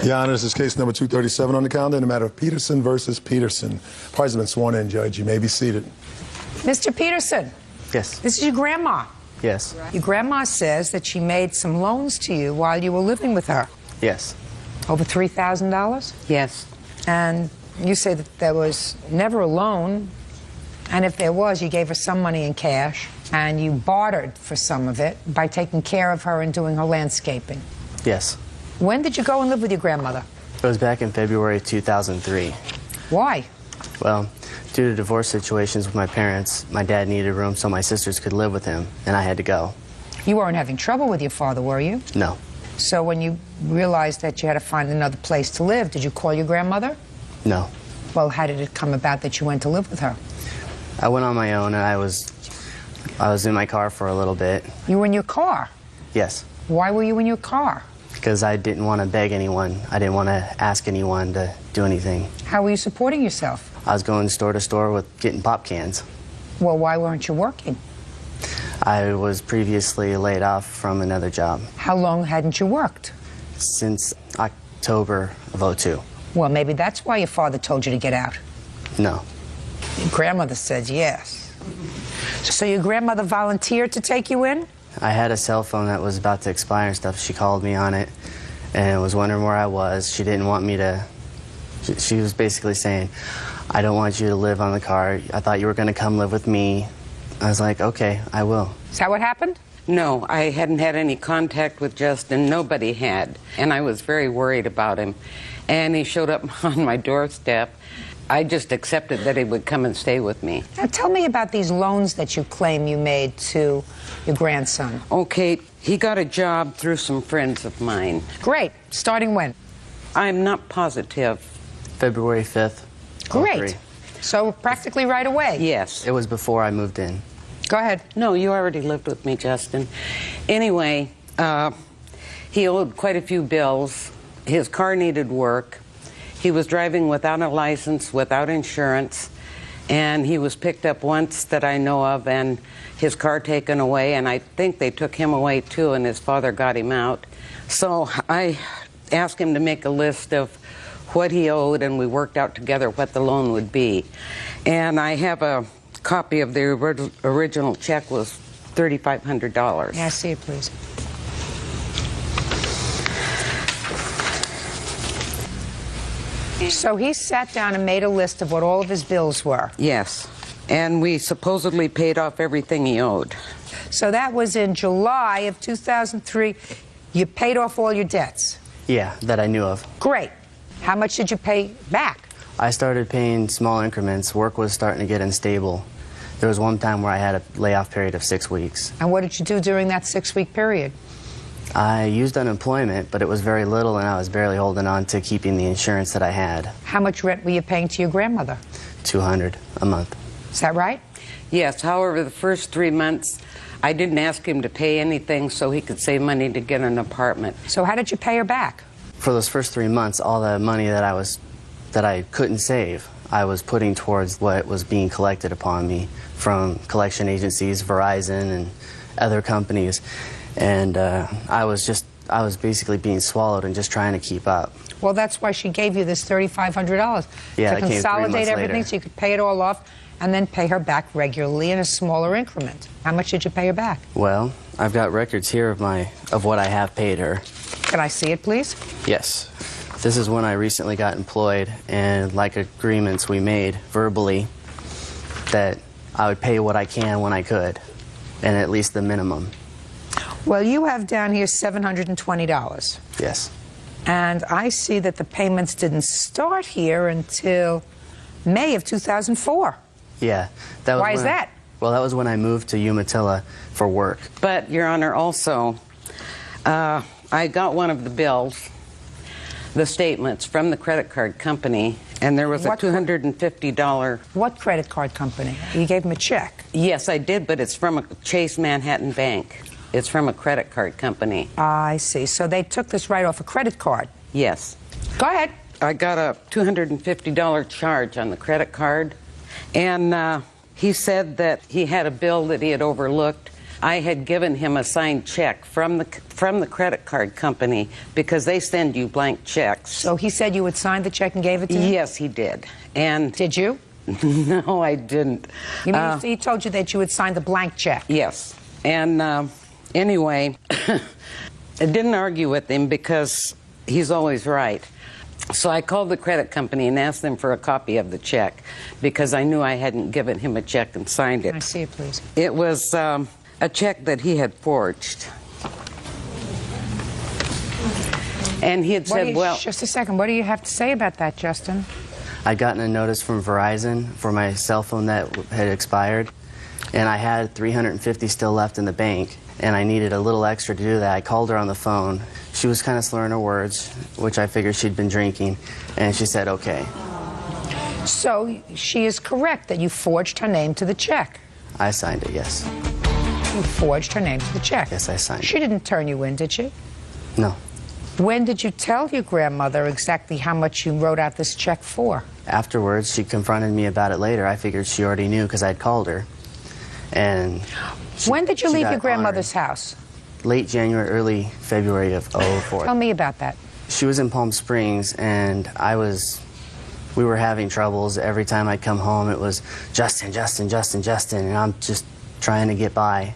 Your Honor, this is case number 237 on the calendar in the matter of Peterson versus Peterson. Parties have been sworn in, Judge. You may be seated. Mr. Peterson. Yes. This is your grandma. Yes. Your grandma says that she made some loans to you while you were living with her. Yes. Over $3,000? Yes. And you say that there was never a loan, and if there was, you gave her some money in cash, and you bartered for some of it by taking care of her and doing her landscaping. Yes. When did you go and live with your grandmother? It was back in February 2003. Why? Well, due to divorce situations with my parents, my dad needed a room so my sisters could live with him, and I had to go. You weren't having trouble with your father, were you? No. So when you realized that you had to find another place to live, did you call your grandmother? No. Well, how did it come about that you went to live with her? I went on my own, and I was in my car for a little bit. You were in your car? Yes. Why were you in your car? Because I didn't want to beg anyone. I didn't want to ask anyone to do anything. How were you supporting yourself? I was going store to store with getting pop cans. Well, why weren't you working? I was previously laid off from another job. How long hadn't you worked? Since October of '02. Well, maybe that's why your father told you to get out. No. Your grandmother said yes. So your grandmother volunteered to take you in? I had a cell phone that was about to expire and stuff. She called me on it and was wondering where I was. She didn't want me to... She was basically saying, I don't want you to live on the car. I thought you were going to come live with me. I was like, okay, I will. Is that what happened? No, I hadn't had any contact with Justin. Nobody had. And I was very worried about him. And he showed up on my doorstep. I just accepted that he would come and stay with me. Now tell me about these loans that you claim you made to your grandson. Okay, he got a job through some friends of mine. Great. Starting when? I'm not positive. February 5th. Great. So practically right away? Yes. It was before I moved in. Go ahead. No, you already lived with me, Justin. Anyway, he owed quite a few bills. His car needed work. He was driving without a license, without insurance, and he was picked up once that I know of and his car taken away, and I think they took him away too, and his father got him out. So I asked him to make a list of what he owed, and we worked out together what the loan would be. And I have a copy of the original check was $3,500. Yeah, see it, please. So he sat down and made a list of what all of his bills were. Yes. And we supposedly paid off everything he owed. So that was in July of 2003. You paid off all your debts. Yeah, that I knew of. Great. How much did you pay back? I started paying small increments. Work was starting to get unstable. There was one time where I had a layoff period of 6 weeks. And what did you do during that 6-week period? I used unemployment, but it was very little, and I was barely holding on to keeping the insurance that I had. How much rent were you paying to your grandmother? $200 a month. Is that right? Yes, however, the first 3 months, I didn't ask him to pay anything so he could save money to get an apartment. So how did you pay her back? For those first 3 months, all the money that I couldn't save, I was putting towards what was being collected upon me from collection agencies, Verizon, and other companies. And I was basically being swallowed and just trying to keep up. Well, that's why she gave you this $3,500 Yeah, to that came 3 consolidate months everything later. so you could pay it all off and then pay her back regularly in a smaller increment. How much did you pay her back? Well, I've got records here of what I have paid her. Can I see it, please? Yes. This is when I recently got employed, and like agreements we made verbally that I would pay what I can when I could, and at least the minimum. Well, you have down here $720. Yes. And I see that the payments didn't start here until May of 2004. Yeah. That was Why is that? Well, that was when I moved to Umatilla for work. But, Your Honor, also, I got one of the bills, the statements from the credit card company, and there was a $250... What credit card company? You gave him a check. Yes, I did, but it's from a Chase Manhattan Bank. It's from a credit card company. I see. So they took this right off a credit card. Yes. Go ahead. I got a $250 charge on the credit card, and he said that he had a bill that he had overlooked I had given him a signed check from the credit card company because they send you blank checks. So he said you would sign the check and gave it to him? Yes, he did. And Did you? no, I didn't. You mean he told you that you would sign the blank check? Yes. And anyway, I didn't argue with him because he's always right. So I called the credit company and asked them for a copy of the check because I knew I hadn't given him a check and signed it. Can I see it, please? It was a check that he had forged. And he had said, well... Just a second. What do you have to say about that, Justin? I'd gotten a notice from Verizon for my cell phone that had expired, and I had $350 still left in the bank, and I needed a little extra to do that. I called her on the phone. She was kind of slurring her words, which I figured she'd been drinking, and she said, okay. So she is correct that you forged her name to the check. I signed it, yes. You forged her name to the check. Yes, I signed it. She didn't turn you in, did she? No. When did you tell your grandmother exactly how much you wrote out this check for? Afterwards, she confronted me about it later. I figured she already knew because I'd called her. And when did you she leave got your grandmother's house? Late January, early February of 2004. Tell me about that. She was in Palm Springs, and we were having troubles. Every time I'd come home, it was Justin, Justin, Justin, Justin, and I'm just trying to get by.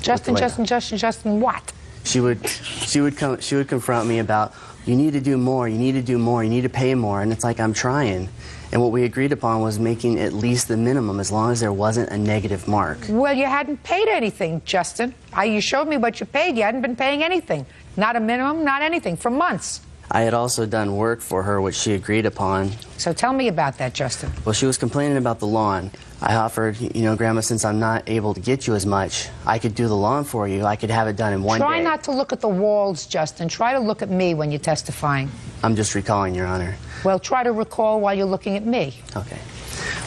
Justin, Justin, Justin, Justin, what? She would confront me about, you need to do more, you need to do more, you need to pay more, and it's like, I'm trying. And what we agreed upon was making at least the minimum as long as there wasn't a negative mark. Well, you hadn't paid anything, Justin. You showed me what you paid. You hadn't been paying anything. Not a minimum, not anything, for months. I had also done work for her, which she agreed upon. So tell me about that, Justin. Well, she was complaining about the lawn. I offered, you know, Grandma, since I'm not able to get you as much, I could do the lawn for you. I could have it done in one day. Try not to look at the walls, Justin. Try to look at me when you're testifying. I'm just recalling, Your Honor. Well, try to recall while you're looking at me. Okay.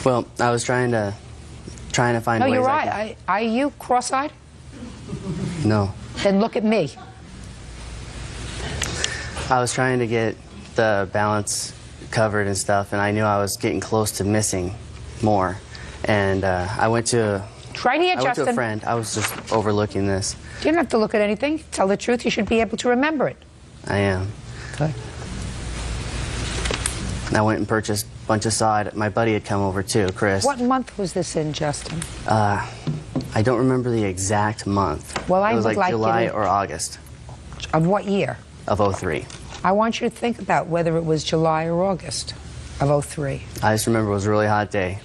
Well, I was trying to find ways. No, you're right. Are you cross-eyed? No. Then look at me. I was trying to get the balance covered and stuff, and I knew I was getting close to missing more. And I went to Right here, I went Justin. to a friend. I was just overlooking this. You don't have to look at anything. Tell the truth. You should be able to remember it. I am. Okay. And I went and purchased a bunch of sod. My buddy had come over too, Chris. What month was this in, Justin? I don't remember the exact month. Well, I it was would like you July to- or August Of what year? of 03. I want you to think about whether it was July or August of 03. I just remember it was a really hot day.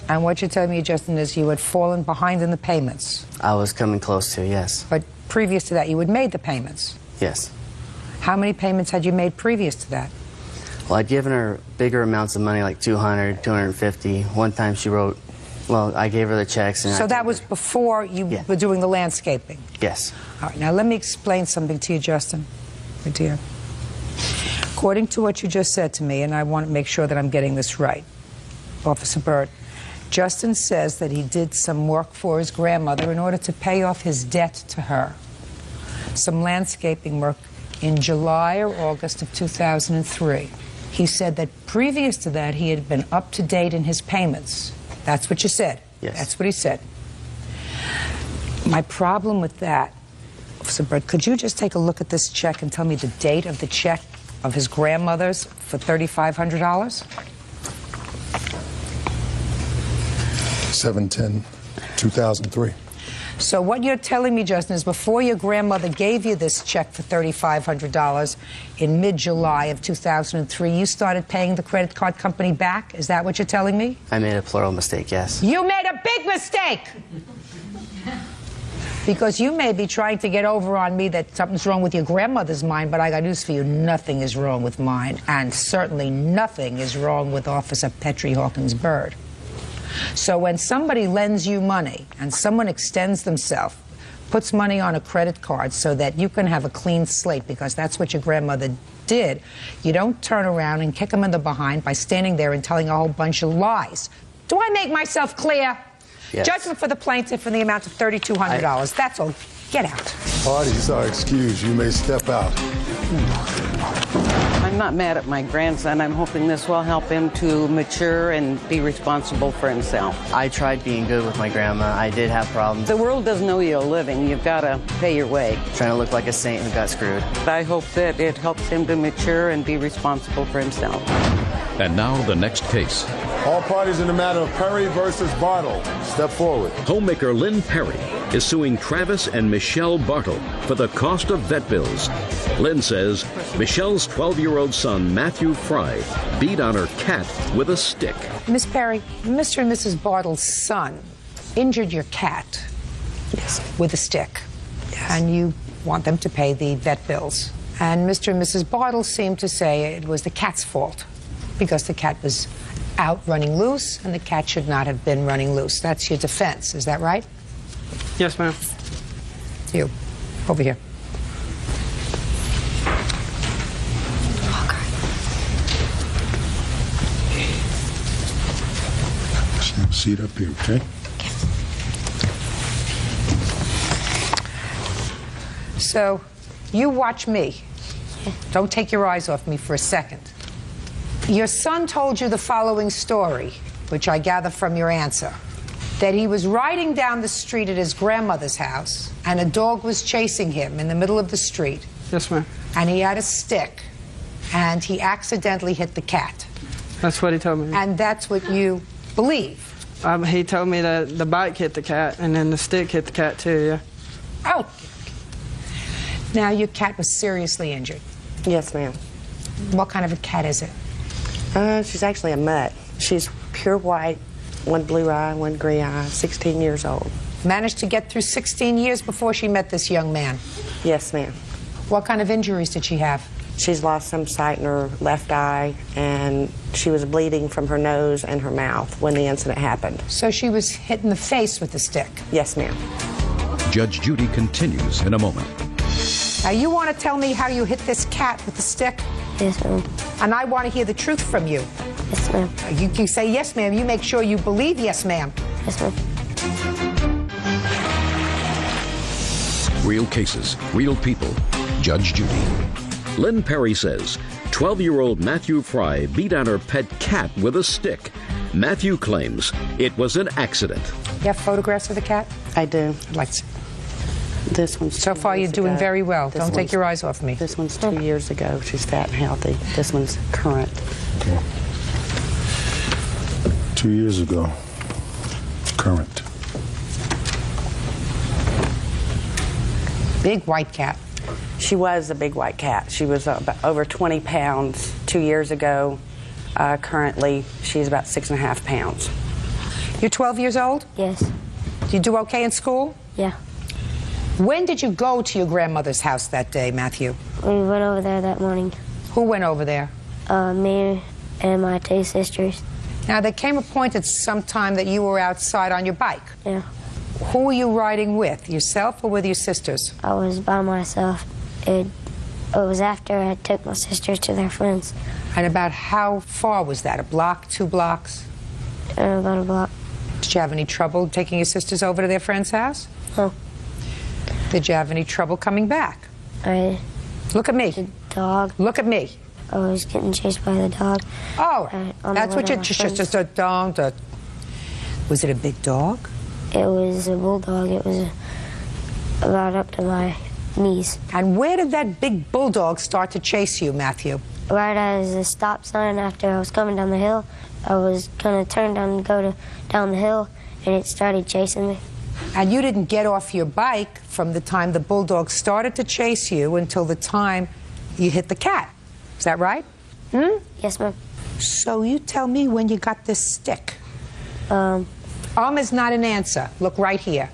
And what you're telling me, Justin, is you had fallen behind in the payments. I was coming close to, yes. But previous to that, you had made the payments. Yes. How many payments had you made previous to that? Well, I'd given her bigger amounts of money, like 200, 250. One time she wrote, well, I gave her the checks. And So I that told was her- before you Yeah. were doing the landscaping. Yes. All right, now let me explain something to you, Justin, my dear. According to what you just said to me, and I want to make sure that I'm getting this right, Officer Burt, Justin says that he did some work for his grandmother in order to pay off his debt to her. Some landscaping work in July or August of 2003. He said that previous to that, he had been up to date in his payments. That's what you said. Yes. That's what he said. My problem with that, Officer Burt, could you just take a look at this check and tell me the date of the check of his grandmother's for $3,500? 7/10/2003. So what you're telling me, Justin, is before your grandmother gave you this check for $3,500 in mid-July of 2003, you started paying the credit card company back? Is that what you're telling me? I made a plural mistake, yes. You made a big mistake! Because you may be trying to get over on me that something's wrong with your grandmother's mind, but I got news for you. Nothing is wrong with mine, and certainly nothing is wrong with Officer Petrie Hawkins Bird. So when somebody lends you money and someone extends themselves, puts money on a credit card so that you can have a clean slate, because that's what your grandmother did, you don't turn around and kick them in the behind by standing there and telling a whole bunch of lies. Do I make myself clear? Yes. Judgment for the plaintiff in the amount of $3,200. That's all. Get out. Parties are excused. You may step out. I'm I'm not mad at my grandson. I'm hoping this will help him to mature and be responsible for himself. I tried being good with my grandma. I did have problems. The world doesn't owe you a living. You've got to pay your way. Trying to look like a saint who got screwed. I hope that it helps him to mature and be responsible for himself. And now the next case. All parties in the matter of Perry versus Bartle, step forward. Homemaker Lynn Perry is suing Travis and Michelle Bartle for the cost of vet bills. Lynn says Michelle's 12-year-old son, Matthew Fry, beat on her cat with a stick. Miss Perry, Mr. and Mrs. Bartle's son injured your cat with a stick. And you want them to pay the vet bills. And Mr. and Mrs. Bartle seem to say it was the cat's fault because the cat was out running loose and the cat should not have been running loose. That's your defense, is that right? Yes, ma'am. You, over here. Have a seat up here, okay? So, you watch me. Don't take your eyes off me for a second. Your son told you the following story, which I gather from your answer, that he was riding down the street at his grandmother's house, and a dog was chasing him in the middle of the street. Yes, ma'am. And he had a stick, and he accidentally hit the cat. That's what he told me. And that's what you believe. He told me that the bike hit the cat, and then the stick hit the cat, too, yeah. Oh. Now, your cat was seriously injured. Yes, ma'am. What kind of a cat is it? She's actually a mutt. She's pure white, one blue eye, one gray eye, 16 years old. Managed to get through 16 years before she met this young man. Yes, ma'am. What kind of injuries did she have? She's lost some sight in her left eye, and she was bleeding from her nose and her mouth when the incident happened. So she was hit in the face with a stick. Yes, ma'am. Judge Judy continues in a moment. Now, you want to tell me how you hit this cat with the stick? Yes, ma'am. And I want to hear the truth from you. Yes, ma'am. You say yes, ma'am. You make sure you believe yes, ma'am. Yes, ma'am. Real cases, real people. Judge Judy. Lynn Perry says 12-year-old Matthew Fry beat on her pet cat with a stick. Matthew claims it was an accident. You have photographs of the cat? I do. I'd like to see. This one's So 2 far, years you're doing ago. very well. This Don't take one's- your eyes off me. This one's 2 years ago. She's fat and healthy. This one's current. 2 years ago. Current. Big white cat. She was a big white cat. She was about over 20 pounds 2 years ago. Currently, she's about 6.5 pounds. You're 12 years old? Yes. You do okay in school? Yeah. When did you go to your grandmother's house that day, Matthew? We went over there that morning. Who went over there? Me and my two sisters. Now, there came a point at some time that you were outside on your bike. Yeah. Who were you riding with, yourself or with your sisters? I was by myself. It was after I took my sisters to their friends. And about how far was that? A block, 2 blocks? About a block. Did you have any trouble taking your sisters over to their friend's house? No. Did you have any trouble coming back? The Look at me. dog. Look at me. I was getting chased by the dog. Oh, on that's the what way you to my just a dog. Was it a big dog? It was a bulldog. It was about up to my knees. And where did that big bulldog start to chase you, Matthew? Right as a stop sign after I was coming down the hill, I was going to turn down and go down the hill, and it started chasing me. And you didn't get off your bike from the time the bulldog started to chase you until the time you hit the cat. Is that right? Yes, ma'am. So you tell me when you got this stick. Is not an answer. Look right here.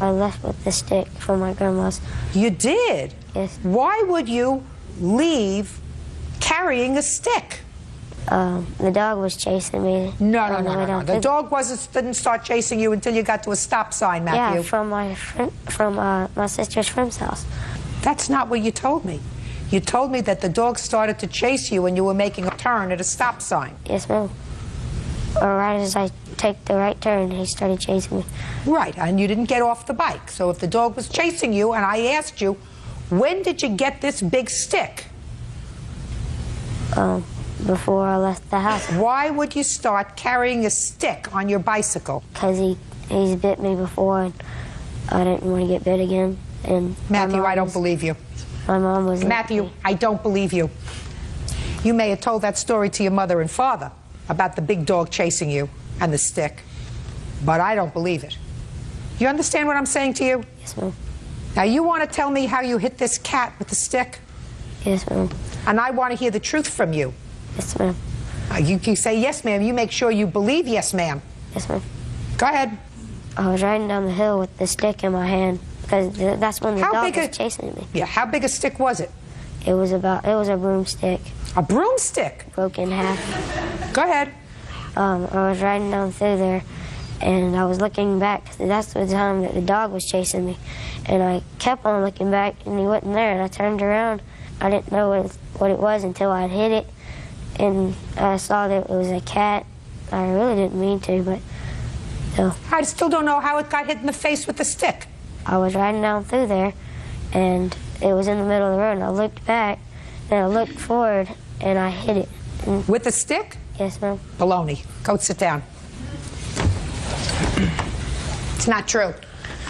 I left with the stick from my grandma's. You did? Yes. Why would you leave carrying a stick? The dog was chasing me. No. on the way down. The dog didn't start chasing you until you got to a stop sign, Matthew. Yeah, from my sister's friend's house. That's not what you told me. You told me that the dog started to chase you when you were making a turn at a stop sign. Yes, ma'am. Or right as I take the right turn, he started chasing me. Right, and you didn't get off the bike. So if the dog was chasing you, and I asked you, when did you get this big stick? before I left the house. Why would you start carrying a stick on your bicycle? Because he's bit me before, and I didn't want to get bit again. And Matthew, I don't believe you. My mom was Matthew, I don't believe you. You may have told that story to your mother and father about the big dog chasing you and the stick, but I don't believe it. You understand what I'm saying to you? Yes, ma'am. Now, you want to tell me how you hit this cat with the stick? Yes, ma'am. And I want to hear the truth from you. Yes, ma'am. You say yes, ma'am. You make sure you believe yes, ma'am. Yes, ma'am. Go ahead. I was riding down the hill with the stick in my hand because that's when the How dog big was chasing me. Yeah, how big a stick was it? It was a broomstick. A broomstick? Broke in half. Go ahead. I was riding down through there, and I was looking back. That's the time that the dog was chasing me. And I kept on looking back, and he wasn't there. And I turned around. I didn't know what it was until I hit it. And I saw that it was a cat. I really didn't mean to, but so. I still don't know how it got hit in the face with the stick. I was riding down through there, and it was in the middle of the road. And I looked back, then I looked forward, and I hit it. And with the stick? Yes, ma'am. Baloney. Go sit down. It's not true.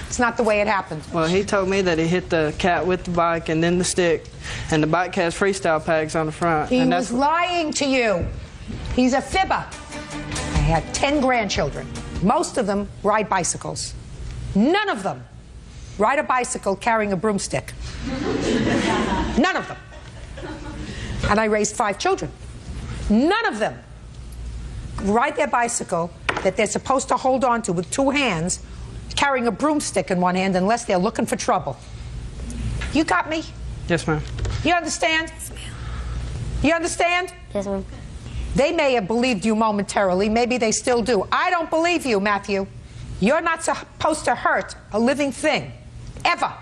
It's not the way it happened. Well, he told me that he hit the cat with the bike and then the stick, and the bike has freestyle pegs on the front. He and was lying to you. He's a fibber. I had 10 grandchildren. Most of them ride bicycles. None of them ride a bicycle carrying a broomstick. None of them. And I raised 5 children. None of them ride their bicycle that they're supposed to hold on to with 2 hands, carrying a broomstick in one hand unless they're looking for trouble. You got me? Yes, ma'am. You understand? You understand? Yes, ma'am. They may have believed you momentarily. Maybe they still do. I don't believe you, Matthew. You're not supposed to hurt a living thing, ever.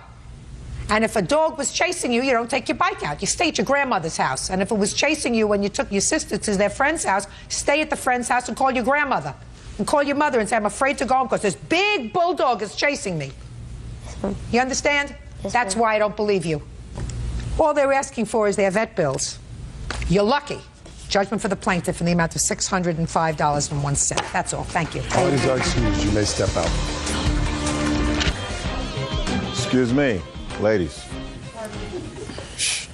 And if a dog was chasing you, you don't take your bike out. You stay at your grandmother's house. And if it was chasing you when you took your sister to their friend's house, stay at the friend's house and call your grandmother. And call your mother and say, I'm afraid to go home because this big bulldog is chasing me. Yes, You understand? Yes, That's ma'am. why I don't believe you. All they're asking for is their vet bills. You're lucky. Judgment for the plaintiff in the amount of $605.01. That's all. Thank you. Parties are excused. You may step out. Excuse me, ladies. Shh.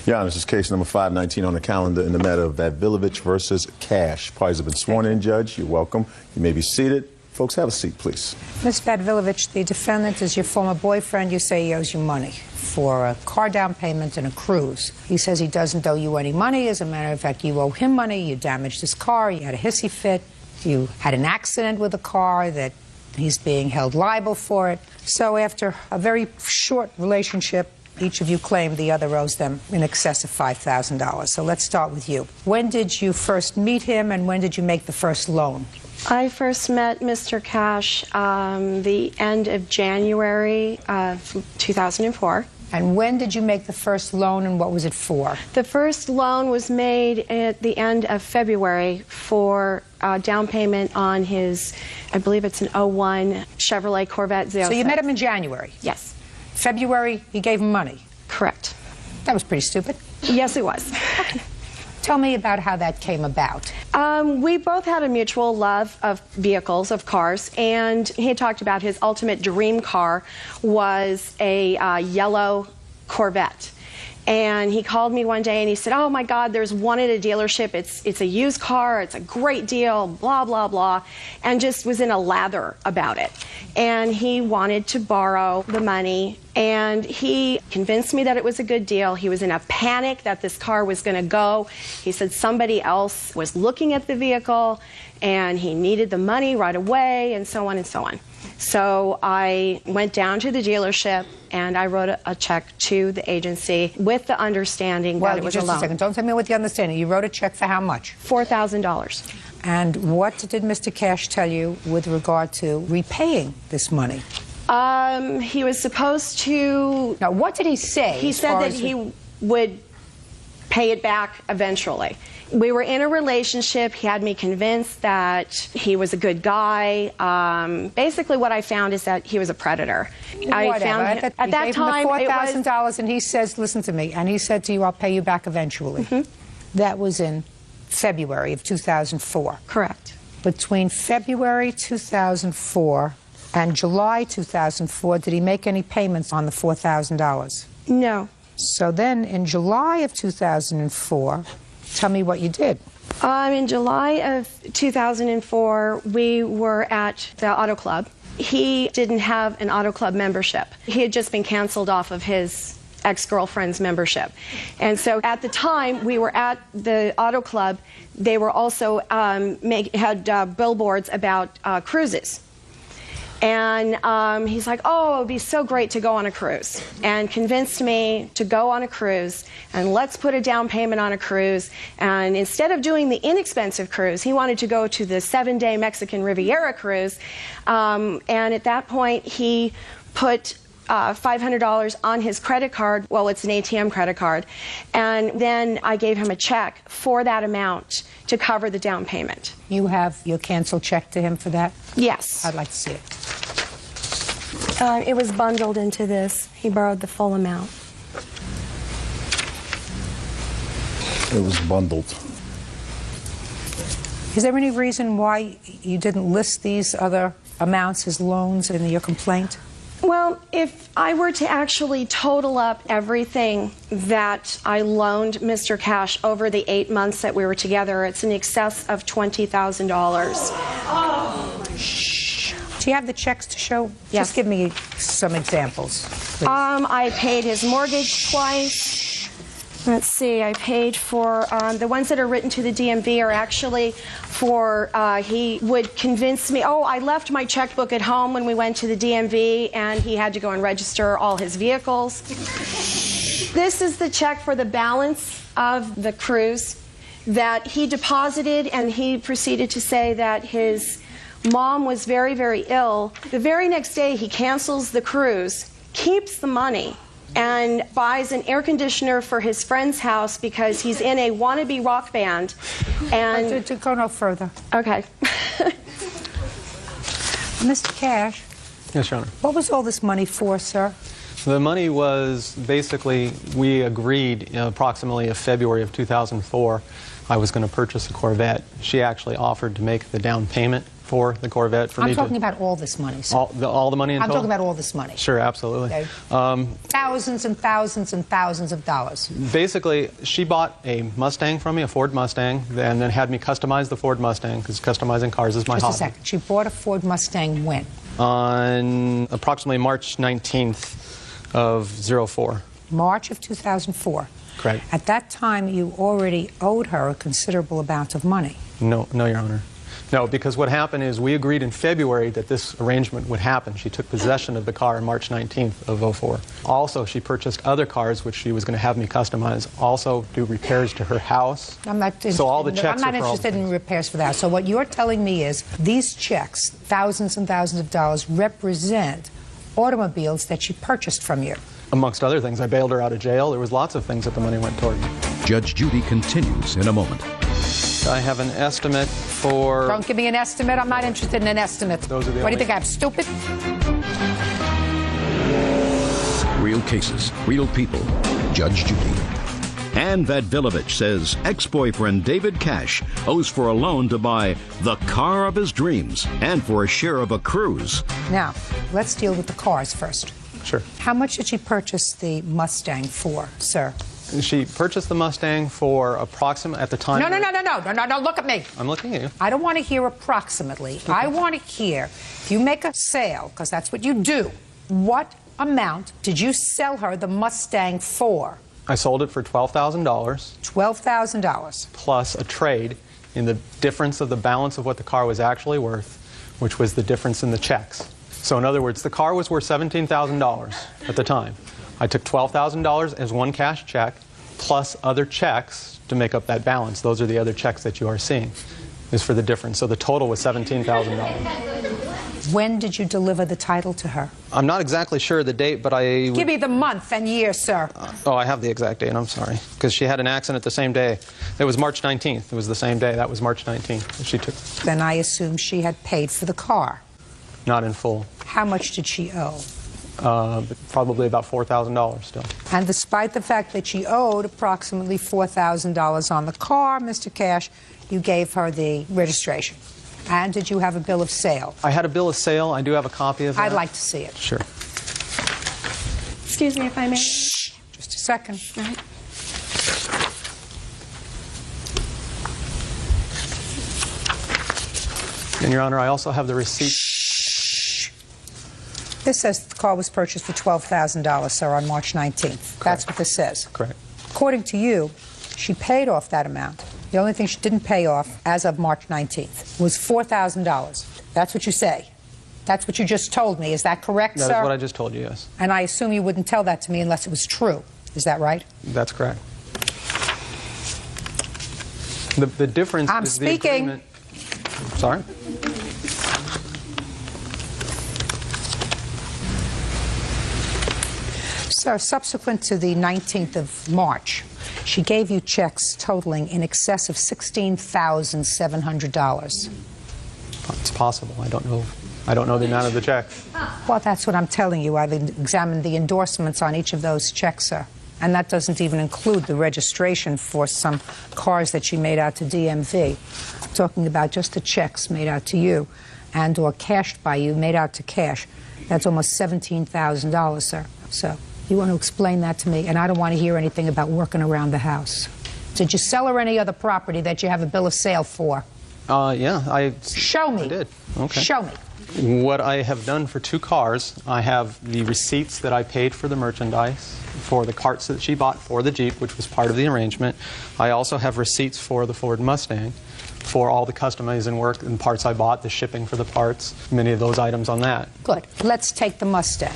Your Honor, this is case number 519 on the calendar in the matter of Vadvilovich versus Cash. Parties have been sworn in, Judge. You're welcome. You may be seated. Folks, have a seat, please. Ms. Vadvilovich, the defendant is your former boyfriend. You say he owes you money for a car down payment and a cruise. He says he doesn't owe you any money. As a matter of fact, you owe him money. You damaged his car. You had a hissy fit. You had an accident with a car that he's being held liable for it. So after a very short relationship, each of you claimed the other owes them in excess of $5,000. So let's start with you. When did you first meet him, and when did you make the first loan? I first met Mr. Cash the end of January of 2004. And when did you make the first loan, and what was it for? The first loan was made at the end of February for down payment on his, I believe it's an 01 Chevrolet Corvette Z06. So you met him in January? Yes. February, he gave him money? Correct. That was pretty stupid. Yes, it was. Tell me about how that came about. We both had a mutual love of vehicles, of cars, and he had talked about his ultimate dream car was a yellow Corvette. And he called me one day and he said, oh my God, there's one at a dealership. It's a used car. It's a great deal, blah, blah, blah. And just was in a lather about it. And he wanted to borrow the money. And he convinced me that it was a good deal. He was in a panic that this car was going to go. He said somebody else was looking at the vehicle and he needed the money right away, and so on and so on. So I went down to the dealership and I wrote a check to the agency with the understanding that it was a loan. Just a second. Don't tell me what the understanding. You wrote a check for how much? $4,000. And what did Mr. Cash tell you with regard to repaying this money? He was supposed to... Now, what did he say? He said that he would pay it back eventually. We were in a relationship. He had me convinced that he was a good guy. Basically, what I found is that he was a predator. I found him, at that time, the $4,000, and he says, "Listen to me," and he said to you, "I'll pay you back eventually." That was in February of 2004. Correct. Between February 2004 and July 2004, did he make any payments on the $4,000? No. So then, in July of 2004, tell me what you did. In July of 2004, we were at the auto club. He didn't have an auto club membership. He had just been canceled off of his ex-girlfriend's membership. And so at the time we were at the auto club, they were also had billboards about cruises. And he's like, "Oh, it would be so great to go on a cruise," and convinced me to go on a cruise, and let's put a down payment on a cruise. And instead of doing the inexpensive cruise, he wanted to go to the 7-day Mexican Riviera cruise. And at that point, he put $500 on his credit card. Well, it's an ATM credit card. And then I gave him a check for that amount to cover the down payment. You have your canceled check to him for that? Yes. I'd like to see it. It was bundled into this. He borrowed the full amount. It was bundled. Is there any reason why you didn't list these other amounts as loans in your complaint? Well, if I were to actually total up everything that I loaned Mr. Cash over the 8 months that we were together, it's in excess of $20,000. Do you have the checks to show? Yes. Just give me some examples, please. I paid his mortgage twice. Let's see, I paid for, the ones that are written to the DMV are actually for, he would convince me, oh, I left my checkbook at home when we went to the DMV, and he had to go and register all his vehicles. This is the check for the balance of the cruise that he deposited, and he proceeded to say that his mom was very, very ill. The very next day, he cancels the cruise, keeps the money, and buys an air conditioner for his friend's house because he's in a wannabe rock band. And to go no further. Okay. Mr. Cash. Yes, Your Honor. What was all this money for, sir? The money was basically, we agreed in approximately of February of 2004, I was going to purchase a Corvette. She actually offered to make the down payment for the Corvette for me. I'm talking about all this money, sir. All the money in total? I'm talking about all this money. Sure, absolutely. Okay. Thousands and thousands and thousands of dollars. Basically, she bought a Mustang from me, a Ford Mustang, and then had me customize the Ford Mustang, because customizing cars is my hobby. Just a second. She bought a Ford Mustang when? On approximately March 19th of 04. March of 2004. Correct. At that time, you already owed her a considerable amount of money. No, Your Honor. No, because what happened is we agreed in February that this arrangement would happen. She took possession of the car on March 19th of 04. Also, she purchased other cars, which she was going to have me customize, also do repairs to her house. I'm not interested, so all the checks I'm not interested in repairs for that. So what you're telling me is these checks, thousands and thousands of dollars, represent automobiles that she purchased from you. Amongst other things, I bailed her out of jail. There was lots of things that the money went toward. Judge Judy continues in a moment. I have an estimate for... Don't give me an estimate. I'm not interested in an estimate. Those are the What do you think, I'm stupid? Real cases, real people. Judge Judy. Ann Vadvilovich says ex-boyfriend David Cash owes for a loan to buy the car of his dreams and for a share of a cruise. Now, let's deal with the cars first. Sure. How much did she purchase the Mustang for, sir? She purchased the Mustang for approximately, at the time... No, look at me. I'm looking at you. I don't want to hear approximately. Okay. I want to hear, if you make a sale, because that's what you do, what amount did you sell her the Mustang for? I sold it for $12,000. $12,000. Plus a trade in the difference of the balance of what the car was actually worth, which was the difference in the checks. So in other words, the car was worth $17,000 at the time. I took $12,000 as one cash check, plus other checks to make up that balance. Those are the other checks that you are seeing, is for the difference. So the total was $17,000. When did you deliver the title to her? I'm not exactly sure of the date, but I... Give me the month and year, sir. Oh, I have the exact date, I'm sorry. Because she had an accident the same day. It was March 19th. It was the same day. That was March 19th that she took. Then I assume she had paid for the car. Not in full. How much did she owe? Probably about $4,000 still. And despite the fact that she owed approximately $4,000 on the car, Mr. Cash, you gave her the registration. And did you have a bill of sale? I had a bill of sale. I do have a copy of that. I'd like to see it. Sure. Excuse me if I may. Shh. Just a second. All right. And, Your Honor, I also have the receipt. Shh. This says the car was purchased for $12,000, sir, on March 19th. Correct. That's what this says. Correct. According to you, she paid off that amount. The only thing she didn't pay off as of March 19th was $4,000. That's what you say. That's what you just told me. Is that correct, sir? That is what I just told you, yes. And I assume you wouldn't tell that to me unless it was true. Is that right? That's correct. The difference I'm is speaking. the agreement. Sorry? Sir, subsequent to the 19th of March, she gave you checks totaling in excess of $16,700. It's possible. I don't know. I don't know the amount of the check. Well, that's what I'm telling you. I've examined the endorsements on each of those checks, sir. And that doesn't even include the registration for some cars that she made out to DMV. I'm talking about just the checks made out to you and or cashed by you, made out to cash. That's almost $17,000, sir. So you want to explain that to me? And I don't want to hear anything about working around the house. Did you sell her any other property that you have a bill of sale for? Yeah, Show me. I did. Okay. Show me. What I have done for 2 cars, I have the receipts that I paid for the merchandise, for the carts that she bought for the Jeep, which was part of the arrangement. I also have receipts for the Ford Mustang, for all the customizing work and parts I bought, the shipping for the parts, many of those items on that. Good. Let's take the Mustang.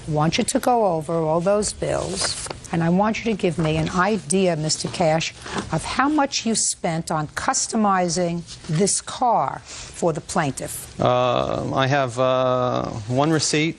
I want you to go over all those bills, and I want you to give me an idea, Mr. Cash, of how much you spent on customizing this car for the plaintiff. I have one receipt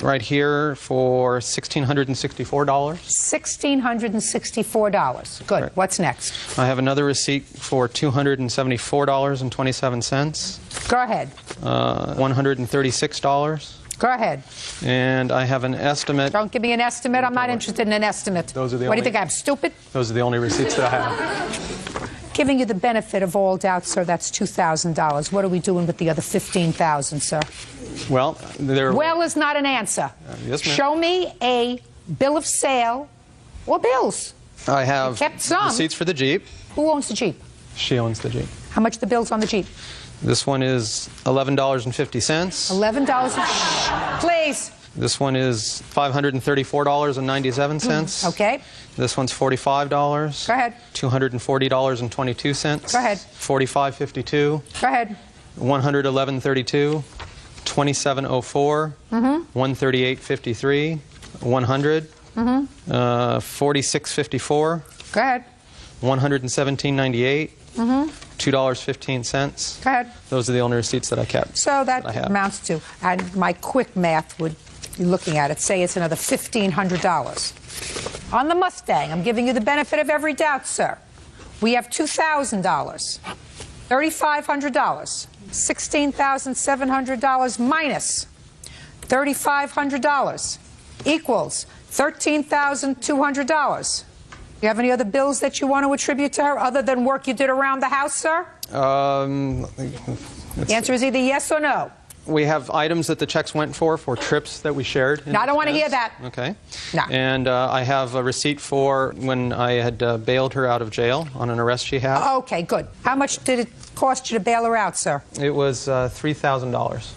right here for $1,664. $1,664. Good. Correct. What's next? I have another receipt for $274.27. Go ahead. $136. Go ahead. And I have an estimate. Don't give me an estimate. I'm not interested in an estimate. Those are the What do only- you think, I'm stupid? Those are the only receipts that I have. Giving you the benefit of all doubt, sir, that's $2,000. What are we doing with the other $15,000, sir? Well, there. Well is not an answer. Yes, ma'am. Show me a bill of sale or bills. I have You kept some. receipts for the Jeep. Who owns the Jeep? She owns the Jeep. How much are the bills on the Jeep? This one is $11.50. $11. Shh, please. This one is $534.97. Okay. This one's $45. Go ahead. $240.22. Go ahead. $45.52. Go ahead. $111.32. $27.04. $138.53. $100. $46.54. Go ahead. $117.98. $2.15. Go ahead. Those are the only receipts that I kept. So I that have. amounts to, and my quick math would, you're looking at it, say it's another $1,500. On the Mustang, I'm giving you the benefit of every doubt, sir. We have $2,000, $3,500, $16,700 minus $3,500 equals $13,200. You have any other bills that you want to attribute to her other than work you did around the house, sir? The answer is either yes or no. We have items that the checks went for trips that we shared. No, I don't want to hear that. Okay. No. And I have a receipt for when I had bailed her out of jail on an arrest she had. Okay, good. How much did it cost you to bail her out, sir? It was $3,000.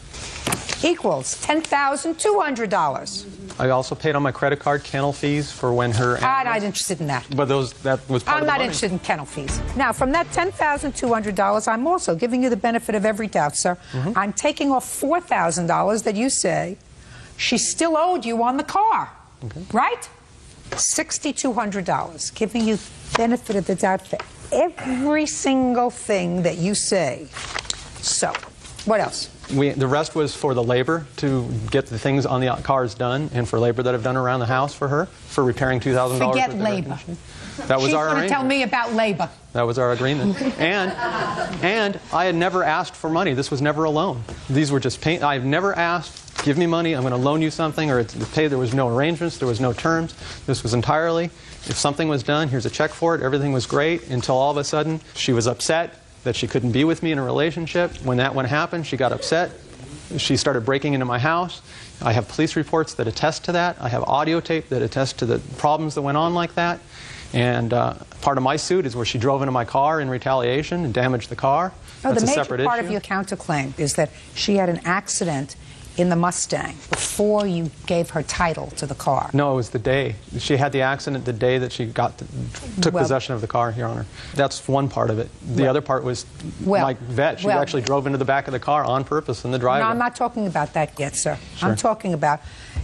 Equals $10,200. I also paid on my credit card kennel fees for when her. I'm not interested in that. But that was part I'm of the not money. interested in kennel fees. Now, from that $10,200, I'm also giving you the benefit of every doubt, sir. I'm taking off $4,000 that you say she still owed you on the car, right? $6,200, giving you benefit of the doubt for every single thing that you say. So, what else? The rest was for the labor to get the things on the cars done, and for labor that I've done around the house for her, for repairing $2,000. Forget labor. That was She's our going to arrangement. tell me about labor. That was our agreement. And I had never asked for money. This was never a loan. These were just pay. I've never asked, give me money, I'm going to loan you something, or to pay. There was no arrangements, there was no terms. This was entirely, if something was done, here's a check for it. Everything was great until all of a sudden she was upset that she couldn't be with me in a relationship. When that one happened, she got upset. She started breaking into my house. I have police reports that attest to that. I have audio tape that attests to the problems that went on like that. And part of my suit is where she drove into my car in retaliation and damaged the car. No, That's the a major separate part issue. of your counterclaim is that she had an accident in the Mustang before you gave her title to the car. No, it was the day. She had the accident the day that she took possession of the car, Your Honor. That's one part of it. The other part was my vet. She actually drove into the back of the car on purpose in the driveway. No, I'm not talking about that yet, sir. Sure. I'm talking about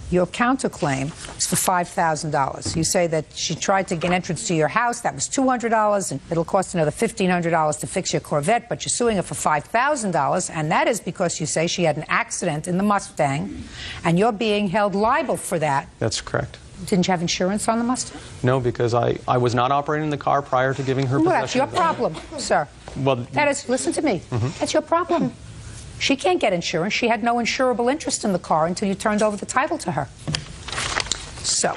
your counterclaim is for $5,000. You say that she tried to get entrance to your house. That was $200, and it'll cost another $1,500 to fix your Corvette, but you're suing her for $5,000, and that is because you say she had an accident in the Mustang, and you're being held liable for that. That's correct. Didn't you have insurance on the Mustang? No, because I was not operating the car prior to giving her Well, possession. that's your problem, sir. Well, that is, listen to me. That's your problem. She can't get insurance. She had no insurable interest in the car until you turned over the title to her. So,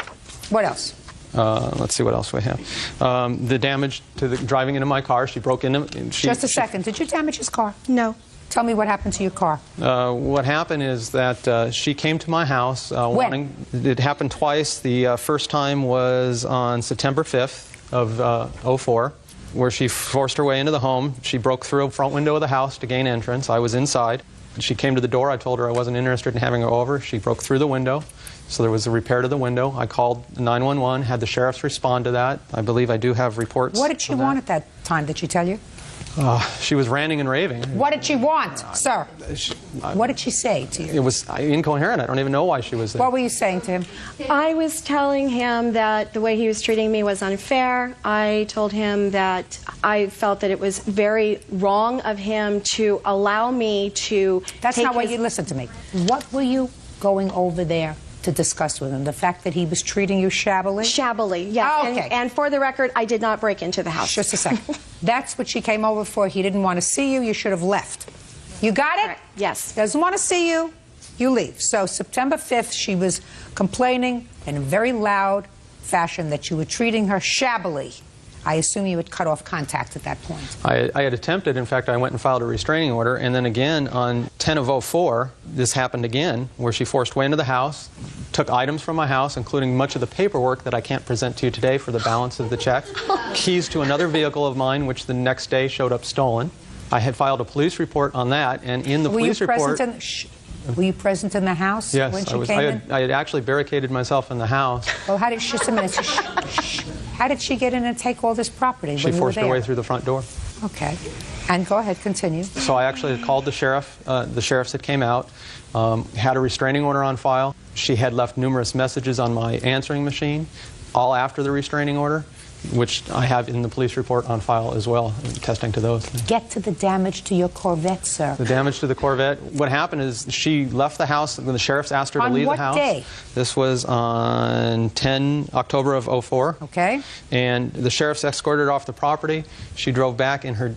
what else? Let's see what else we have. The damage to the driving into my car. She broke into. Just a second. Did you damage his car? No. Tell me what happened to your car. What happened is that she came to my house wanting. It happened twice. The first time was on September 5th of 04. Where she forced her way into the home. She broke through a front window of the house to gain entrance. I was inside. She came to the door. I told her I wasn't interested in having her over. She broke through the window. So there was a repair to the window. I called 911, had the sheriffs respond to that. I believe I do have reports. What did she want at that time? Did she tell you? She was ranting and raving. What did she want, sir? What did she say to you? It was incoherent. I don't even know why she was there. What were you saying to him? I was telling him that the way he was treating me was unfair. I told him that I felt that it was very wrong of him to allow me to That's take not what his... you listen to me. What were you going over there to discuss with him? The fact that he was treating you shabbily? Shabbily, yes. Oh, okay. And for the record, I did not break into the house. Just a second. That's what she came over for. He didn't want to see you. You should have left. You got it? Right. Yes. Doesn't want to see you. You leave. So September 5th, she was complaining in a very loud fashion that you were treating her shabbily. I assume you had cut off contact at that point. I had attempted. In fact, I went and filed a restraining order. And then again, on 10 of 04, this happened again, where she forced way into the house, took items from my house, including much of the paperwork that I can't present to you today for the balance of the check, keys to another vehicle of mine, which the next day showed up stolen. I had filed a police report on that, and in the police report... Were you present in the house yes, when she came in? I had actually barricaded myself in the house. Well, how did she... Just a minute. How did she get in and take all this property She when you were forced her there? way through the front door. Okay. And go ahead, continue. So I actually called the sheriff. The sheriffs that came out, had a restraining order on file. She had left numerous messages on my answering machine, all after the restraining order, which I have in the police report on file as well, attesting to those things. Get to the damage to your Corvette, sir. The damage to the Corvette. What happened is she left the house when the sheriffs asked her to leave the house. On what day? This was on October of 04. Okay. And the sheriffs escorted her off the property. She drove back in her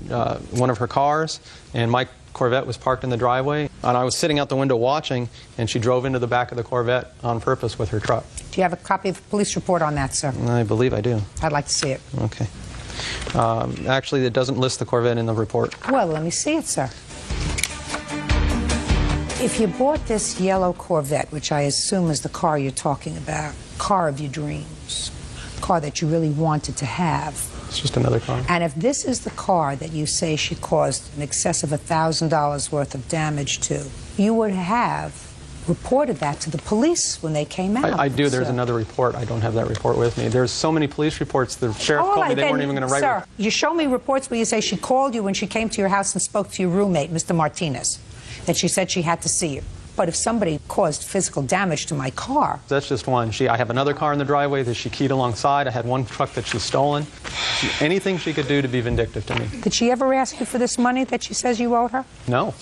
one of her cars, and my Corvette was parked in the driveway. And I was sitting out the window watching, and she drove into the back of the Corvette on purpose with her truck. Do you have a copy of the police report on that, sir? I believe I do. I'd like to see it. Okay. Actually, it doesn't list the Corvette in the report. Well, let me see it, sir. If you bought this yellow Corvette, which I assume is the car you're talking about, car of your dreams, car that you really wanted to have, it's just another car. and if this is the car that you say she caused in excess of $1,000 worth of damage to, you would have reported that to the police when they came out. I do. There's sir. another report. I don't have that report with me. There's so many police reports. The sheriff told me they weren't even going to write Sir, you show me reports where you say she called you when she came to your house and spoke to your roommate, Mr. Martinez, that she said she had to see you. But if somebody caused physical damage to my car... That's just one. I have another car in the driveway that she keyed alongside. I had one truck that she's stolen. Anything she could do to be vindictive to me. Did she ever ask you for this money that she says you owed her? No.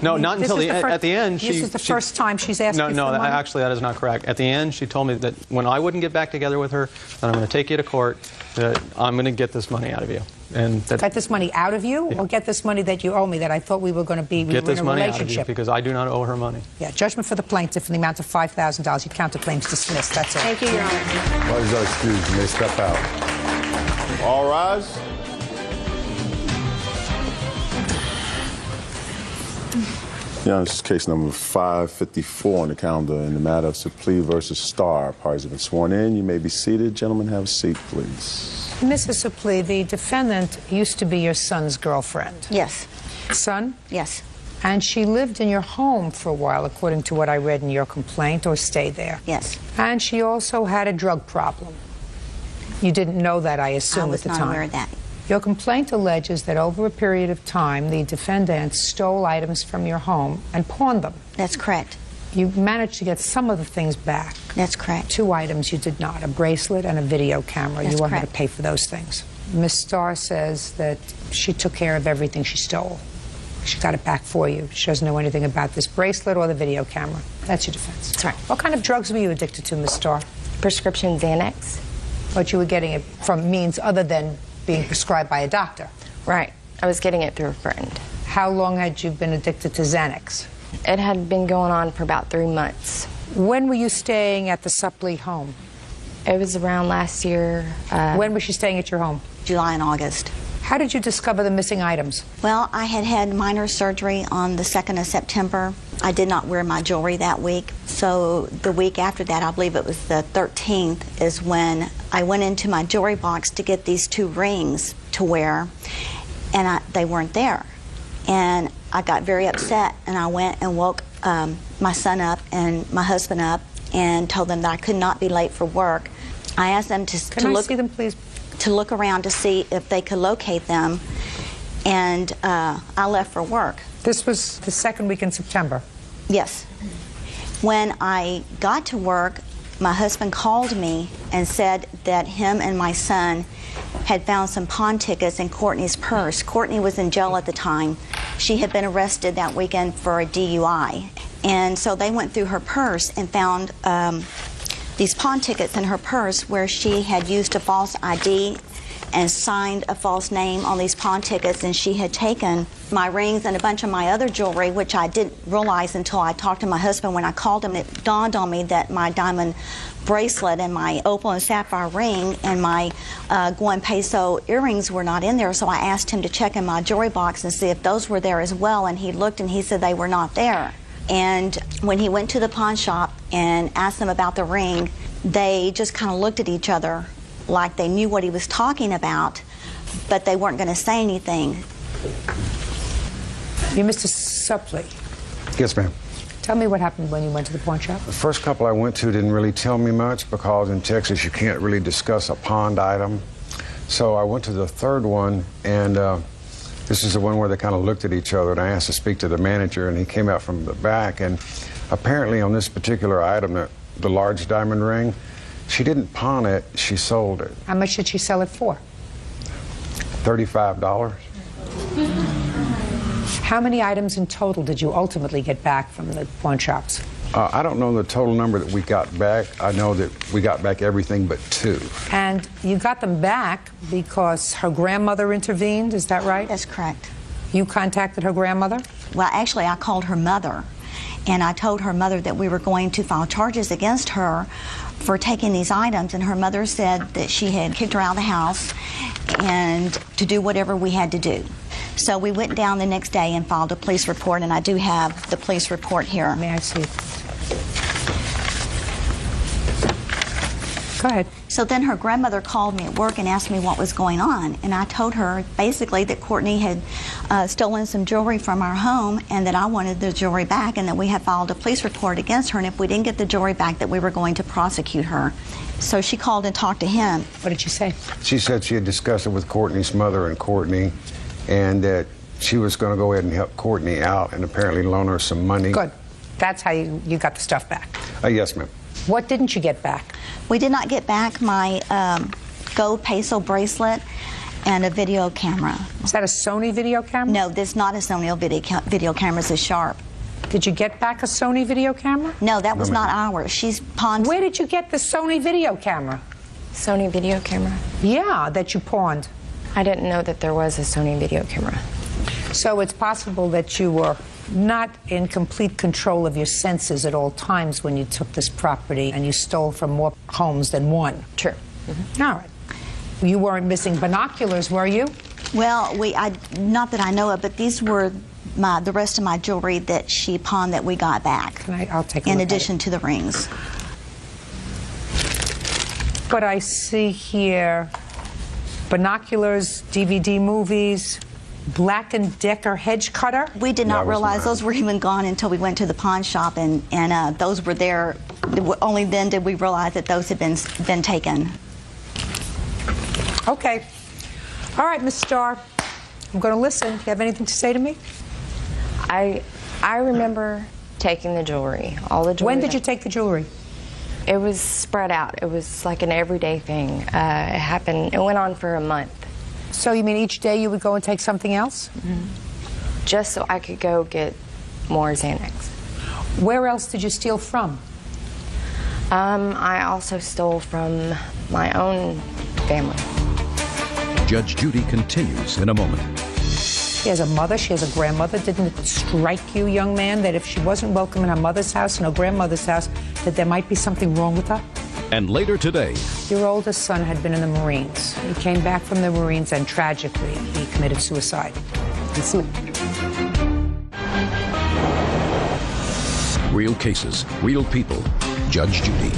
No, not until at the end. This is the first time she's asked you for the money? Actually, that is not correct. At the end, she told me that when I wouldn't get back together with her, that I'm going to take you to court, that I'm going to get this money out of you. And that, get this money out of you, or get this money that you owe me that I thought we were going to be get this in a money relationship? out of you because I do not owe her money. Yeah, judgment for the plaintiff in the amount of $5,000. Your counterclaims dismissed. That's all. Thank you, Your Honor. Parties are excused. You may step out. All rise. Yeah, this is case number 554 on the calendar in the matter of Suplee versus Starr. Parties have been sworn in. You may be seated. Gentlemen, have a seat, please. Mrs. Suplee, the defendant used to be your son's girlfriend. Yes. Son? Yes. And she lived in your home for a while, according to what I read in your complaint, or stayed there? Yes. And she also had a drug problem. You didn't know that, I assume, at the time. I was not aware of that. Your complaint alleges that over a period of time, the defendant stole items from your home and pawned them. That's correct. You managed to get some of the things back. That's correct. 2 items you did not, a bracelet and a video camera. That's you want her correct. to pay for those things. Ms. Starr says that she took care of everything she stole. She got it back for you. She doesn't know anything about this bracelet or the video camera. That's your defense. That's right. What kind of drugs were you addicted to, Ms. Starr? Prescription Xanax. But you were getting it from means other than being prescribed by a doctor. Right. I was getting it through a friend. How long had you been addicted to Xanax? It had been going on for about 3 months. When were you staying at the Suplee home? It was around last year. When was she staying at your home? July and August. How did you discover the missing items? Well, I had had minor surgery on the 2nd of September. I did not wear my jewelry that week. So the week after that, I believe it was the 13th, is when I went into my jewelry box to get these 2 rings to wear, and they weren't there. And I got very upset, and I went and woke my son up and my husband up and told them that I could not be late for work. I asked them to see them, please? To look around to see if they could locate them, and I left for work. This was the 2nd week in September? Yes. When I got to work, my husband called me and said that him and my son had found some pawn tickets in Courtney's purse. Courtney was in jail at the time. She had been arrested that weekend for a DUI. And so they went through her purse and found these pawn tickets in her purse where she had used a false ID and signed a false name on these pawn tickets, and she had taken my rings and a bunch of my other jewelry, which I didn't realize until I talked to my husband. When I called him, it dawned on me that my diamond bracelet and my opal and sapphire ring and my Guan peso earrings were not in there, so I asked him to check in my jewelry box and see if those were there as well, and he looked and he said they were not there. And when he went to the pawn shop and asked them about the ring, they just kind of looked at each other like they knew what he was talking about, but they weren't going to say anything. You're Mr. Suplee. Yes, ma'am. Tell me what happened when you went to the pawn shop. The first couple I went to didn't really tell me much because in Texas you can't really discuss a pawned item. So I went to the third one, and this is the one where they kind of looked at each other, and I asked to speak to the manager, and he came out from the back, and apparently on this particular item, the large diamond ring, she didn't pawn it, she sold it. How much did she sell it for? $35. How many items in total did you ultimately get back from the pawn shops? I don't know the total number that we got back. I know that we got back everything but 2. And you got them back because her grandmother intervened, is that right? That's correct. You contacted her grandmother? Well, actually, I called her mother, and I told her mother that we were going to file charges against her for taking these items, and her mother said that she had kicked her out of the house and to do whatever we had to do. So we went down the next day and filed a police report, and I do have the police report here. May I see it? Go ahead. So then her grandmother called me at work and asked me what was going on, and I told her basically that Courtney had stolen some jewelry from our home and that I wanted the jewelry back, and that we had filed a police report against her, and if we didn't get the jewelry back that we were going to prosecute her. So she called and talked to him. What did she say? She said she had discussed it with Courtney's mother and Courtney, and that she was going to go ahead and help Courtney out and apparently loan her some money. Good. That's how you got the stuff back. Yes, ma'am. What didn't you get back? We did not get back my gold peso bracelet. and a video camera. Is that a Sony video camera? No, this is not a Sony video camera. It's a Sharp. Did you get back a Sony video camera? No, that was not ours. She's pawned. Where did you get the Sony video camera? Sony video camera? Yeah, that you pawned. I didn't know that there was a Sony video camera. So it's possible that you were not in complete control of your senses at all times when you took this property and you stole from more homes than one. True. All right. You weren't missing binoculars, were you? Well, not that I know of, but these were the rest of my jewelry that she pawned that we got back. I'll take a in look addition to the rings. But I see here binoculars, DVD movies, Black & Decker hedge cutter. We did not realize those were even gone until we went to the pawn shop, and those were there. Only then did we realize that those had been taken. Okay. All right, Miss Starr. I'm going to listen. Do you have anything to say to me? I remember taking the jewelry, all the jewelry. When did you take the jewelry? It was spread out. It was like an everyday thing. It happened. It went on for a month. So you mean each day you would go and take something else? Mm-hmm. Just so I could go get more Xanax. Where else did you steal from? I also stole from my own family. Judge Judy continues in a moment. She has a mother, she has a grandmother. Didn't it strike you, young man, that if she wasn't welcome in her mother's house and her grandmother's house, that there might be something wrong with her? And later today, your oldest son had been in the Marines. He came back from the Marines and tragically he committed suicide. real cases, real people. Judge Judy.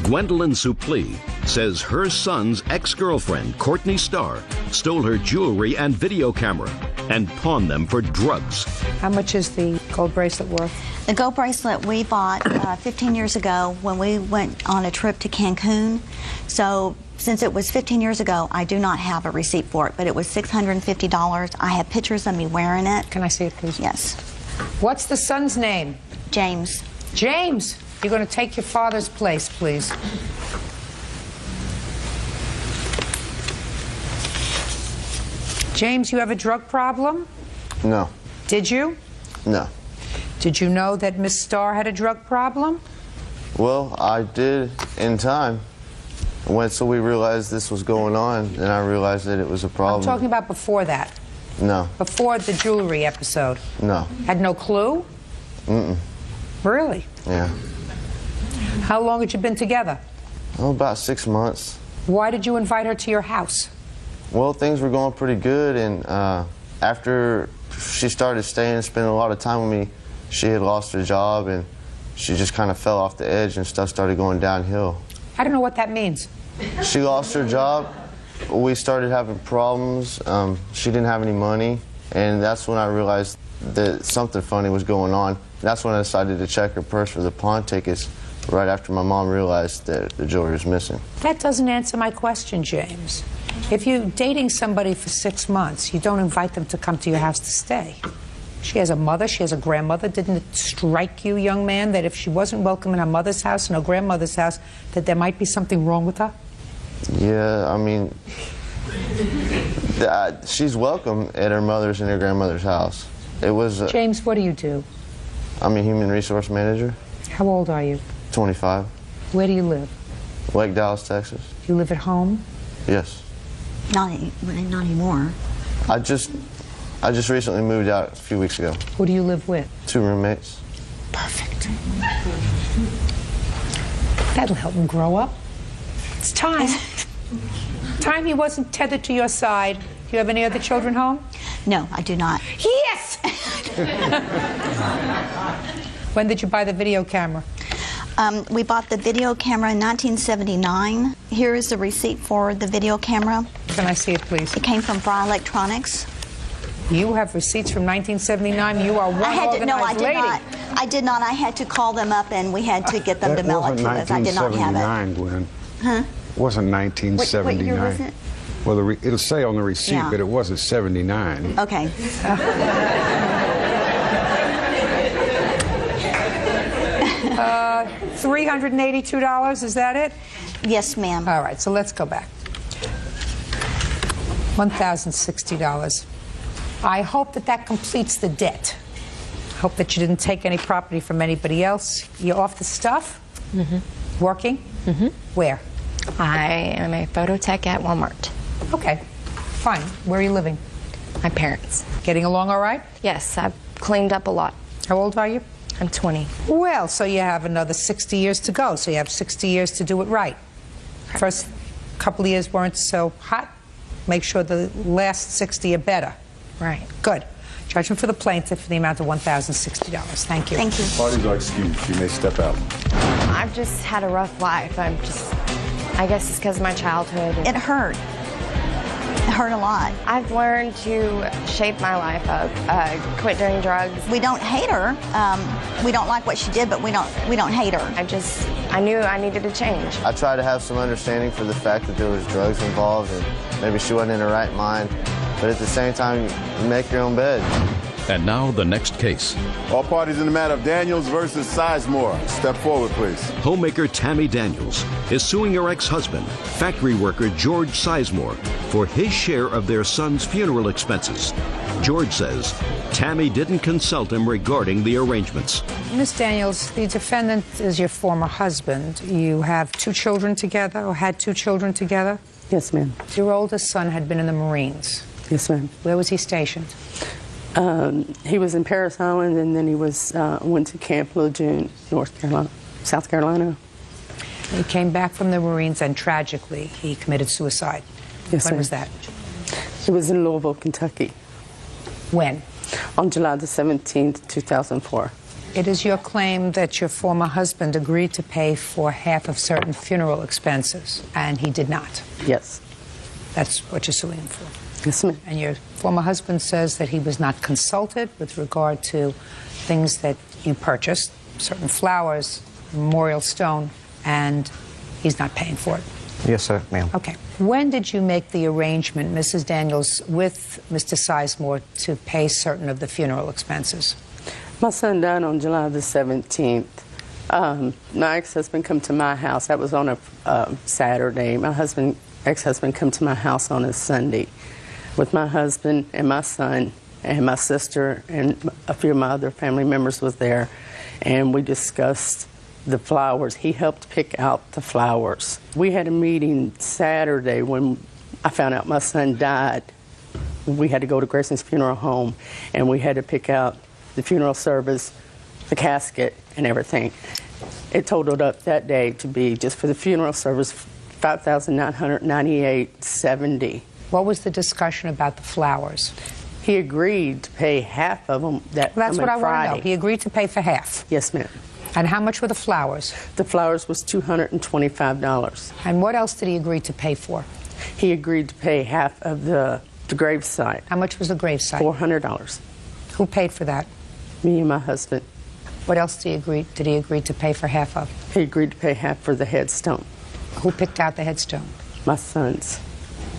Gwendolyn Suplee says her son's ex-girlfriend, Courtney Starr, stole her jewelry and video camera and pawned them for drugs. How much is the gold bracelet worth? The gold bracelet we bought 15 years ago when we went on a trip to Cancun. So since it was 15 years ago, I do not have a receipt for it, but it was $650. I have pictures of me wearing it. Can I see it, please? Yes. What's the son's name? James. James, you're going to take your father's place, please. James, you have a drug problem? No. Did you? No. Did you know that Miss Starr had a drug problem? Well, I did in time. So we realized this was going on, and I realized that it was a problem. I'm talking about before that. No. Before the jewelry episode. No. Had no clue? Mm-mm. Really? Yeah. How long had you been together? Oh, about 6 months. Why did you invite her to your house? Well, things were going pretty good, and after she started staying and spending a lot of time with me, she had lost her job, and she just kind of fell off the edge and stuff started going downhill. I don't know what that means. She lost her job. We started having problems. She didn't have any money, and that's when I realized that something funny was going on. That's when I decided to check her purse for the pawn tickets right after my mom realized that the jewelry was missing. That doesn't answer my question, James. If you're dating somebody for 6 months, you don't invite them to come to your house to stay. She has a mother, she has a grandmother. Didn't it strike you, young man, that if she wasn't welcome in her mother's house and her grandmother's house, that there might be something wrong with her? Yeah, I mean, she's welcome at her mother's and her grandmother's house. It was... James, what do you do? I'm a human resource manager. How old are you? 25. Where do you live? Lake Dallas, Texas. You live at home? Yes. Not anymore. I just recently moved out a few weeks ago. Who do you live with? 2 roommates. Perfect. That'll help him grow up. It's time. Time he wasn't tethered to your side. Do you have any other children home? No, I do not. Yes! When did you buy the video camera? We bought the video camera in 1979. Here is the receipt for the video camera. Can I see it, please? It came from Fry Electronics. You have receipts from 1979. You are one organized No, I did lady. not. I did not. I had to call them up, and we had to get them to mail it to us. I did not have it. 1979, Gwen. Huh? It wasn't 1979. What year was it? Well, it'll say on the receipt, Yeah. but it wasn't 79. Okay. $382, is that it? Yes, ma'am. All right, so let's go back. $1,060. I hope that that completes the debt. Hope that you didn't take any property from anybody else. You off the stuff? Mm-hmm. Working? Mm-hmm. Where? I am a photo tech at Walmart. Okay, fine. Where are you living? My parents. Getting along all right? Yes, I've cleaned up a lot. How old are you? I'm 20. Well, so you have another 60 years to go. So you have 60 years to do it right. First couple of years weren't so hot. Make sure the last 60 are better. Right. Good. Judgment for the plaintiff for the amount of $1,060. Thank you. Thank you. Parties are excused. You may step out. I've just had a rough life. I guess it's because of my childhood. It hurt. It hurt a lot. I've learned to shape my life up, quit doing drugs. We don't hate her. We don't like what she did, but we don't hate her. I knew I needed to change. I tried to have some understanding for the fact that there was drugs involved and maybe she wasn't in her right mind. But at the same time, you make your own bed. And now the next case. All parties in the matter of Daniels versus Sizemore. Step forward, please. Homemaker Tammy Daniels is suing her ex-husband, factory worker George Sizemore, for his share of their son's funeral expenses. George says Tammy didn't consult him regarding the arrangements. Miss Daniels, the defendant is your former husband. You have 2 children together, or had 2 children together? Yes, ma'am. Your oldest son had been in the Marines. Yes, ma'am. Where was he stationed? He was in Paris Island, and then he went to Camp Lejeune, South Carolina. He came back from the Marines, and tragically, he committed suicide. Yes, when ma'am. was that? It was in Louisville, Kentucky. When? On July the 17th, 2004. It is your claim that your former husband agreed to pay for half of certain funeral expenses, and he did not. Yes. That's what you're suing him for. Yes, ma'am. And your former husband says that he was not consulted with regard to things that you purchased, certain flowers, memorial stone, and he's not paying for it. Yes, sir, ma'am. Okay. When did you make the arrangement, Mrs. Daniels, with Mr. Sizemore to pay certain of the funeral expenses? My son died on July the 17th. My ex-husband come to my house. That was on a Saturday. My ex-husband come to my house on a Sunday with my husband and my son and my sister and a few of my other family members was there, and we discussed the flowers. He helped pick out the flowers. We had a meeting Saturday when I found out my son died. We had to go to Grayson's funeral home, and we had to pick out the funeral service, the casket, and everything. It totaled up that day to be, just for the funeral service, $5,998.70. What was the discussion about the flowers? He agreed to pay half of them that Well, that's what I want to Friday. know. He agreed to pay for half. Yes, ma'am. And how much were the flowers? The flowers was $225. And what else did he agree to pay for? He agreed to pay half of the gravesite. How much was the gravesite? $400. Who paid for that? Me and my husband. What else did he agree to pay for half of? He agreed to pay half for the headstone. Who picked out the headstone? My sons.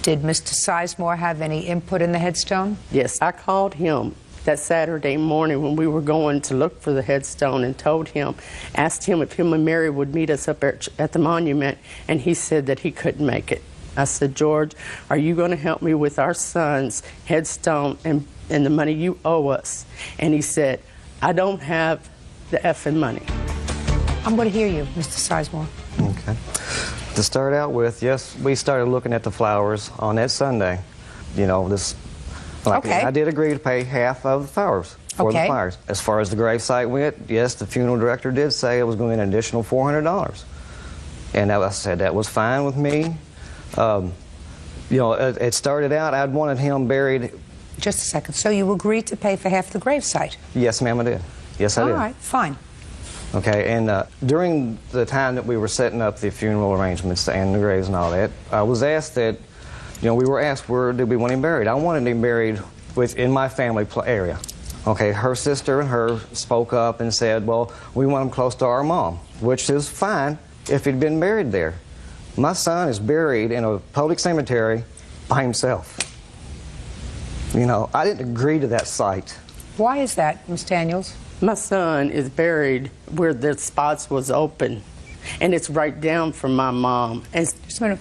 Did Mr. Sizemore have any input in the headstone? Yes, I called him that Saturday morning when we were going to look for the headstone and asked him if him and Mary would meet us up at the monument, and he said that he couldn't make it. I said, George, are you going to help me with our son's headstone and the money you owe us? And he said, I don't have the effing money. I'm going to hear you, Mr. Sizemore. Okay. To start out with, yes, we started looking at the flowers on that Sunday. You know, Okay. I did agree to pay half of the flowers for the flowers. As far as the gravesite went, yes, the funeral director did say it was going to be an additional $400. And I said that was fine with me. You know, it started out, I'd wanted him buried. Just a second. So you agreed to pay for half the gravesite? Yes, ma'am, I did. Yes, I did. All right, fine. Okay, and during the time that we were setting up the funeral arrangements and the graves and all that, I was asked that, you know, we were asked where did we want him buried. I wanted him buried in my family area. Okay, her sister and her spoke up and said, well, we want him close to our mom, which is fine if he'd been buried there. My son is buried in a public cemetery by himself. You know, I didn't agree to that site. Why is that, Ms. Daniels? My son is buried where the spots was open, and it's right down from my mom. And just a minute.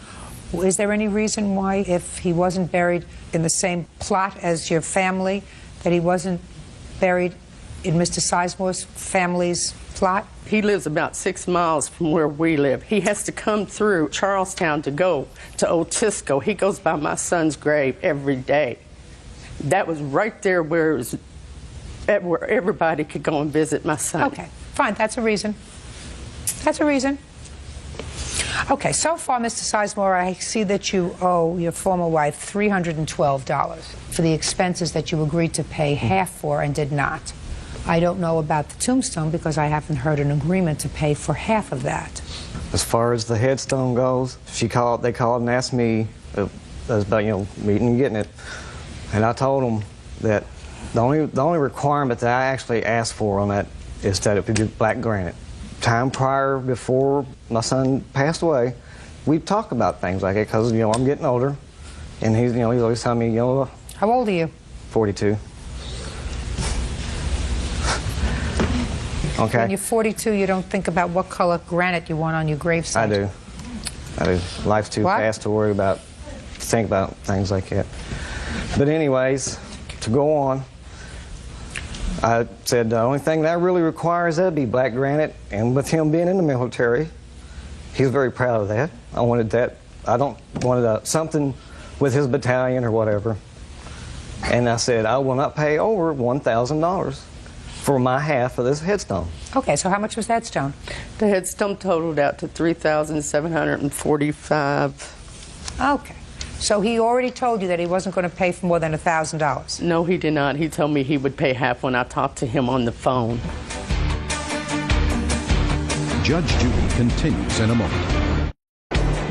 Is there any reason why, if he wasn't buried in the same plot as your family, that he wasn't buried in Mr. Sizemore's family's plot? He lives about 6 miles from where we live. He has to come through Charlestown to go to Otisco. He goes by my son's grave every day. That was right there where everybody could go and visit my son. Okay, fine, that's a reason. That's a reason. Okay, so far, Mr. Sizemore, I see that you owe your former wife $312 for the expenses that you agreed to pay half for and did not. I don't know about the tombstone because I haven't heard an agreement to pay for half of that. As far as the headstone goes, they called and asked me about, meeting and getting it. And I told them that the only requirement that I actually asked for on that is that it be black granite. Time prior, before my son passed away, we talked about things like that because, I'm getting older. And he's always telling me, How old are you? 42. Okay. When you're 42, you don't think about what color granite you want on your gravesite. I do. Life's too fast to think about things like that. But anyways, to go on, I said the only thing that really requires that be black granite, and with him being in the military, he's very proud of that. I wanted that. I wanted something with his battalion or whatever. And I said, I will not pay over $1,000 for my half of this headstone. Okay, so how much was that stone? The headstone totaled out to $3,745. Okay. So he already told you that he wasn't going to pay for more than $1,000? No, he did not. He told me he would pay half when I talked to him on the phone. Judge Judy continues in a moment.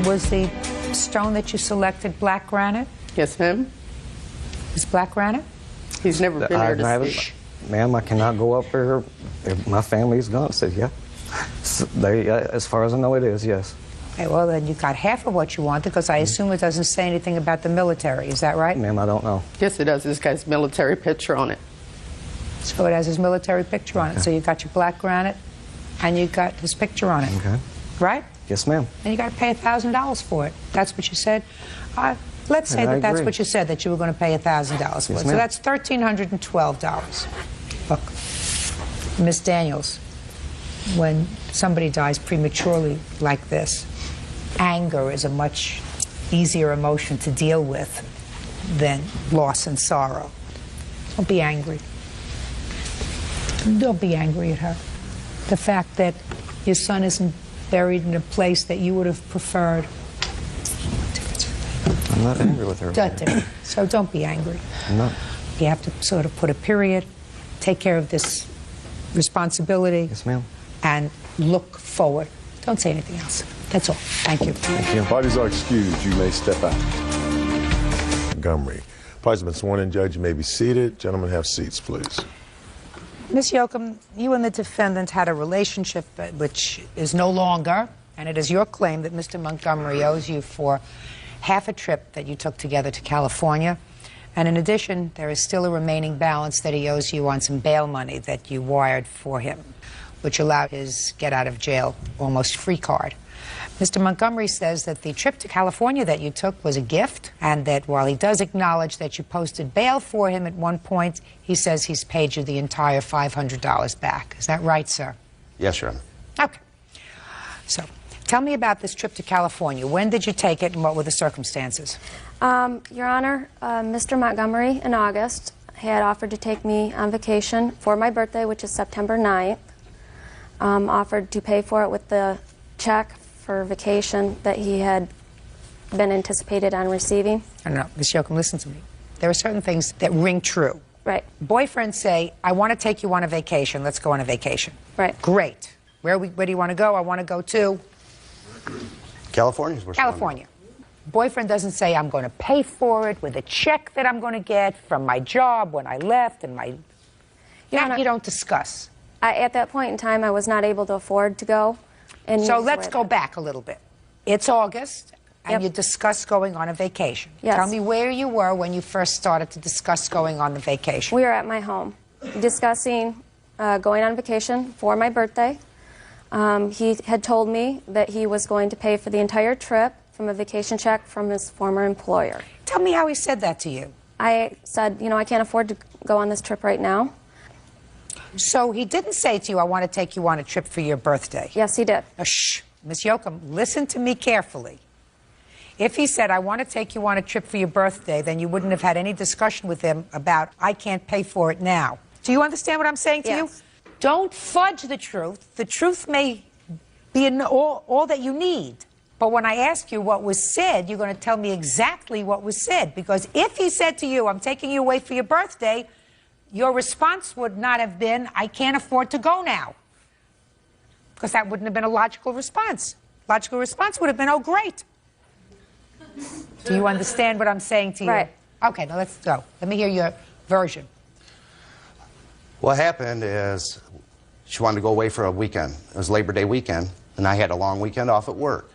Was the stone that you selected black granite? Yes, ma'am. Is black granite? He's never been here to see. Ma'am, I cannot go up there. My family's gone. I said, yeah. As far as I know, it is, yes. Okay, well, then you got half of what you wanted because I assume it doesn't say anything about the military. Is that right? Ma'am, I don't know. Yes, it does. This guy's military picture on it. So it has his military picture on it. So you got your black granite and you got his picture on it. Okay. Right? Yes, ma'am. And you got to pay $1,000 for it. That's what you said. Let's say that that's what you said, that you were going to pay $1,000 for it. So that's $1,312. Look, Miss Daniels, when somebody dies prematurely like this, anger is a much easier emotion to deal with than loss and sorrow. Don't be angry. Don't be angry at her. The fact that your son isn't buried in a place that you would have preferred. I'm not angry with her. So don't be angry. I'm not. You have to sort of put a period, take care of this responsibility. Yes, ma'am. And look forward. Don't say anything else. That's all. Thank you. Thank you. Parties are excused. You may step out. Montgomery. Parties have been sworn in, Judge. You may be seated. Gentlemen, have seats, please. Ms. Yoakum, you and the defendant had a relationship which is no longer, and it is your claim that Mr. Montgomery owes you for half a trip that you took together to California. And in addition, there is still a remaining balance that he owes you on some bail money that you wired for him, which allowed his get-out-of-jail almost free card. Mr. Montgomery says that the trip to California that you took was a gift, and that while he does acknowledge that you posted bail for him at one point, he says he's paid you the entire $500 back. Is that right, sir? Yes, Your Honor. Okay. So, tell me about this trip to California. When did you take it, and what were the circumstances? Your Honor, Mr. Montgomery in August had offered to take me on vacation for my birthday, which is September 9th. Offered to pay for it with the check for vacation that he had been anticipated on receiving. I don't know. Ms. Yoakum, listen to me. There are certain things that ring true. Right. Boyfriends say, I want to take you on a vacation. Let's go on a vacation. Right. Great. Where do you want to go? I want to go to California. California. Boyfriend doesn't say, I'm going to pay for it with a check that I'm going to get from my job when I left and my... That you don't discuss. At that point in time, I was not able to afford to go. And so let's go back a little bit. It's August, and you discuss going on a vacation. Yes. Tell me where you were when you first started to discuss going on the vacation. We were at my home discussing going on vacation for my birthday. He had told me that he was going to pay for the entire trip from a vacation check from his former employer. Tell me how he said that to you. I said, you know, I can't afford to go on this trip right now. So he didn't say to you, I want to take you on a trip for your birthday. Yes, he did. Shh. Miss Yoakum, listen to me carefully. If he said, I want to take you on a trip for your birthday, then you wouldn't have had any discussion with him about, I can't pay for it now. Do you understand what I'm saying to you? Don't fudge the truth. The truth may be all that you need. But when I ask you what was said, you're going to tell me exactly what was said. Because if he said to you, I'm taking you away for your birthday, your response would not have been, I can't afford to go now. Because that wouldn't have been a logical response. Logical response would have been, oh, great. Do you understand what I'm saying to you? Right. Okay, now let's go. Let me hear your version. What happened is she wanted to go away for a weekend. It was Labor Day weekend, and I had a long weekend off at work.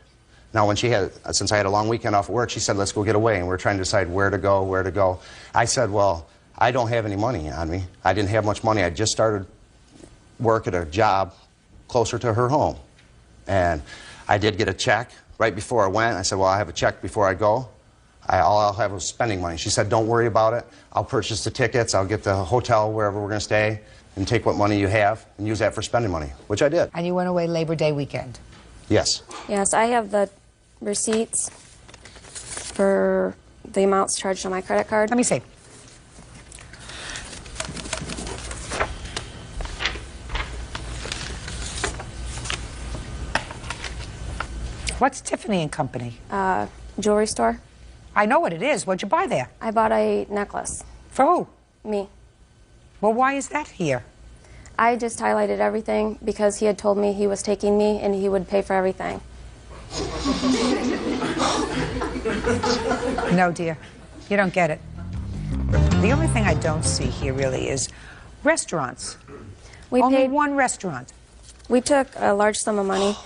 Now, since I had a long weekend off at work, she said, let's go get away, and we were trying to decide where to go. I said, well, I don't have any money on me. I didn't have much money. I just started work at a job closer to her home. And I did get a check right before I went. I said, well, I have a check before I go. All I'll have is spending money. She said, don't worry about it. I'll purchase the tickets. I'll get the hotel wherever we're going to stay and take what money you have and use that for spending money, which I did. And you went away Labor Day weekend? Yes. Yes, I have the receipts for the amounts charged on my credit card. Let me see. What's Tiffany & Company? Jewelry store. I know what it is. What'd you buy there? I bought a necklace. For who? Me. Well, why is that here? I just highlighted everything because he had told me he was taking me and he would pay for everything. No, dear. You don't get it. The only thing I don't see here really is restaurants. Only paid one restaurant. We took a large sum of money.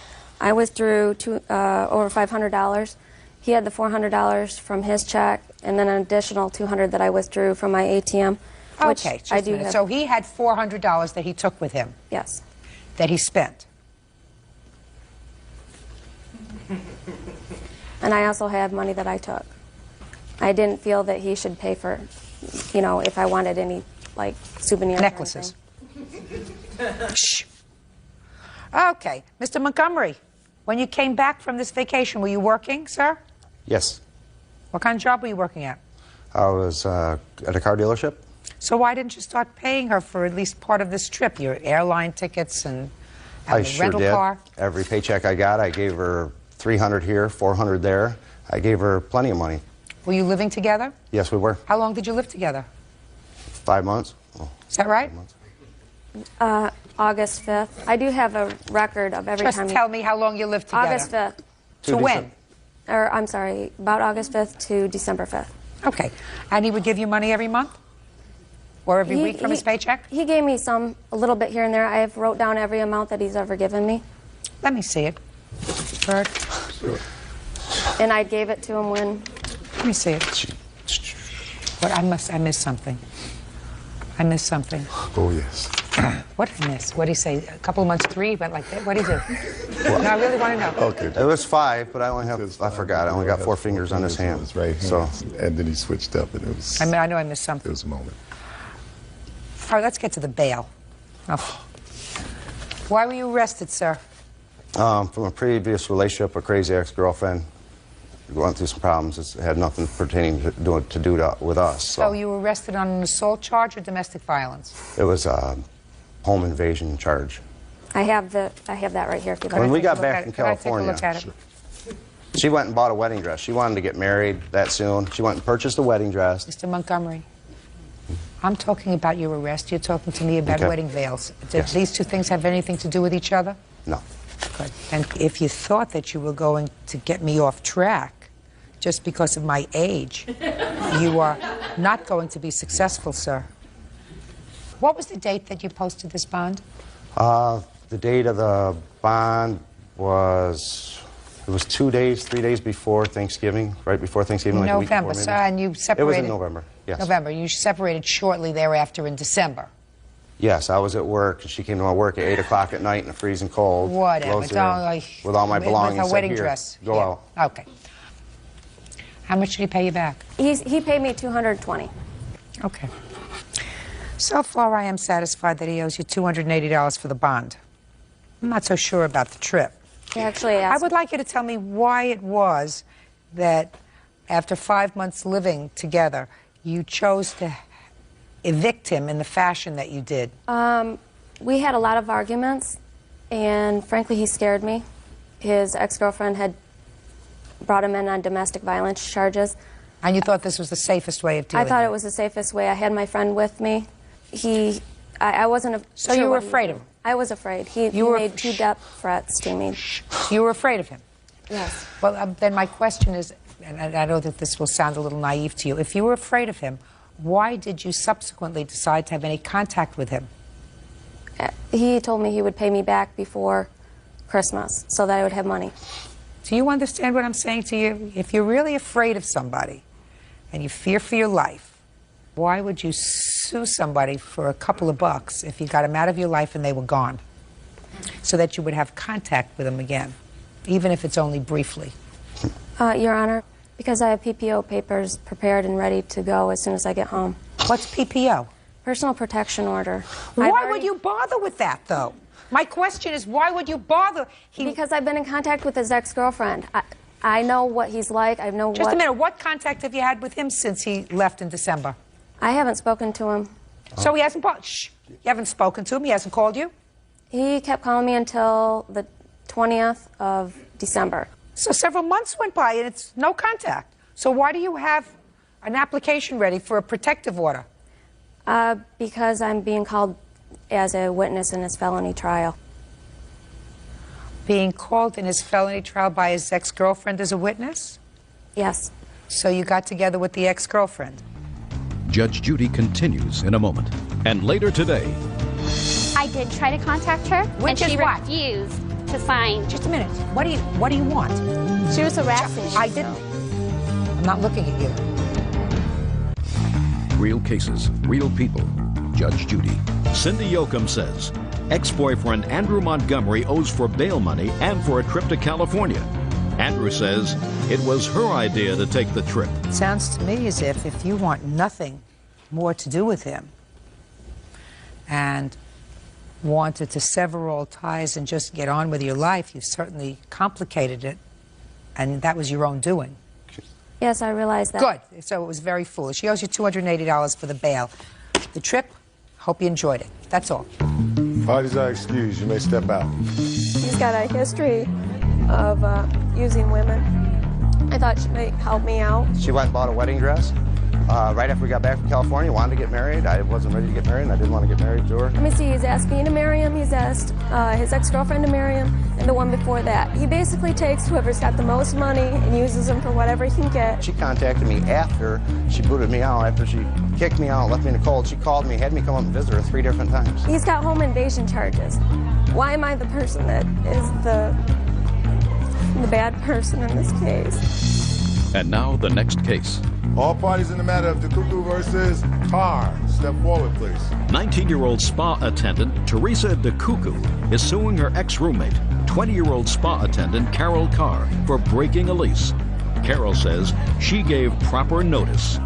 I withdrew over $500. He had the $400 from his check, and then an additional $200 that I withdrew from my ATM. Okay, just a minute. So he had $400 that he took with him? Yes. That he spent? And I also have money that I took. I didn't feel that he should pay for, you know, if I wanted any, like, souvenirs. Necklaces. Shh. Okay. Mr. Montgomery, when you came back from this vacation, were you working, sir? Yes. What kind of job were you working at? I was at a car dealership. So why didn't you start paying her for at least part of this trip, your airline tickets and I the sure rental did. car? Every paycheck I got, I gave her $300 here, $400 there. I gave her plenty of money. Were you living together? Yes, we were. How long did you live together? 5 months. Oh, Is that right? August 5th. I do have a record of every time. Just tell me how long you lived together. August 5th. To when? Or, I'm sorry, about August 5th to December 5th. Okay. And he would give you money every month? Or every week from his paycheck? He gave me a little bit here and there. I have wrote down every amount that he's ever given me. Let me see it. Bert. And I gave it to him when... Let me see it. What, I missed something. I missed something. Oh, yes. What did I miss? What did he say? A couple of months, 3, but like that? What did he do? No, I really want to know. Okay. It was 5, but I only have, I forgot. I only got 4 fingers on his hand. His right hand. So, and then he switched up, and it was... I know I missed something. It was a moment. All right, let's get to the bail. Oh. Why were you arrested, sir? From a previous relationship, a crazy ex-girlfriend. Going through some problems. It had nothing pertaining to do with us. So you were arrested on an assault charge or domestic violence? It was a home invasion charge. I have that right here if you'd like. When we got back from California, Could I take a look at it? she went and bought a wedding dress. She wanted to get married that soon. She went and purchased a wedding dress. Mr. Montgomery, I'm talking about your arrest. You're talking to me about wedding veils. Did these two things have anything to do with each other? No. Good. And if you thought that you were going to get me off track just because of my age, you are not going to be successful, sir. What was the date that you posted this bond? The date of the bond was, it was 3 days before Thanksgiving, right before Thanksgiving. Like November, a week before, sir, and you separated... It was in November, yes. November. You separated shortly thereafter in December. Yes, I was at work, and she came to my work at 8 o'clock at night in the freezing cold. Whatever. With all my belongings. With a wedding Here, dress. Go out. Okay. How much did he pay you back? He paid me $220. Okay. So far, I am satisfied that he owes you $280 for the bond. I'm not so sure about the trip. He actually asked. I would like you to tell me why it was that after 5 months living together, you chose to evict him in the fashion that you did. We had a lot of arguments, and frankly, he scared me. His ex-girlfriend had brought him in on domestic violence charges. And you thought this was the safest way of dealing I thought with it was the safest way. I had my friend with me. I wasn't. So sure you were what he afraid would of do. him? I was afraid. He made two death threats to me. You were afraid of him? Yes. Well, then my question is, and I know that this will sound a little naive to you, if you were afraid of him, why did you subsequently decide to have any contact with him? He told me he would pay me back before Christmas so that I would have money. Do you understand what I'm saying to you? If you're really afraid of somebody and you fear for your life, why would you sue somebody for a couple of bucks if you got them out of your life and they were gone? So that you would have contact with them again, even if it's only briefly. Your Honor, because I have PPO papers prepared and ready to go as soon as I get home. What's PPO? Personal protection order. Why would you bother with that, though? My question is, why would you bother? Because I've been in contact with his ex-girlfriend. I know what he's like. I know Just a minute. What contact have you had with him since he left in December? I haven't spoken to him. So he hasn't... Shh. You haven't spoken to him? He hasn't called you? He kept calling me until the 20th of December. So several months went by and it's no contact. So why do you have an application ready for a protective order? Because I'm being called as a witness in his felony trial. Being called in his felony trial by his ex-girlfriend as a witness? Yes. So you got together with the ex-girlfriend? Judge Judy continues in a moment. And later today, I did try to contact her, and she refused to sign. Just a minute. What do you want? She was harassing me. I didn't. I'm not looking at you. real cases, real people. Judge Judy. Cindy Yoakum says ex-boyfriend Andrew Montgomery owes for bail money and for a trip to California. Andrew says it was her idea to take the trip. It sounds to me as if you want nothing more to do with him and wanted to sever all ties and just get on with your life, you certainly complicated it, and that was your own doing. Yes, I realize that. Good. So it was very foolish. She owes you $280 for the bail. The trip, hope you enjoyed it. That's all. Parties are excused. You may step out. He's got a history of using women. I thought she might help me out. She went and bought a wedding dress. Right after we got back from California, wanted to get married. I wasn't ready to get married, and I didn't want to get married to her. Let me see, he's asked me to marry him, he's asked his ex-girlfriend to marry him, and the one before that. He basically takes whoever's got the most money and uses them for whatever he can get. She contacted me after she booted me out, after she kicked me out, left me in the cold. She called me, had me come up and visit her 3 different times. He's got home invasion charges. Why am I the person that is the bad person in this case? And now the next case. All parties in the matter of DeCuckoo versus Carr. Step forward, please. 19-year-old spa attendant Teresa DeCuckoo is suing her ex-roommate, 20-year-old spa attendant Carol Carr, for breaking a lease. Carol says she gave proper notice.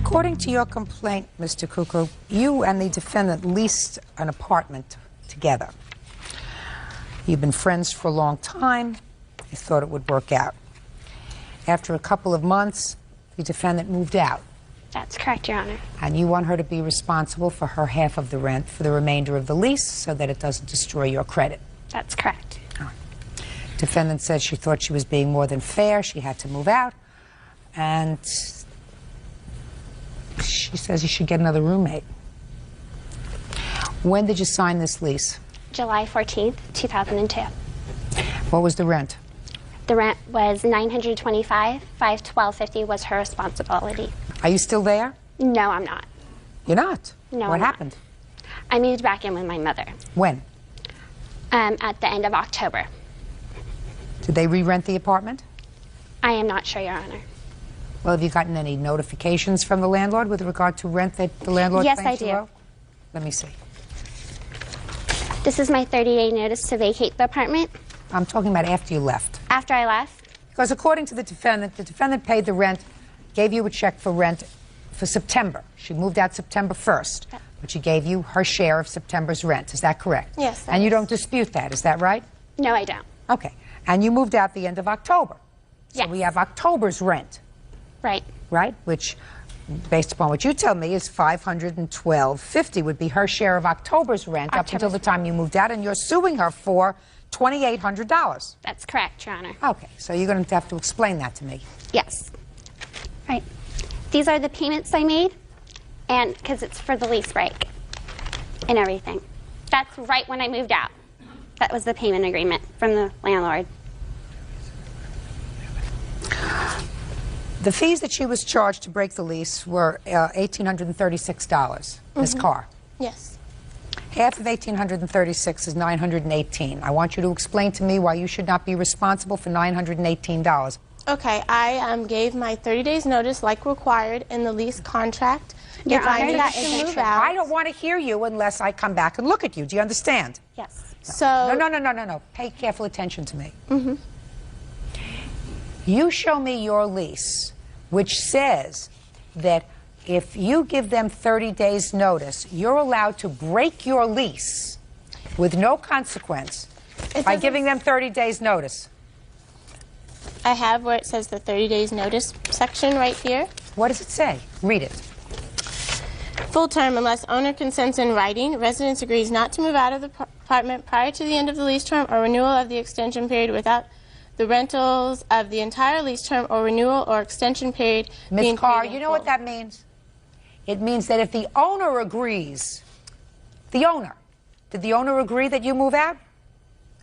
According to your complaint, Mr. Cuckoo, you and the defendant leased an apartment together. You've been friends for a long time. You thought it would work out. After a couple of months, the defendant moved out. That's correct, Your Honor. And you want her to be responsible for her half of the rent for the remainder of the lease so that it doesn't destroy your credit. That's correct. Defendant says she thought she was being more than fair. She had to move out. And she says you should get another roommate. When did you sign this lease? July 14th, 2002. What was the rent? The rent was $925. $512.50 was her responsibility. Are you still there? No, I'm not. You're not? No, What I'm not. happened? I moved back in with my mother When? at the end of October. Did they re-rent the apartment? I am not sure, Your Honor. Well, have you gotten any notifications from the landlord with regard to rent that the landlord Yes, claims I you do. owe? Let me see. This is my 30-day notice to vacate the apartment. I'm talking about after you left. After I left, Because according to the defendant paid the rent, gave you a check for rent for September. She moved out September 1st, but she gave you her share of September's rent. Is that correct? Yes. And you don't dispute that, is that right? No, I don't. Okay. And you moved out the end of October. So Yes. we have October's rent. Right. Right? Which, based upon what you tell me, is $512.50 would be her share of October's rent up until the time you moved out, and you're suing her for $2,800. That's correct, Your Honor. Okay, so you're going to have to explain that to me. Yes. Right. These are the payments I made, and because it's for the lease break and everything. That's right when I moved out. That was the payment agreement from the landlord. The fees that she was charged to break the lease were $1,836, Ms. Carr. Yes. Half of $1,836 is $918. I want you to explain to me why you should not be responsible for $918. Okay, I gave my 30 days notice like required in the lease contract. Your If I Honor, needed that to isn't move true. out. I don't want to hear you unless I come back and look at you. Do you understand? Yes. So No. Pay careful attention to me. Mm-hmm. You show me your lease, which says that if you give them 30 days notice, you're allowed to break your lease with no consequence by giving them 30 days notice. I have where it says the 30 days notice section right here. What does it say? Read it. Full term unless owner consents in writing, residence agrees not to move out of the apartment prior to the end of the lease term or renewal of the extension period without the rentals of the entire lease term or renewal or extension period being Ms. Carr, paid in you know full. what that means? It means that if the owner agrees, did the owner agree that you move out?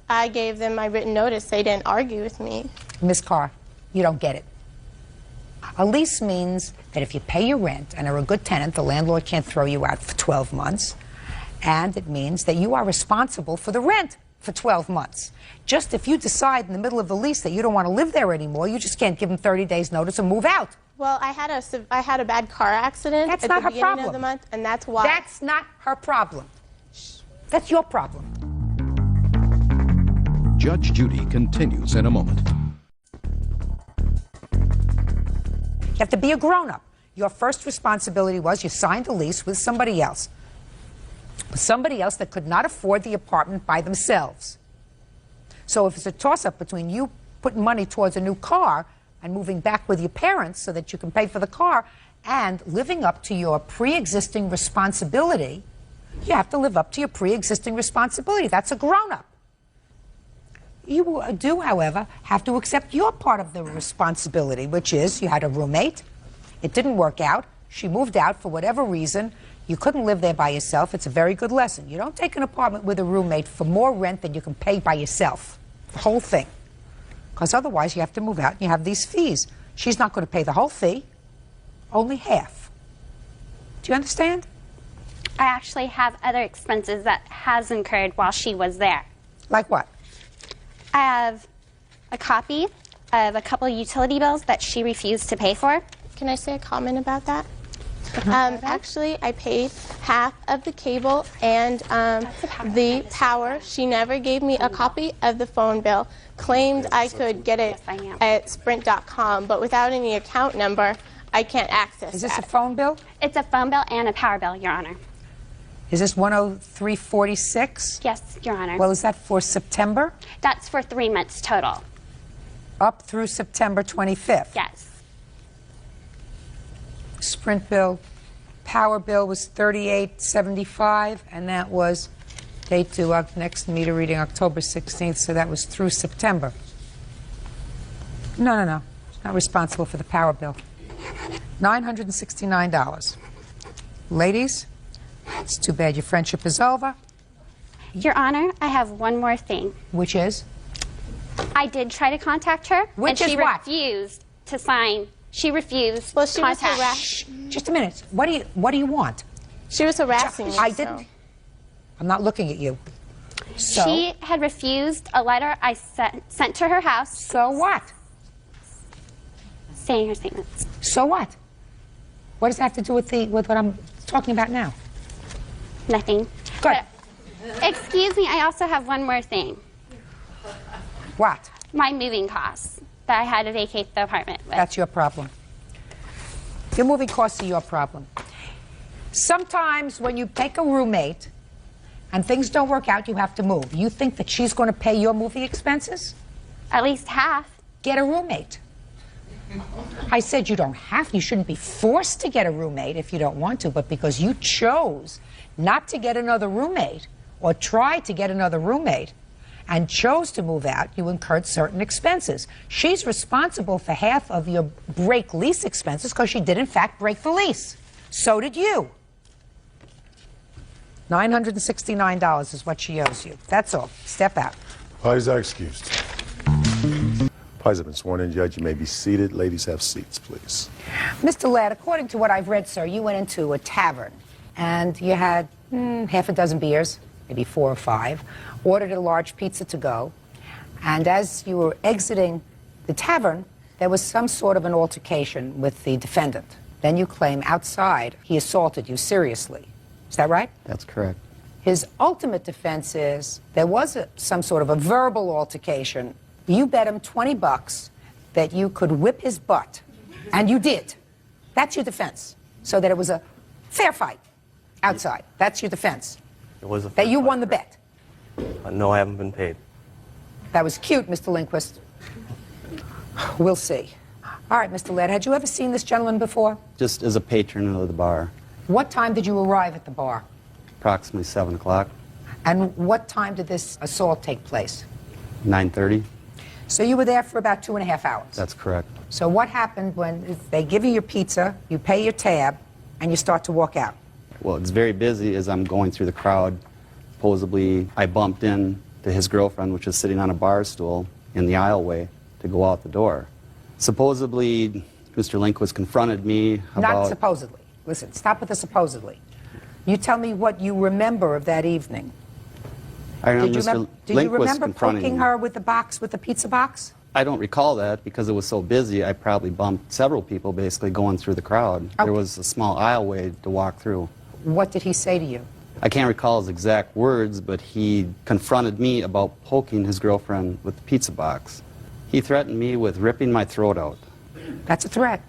I gave them my written notice. They didn't argue with me. Ms. Carr, you don't get it. A lease means that if you pay your rent and are a good tenant, the landlord can't throw you out for 12 months. And it means that you are responsible for the rent for 12 months. Just if you decide in the middle of the lease that you don't want to live there anymore, you just can't give them 30 days notice and move out. Well, I had a bad car accident That's at not the her beginning problem. of the month, and that's why. That's not her problem. That's your problem. Judge Judy continues in a moment. You have to be a grown-up. Your first responsibility was you signed a lease with somebody else. Somebody else that could not afford the apartment by themselves. So if it's a toss-up between you putting money towards a new car and moving back with your parents so that you can pay for the car and living up to your pre-existing responsibility, you have to live up to your pre-existing responsibility. That's a grown-up. You do, however, have to accept your part of the responsibility, which is you had a roommate. It didn't work out. She moved out for whatever reason. You couldn't live there by yourself. It's a very good lesson. You don't take an apartment with a roommate for more rent than you can pay by yourself. The whole thing. Because otherwise you have to move out and you have these fees. She's not going to pay the whole fee, only half. Do you understand? I actually have other expenses that has incurred while she was there. Like what? I have a copy of a couple utility bills that she refused to pay for. Can I say a comment about that? Actually, I paid half of the cable and the power. She never gave me a copy of the phone bill. Claimed I could get it at Sprint.com, but without any account number, I can't access that. Is this a phone bill? It's a phone bill and a power bill, Your Honor. Is this 10346? Yes, Your Honor. Well, is that for September? That's for 3 months total. Up through September 25th? Yes. Sprint bill, power bill was $38.75, and that was date to next meter reading October 16th, so that was through September. No. She's not responsible for the power bill. $969. Ladies, it's too bad your friendship is over. Your Honor, I have one more thing. Which is? I did try to contact her, Which and is she what? refused to sign. She refused Well, she was contact. harassed. Just a minute. What do you want? She was harassing me. I didn't. I'm not looking at you. So? She had refused a letter I sent to her house. So what? Saying her statements. So what? What does that have to do with what I'm talking about now? Nothing. Good. Excuse me, I also have one more thing. What? My moving costs. that I had to vacate the apartment with. That's your problem. Your moving costs are your problem. Sometimes when you take a roommate and things don't work out, you have to move. You think that she's going to pay your moving expenses? At least half. Get a roommate. I said you don't have, you shouldn't be forced to get a roommate if you don't want to, but because you chose not to get another roommate or try to get another roommate and chose to move out, you incurred certain expenses. She's responsible for half of your break lease expenses because she did in fact break the lease. So did you. $969 is what she owes you. That's all. Step out. Parties are excused. Parties have been sworn in, Judge. You may be seated. Ladies, have seats, please. Mr. Ladd, according to what I've read, sir, you went into a tavern and you had half a dozen beers, maybe 4 or 5, ordered a large pizza to go, and as you were exiting the tavern, there was some sort of an altercation with the defendant. Then you claim outside he assaulted you seriously. Is that right? That's correct. His ultimate defense is there was some sort of a verbal altercation. You bet him $20 that you could whip his butt, and you did. That's your defense. So that it was a fair fight outside. That's your defense. It was a that you won the bet. No, I haven't been paid. That was cute, Mr. Lindquist. We'll see. All right, Mr. Ladd, had you ever seen this gentleman before? Just as a patron of the bar, What time did you arrive at the bar? approximately 7 o'clock, And what time did this assault take place? 9:30. So you were there for about 2.5 hours. That's correct. So what happened when they give you your pizza, you pay your tab, and you start to walk out? Well, it's very busy as I'm going through the crowd. Supposedly, I bumped in to his girlfriend, which was sitting on a bar stool in the aisleway to go out the door. Supposedly, Mr. Lindquist confronted me about... Not supposedly. Listen, stop with the supposedly. You tell me what you remember of that evening. I remember Did you, Mr. did you Lindquist remember confronting poking me. her with the box, with the pizza box? I don't recall that because it was so busy. I probably bumped several people basically going through the crowd. Okay. There was a small aisleway to walk through. What did he say to you? I can't recall his exact words, but he confronted me about poking his girlfriend with the pizza box. He threatened me with ripping my throat out. That's a threat.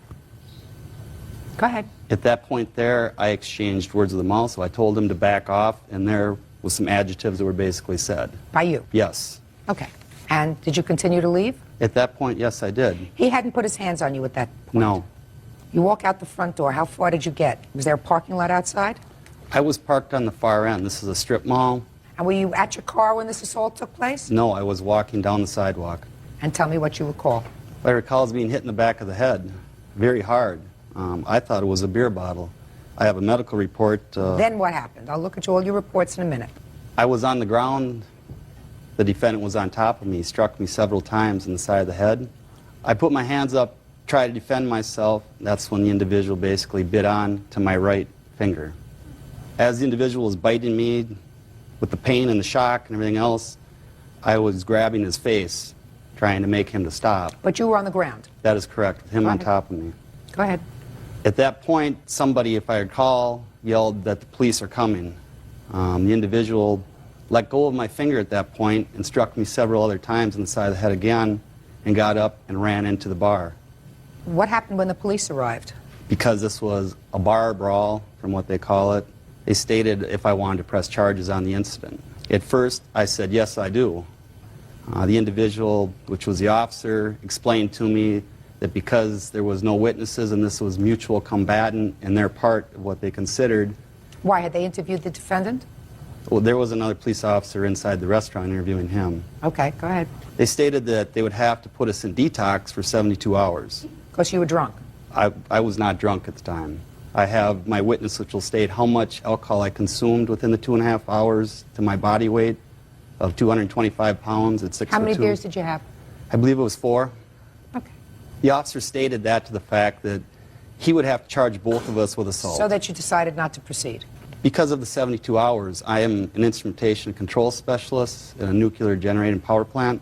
Go ahead. At that point there, I exchanged words of the mouth, so I told him to back off, and there was some adjectives that were basically said. By you? Yes. Okay. And did you continue to leave? At that point, yes, I did. He hadn't put his hands on you at that point? No. You walk out the front door. How far did you get? Was there a parking lot outside? I was parked on the far end. This is a strip mall. And were you at your car when this assault took place? No, I was walking down the sidewalk. And tell me what you recall. What I recall is being hit in the back of the head, very hard. I thought it was a beer bottle. I have a medical report. Then what happened? I'll look at all your reports in a minute. I was on the ground. The defendant was on top of me. He struck me several times in the side of the head. I put my hands up, tried to defend myself. That's when the individual basically bit on to my right finger. As the individual was biting me with the pain and the shock and everything else, I was grabbing his face, trying to make him to stop. But you were on the ground? That is correct, with him Go on ahead. top of me. Go ahead. At that point, somebody, if I recall, yelled that the police are coming. The individual let go of my finger at that point and struck me several other times in the side of the head again and got up and ran into the bar. What happened when the police arrived? Because this was a bar brawl, from what they call it, they stated if I wanted to press charges on the incident. At first, I said, yes, I do. The individual, which was the officer, explained to me that because there was no witnesses and this was mutual combatant and they're part of what they considered. Why, had they interviewed the defendant? Well, there was another police officer inside the restaurant interviewing him. Okay, go ahead. They stated that they would have to put us in detox for 72 hours. Because you were drunk? I was not drunk at the time. I have my witness which will state how much alcohol I consumed within the 2.5 hours to my body weight of 225 pounds at 6'2". How many beers did you have? I believe it was 4. Okay. The officer stated that to the fact that he would have to charge both of us with assault. So that you decided not to proceed? Because of the 72 hours, I am an instrumentation control specialist in a nuclear generating power plant.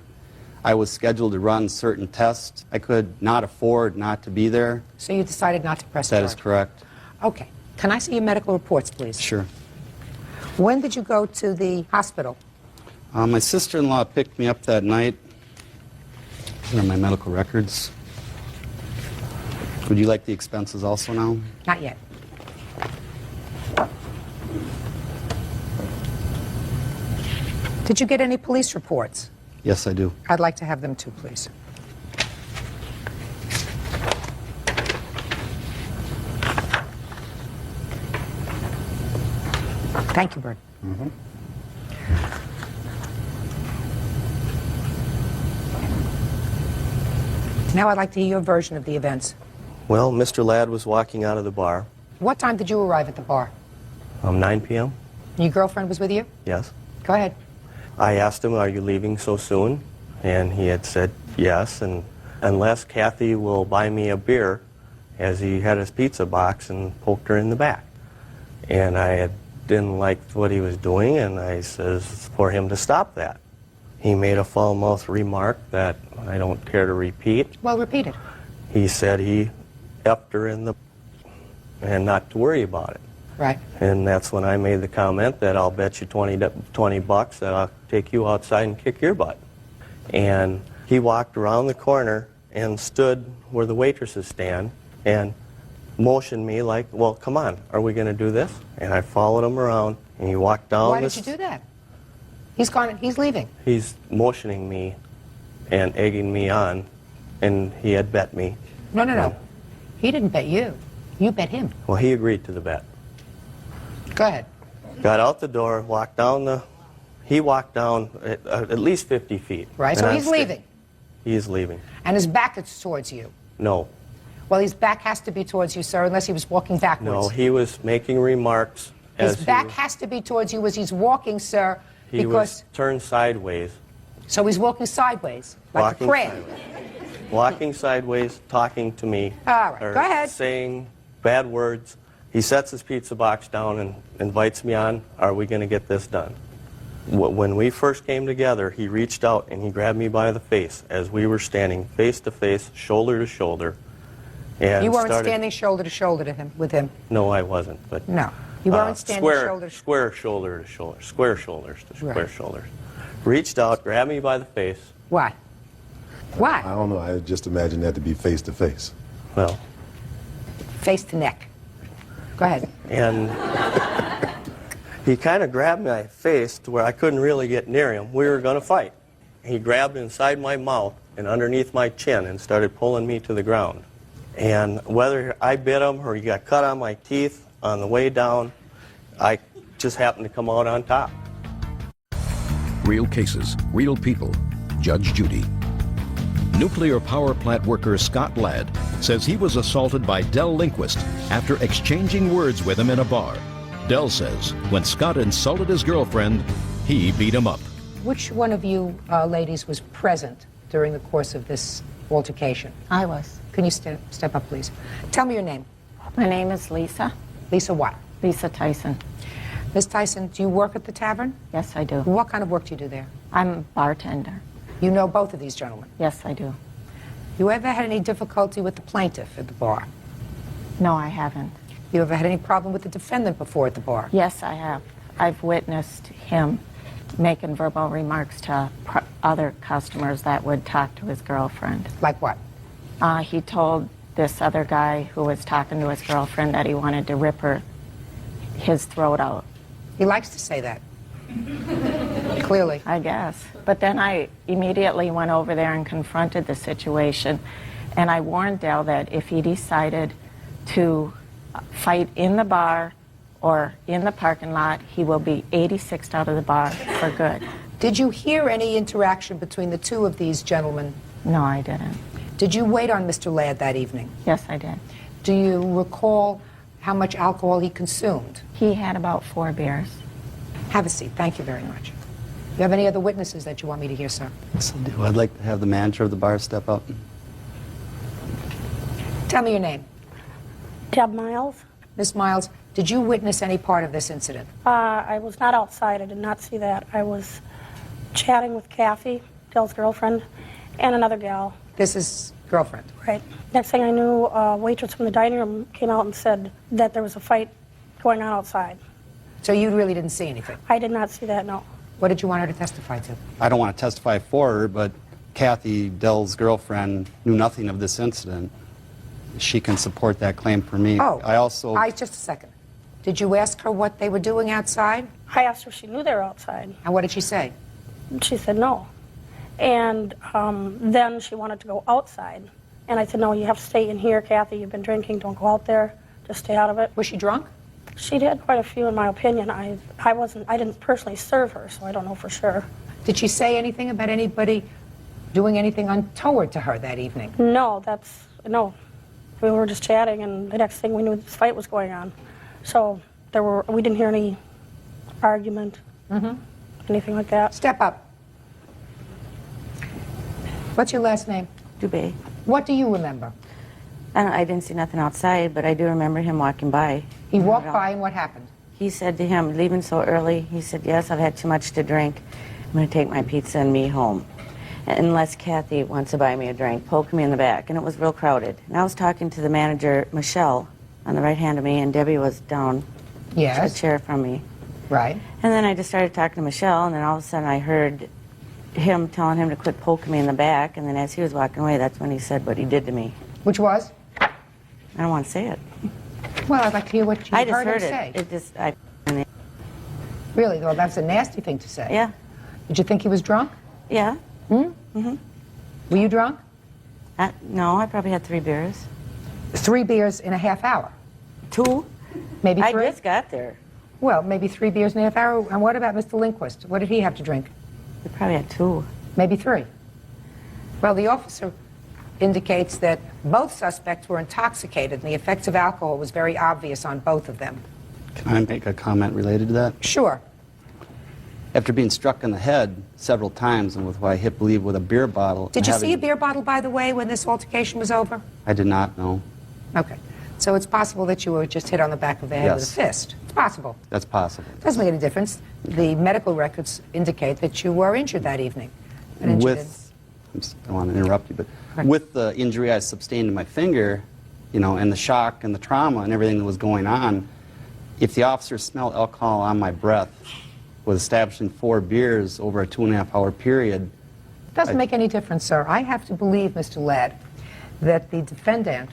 I was scheduled to run certain tests. I could not afford not to be there. So you decided not to press That charge? is correct. Okay. Can I see your medical reports, please? Sure. When did you go to the hospital? My sister-in-law picked me up that night. These are my medical records. Would you like the expenses also now? Not yet. Did you get any police reports? Yes, I do. I'd like to have them too, please. Thank you, Bert. Now I'd like to hear your version of the events. Well, Mr. Ladd was walking out of the bar. What time did you arrive at the bar? 9 p.m. Your girlfriend was with you? Yes. Go ahead. I asked him, are you leaving so soon? And he had said yes, and unless Kathy will buy me a beer, as he had his pizza box and poked her in the back. And didn't like what he was doing, and I says for him to stop that. He made a foul-mouthed remark that I don't care to repeat. Well, repeat it. He said he effed her in the and not to worry about it. Right. And that's when I made the comment that I'll bet you 20 bucks that I'll take you outside and kick your butt. And he walked around the corner and stood where the waitresses stand and motioned me like, well, come on, are we going to do this? And I followed him around, and he walked down. Why did you do that? He's gone. He's leaving. He's motioning me and egging me on, and he had bet me. No. He didn't bet you. You bet him. Well, he agreed to the bet. Go ahead. Got out the door, walked down he walked down at least 50 feet. Right, so he's leaving. He's leaving. And his back is towards you. No. Well, his back has to be towards you, sir, unless he was walking backwards. No, he was making remarks. His back has to be towards you as he's walking, sir, He was turned sideways. So he's walking sideways, like a crab. Walking sideways, talking to me. All right, go ahead. Saying bad words. He sets his pizza box down and invites me on, are we going to get this done? When we first came together, he reached out and he grabbed me by the face as we were standing face to face, shoulder to shoulder. And you weren't standing shoulder to shoulder with him? No, I wasn't. But no, you weren't standing shoulder to square shoulder to shoulder, square shoulders to square shoulders. Reached out, grabbed me by the face. Why? Why? I don't know. I just imagine that to be face to face. Well. Face to neck. Go ahead. And he kind of grabbed my face to where I couldn't really get near him. We were going to fight. He grabbed inside my mouth and underneath my chin and started pulling me to the ground. And whether I bit him or he got cut on my teeth on the way down, I just happened to come out on top. Real cases, real people. Judge Judy. Nuclear power plant worker Scott Ladd says he was assaulted by Del Lindquist after exchanging words with him in a bar. Del says when Scott insulted his girlfriend, he beat him up. Which one of you ladies was present during the course of this altercation? I was. Can you step up, please? Tell me your name. My name is Lisa. Lisa what? Lisa Tyson. Ms. Tyson, do you work at the tavern? Yes, I do. What kind of work do you do there? I'm a bartender. You know both of these gentlemen? Yes, I do. You ever had any difficulty with the plaintiff at the bar? No, I haven't. You ever had any problem with the defendant before at the bar? Yes, I have. I've witnessed him making verbal remarks to other customers that would talk to his girlfriend. Like what? He told this other guy who was talking to his girlfriend that he wanted to rip his throat out. He likes to say that. Clearly. I guess. But then I immediately went over there and confronted the situation, and I warned Del that if he decided to fight in the bar or in the parking lot, he will be 86'd out of the bar for good. Did you hear any interaction between the two of these gentlemen? No, I didn't. Did you wait on Mr. Ladd that evening? Yes, I did. Do you recall how much alcohol he consumed? He had about 4 beers. Have a seat. Thank you very much. You have any other witnesses that you want me to hear, sir? Yes, I do. I'd like to have the manager of the bar step up. Tell me your name. Deb Miles. Miss Miles, did you witness any part of this incident? I was not outside. I did not see that. I was chatting with Kathy, Dell's girlfriend, and another gal. This is girlfriend? Right. Next thing I knew, a waitress from the dining room came out and said that there was a fight going on outside. So you really didn't see anything? I did not see that, no. What did you want her to testify to? I don't want to testify for her, but Kathy, Dell's girlfriend, knew nothing of this incident, she can support that claim for me. Oh, Just a second. Did you ask her what they were doing outside? I asked her if she knew they were outside. And what did she say? She said no. And then she wanted to go outside. And I said, no, you have to stay in here, Kathy. You've been drinking. Don't go out there. Just stay out of it. Was she drunk? She did quite a few, in my opinion. I didn't personally serve her, so I don't know for sure. Did she say anything about anybody doing anything untoward to her that evening? No. We were just chatting, and the next thing we knew, this fight was going on. So we didn't hear any argument, anything like that. Step up. What's your last name? Dubé. What do you remember? I didn't see nothing outside, but I do remember him walking by. He walked by, and what happened? He said to him, leaving so early, he said, yes, I've had too much to drink. I'm going to take my pizza and me home. Unless Kathy wants to buy me a drink, poke me in the back. And it was real crowded. And I was talking to the manager, Michelle, on the right hand of me, and Debbie was down a chair from me. Right. And then I just started talking to Michelle, and then all of a sudden I heard him telling him to quit poking me in the back, and then as he was walking away, that's when he said what he did to me. Which was? I don't want to say it. Well, I'd like to hear what you I just heard him it. say. Really? Well, that's a nasty thing to say. Yeah. Did you think he was drunk? Yeah. Mm-hmm. Were you drunk? No, I probably had 3 beers. 3 beers in a half hour? 2. Maybe 3? I just got there. Well, maybe 3 beers in a half hour. And what about Mr. Lindquist? What did he have to drink? He probably had 2. Maybe 3. Well, the officer indicates that both suspects were intoxicated, and the effects of alcohol was very obvious on both of them. Can I make a comment related to that? Sure. After being struck in the head several times and with what I believe with a beer bottle. Did you see a beer bottle, by the way, when this altercation was over? I did not know. Okay. So it's possible that you were just hit on the back of the head with a fist. It's possible. That's possible. Doesn't make any difference. The medical records indicate that you were injured that evening. I don't want to interrupt you, but with the injury I sustained in my finger, and the shock and the trauma and everything that was going on, if the officer smelled alcohol on my breath, was established in 4 beers over a 2.5-hour period. Doesn't make any difference, sir. I have to believe, Mr. Ladd, that the defendant,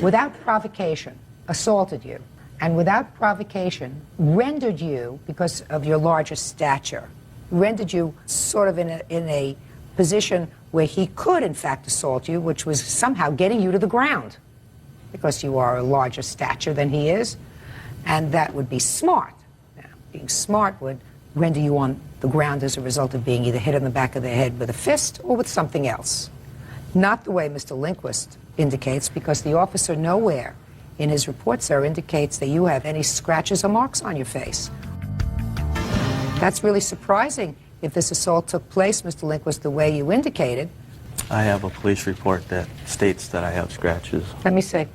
without provocation, assaulted you, and without provocation, rendered you, because of your larger stature, rendered you sort of in a position where he could, in fact, assault you, which was somehow getting you to the ground, because you are a larger stature than he is, and that would be smart. Now, being smart would render you on the ground as a result of being either hit on the back of the head with a fist or with something else. Not the way Mr. Lindquist indicates, because the officer nowhere in his report, sir, indicates that you have any scratches or marks on your face. That's really surprising if this assault took place, Mr. Lindquist, the way you indicated. I have a police report that states that I have scratches. Let me see.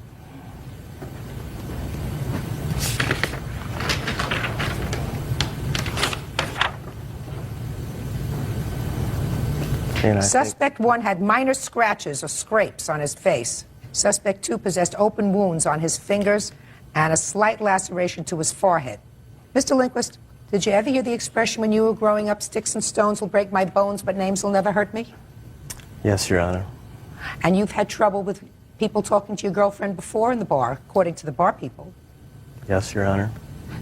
Suspect 1 had minor scratches or scrapes on his face. Suspect 2 possessed open wounds on his fingers and a slight laceration to his forehead. Mr. Lindquist, did you ever hear the expression when you were growing up, sticks and stones will break my bones, but names will never hurt me? Yes, Your Honor. And you've had trouble with people talking to your girlfriend before in the bar, according to the bar people? Yes, Your Honor.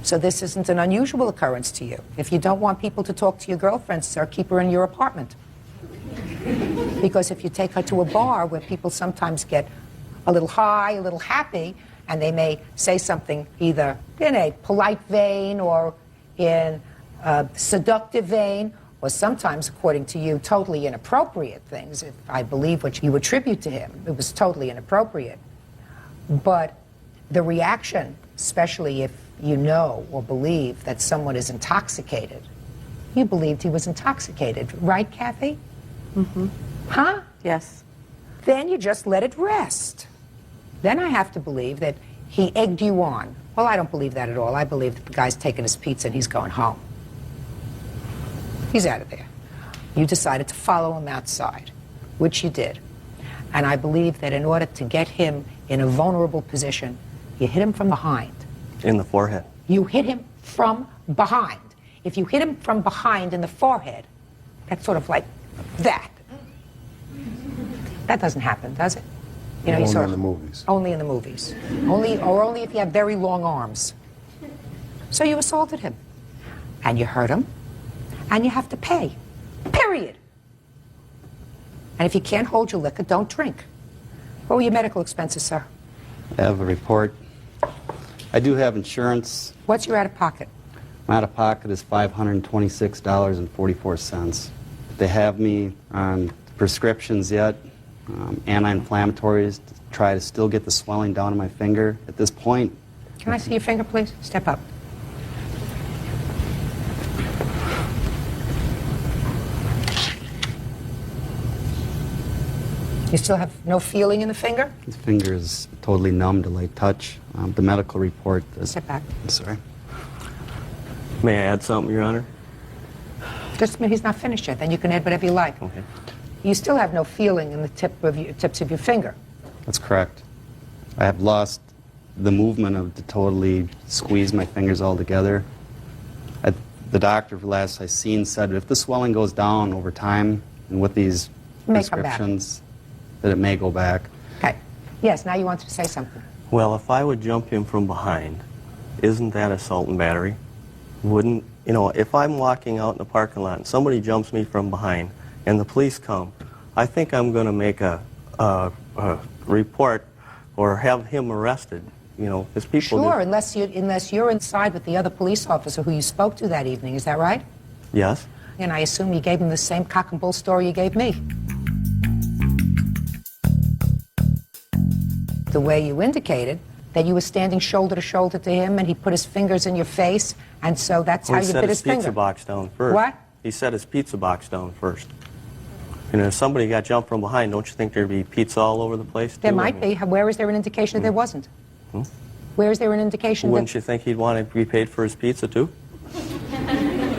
So this isn't an unusual occurrence to you. If you don't want people to talk to your girlfriend, sir, keep her in your apartment. Because if you take her to a bar where people sometimes get a little high, a little happy, and they may say something either in a polite vein or in a seductive vein, or sometimes, according to you, totally inappropriate things. If I believe what you attribute to him, it was totally inappropriate. But the reaction, especially if you know or believe that someone is intoxicated, you believed he was intoxicated, right, Kathy? Mm-hmm. Huh? Yes. Then you just let it rest. Then I have to believe that he egged you on. Well, I don't believe that at all. I believe that the guy's taking his pizza and he's going home. He's out of there. You decided to follow him outside, which you did. And I believe that in order to get him in a vulnerable position, you hit him from behind. In the forehead. You hit him from behind. If you hit him from behind in the forehead, that's sort of like that. That doesn't happen, does it? You know, Only sort in of- the movies. Only in the movies. Only if you have very long arms. So you assaulted him. And you hurt him. And you have to pay. Period. And if you can't hold your liquor, don't drink. What were your medical expenses, sir? I have a report. I do have insurance. What's your out-of-pocket? My out-of-pocket is $526.44. They have me on prescriptions yet, anti-inflammatories, to try to still get the swelling down in my finger. At this point... Can I see your finger, please? Step up. You still have no feeling in the finger? The finger is totally numb to light touch. The medical report... Step back. I'm sorry. May I add something, Your Honor? Just a minute, he's not finished yet. Then you can add whatever you like. Okay. You still have no feeling in the tips of your finger. That's correct. I have lost the movement of to totally squeeze my fingers all together. The doctor, last I seen, said if the swelling goes down over time and with these May come back. prescriptions, that it may go back. Okay. Yes, now you wanted to say something. Well, if I would jump him from behind, isn't that assault and battery? Wouldn't, you know, if I'm walking out in the parking lot and somebody jumps me from behind and the police come, I think I'm going to make a report or have him arrested. You know, because people Sure, do. unless you're inside with the other police officer who you spoke to that evening. Is that right? Yes. And I assume you gave him the same cock and bull story you gave me. The way you indicated that you were standing shoulder to shoulder to him and he put his fingers in your face, and so that's Well, how he you set bit his his pizza finger. box down first. What? He set his pizza box down first. And if somebody got jumped from behind, don't you think there'd be pizza all over the place? There too? might be. Where is there an indication that there wasn't? Where is there an indication Wouldn't that... you think he'd want to be paid for his pizza too?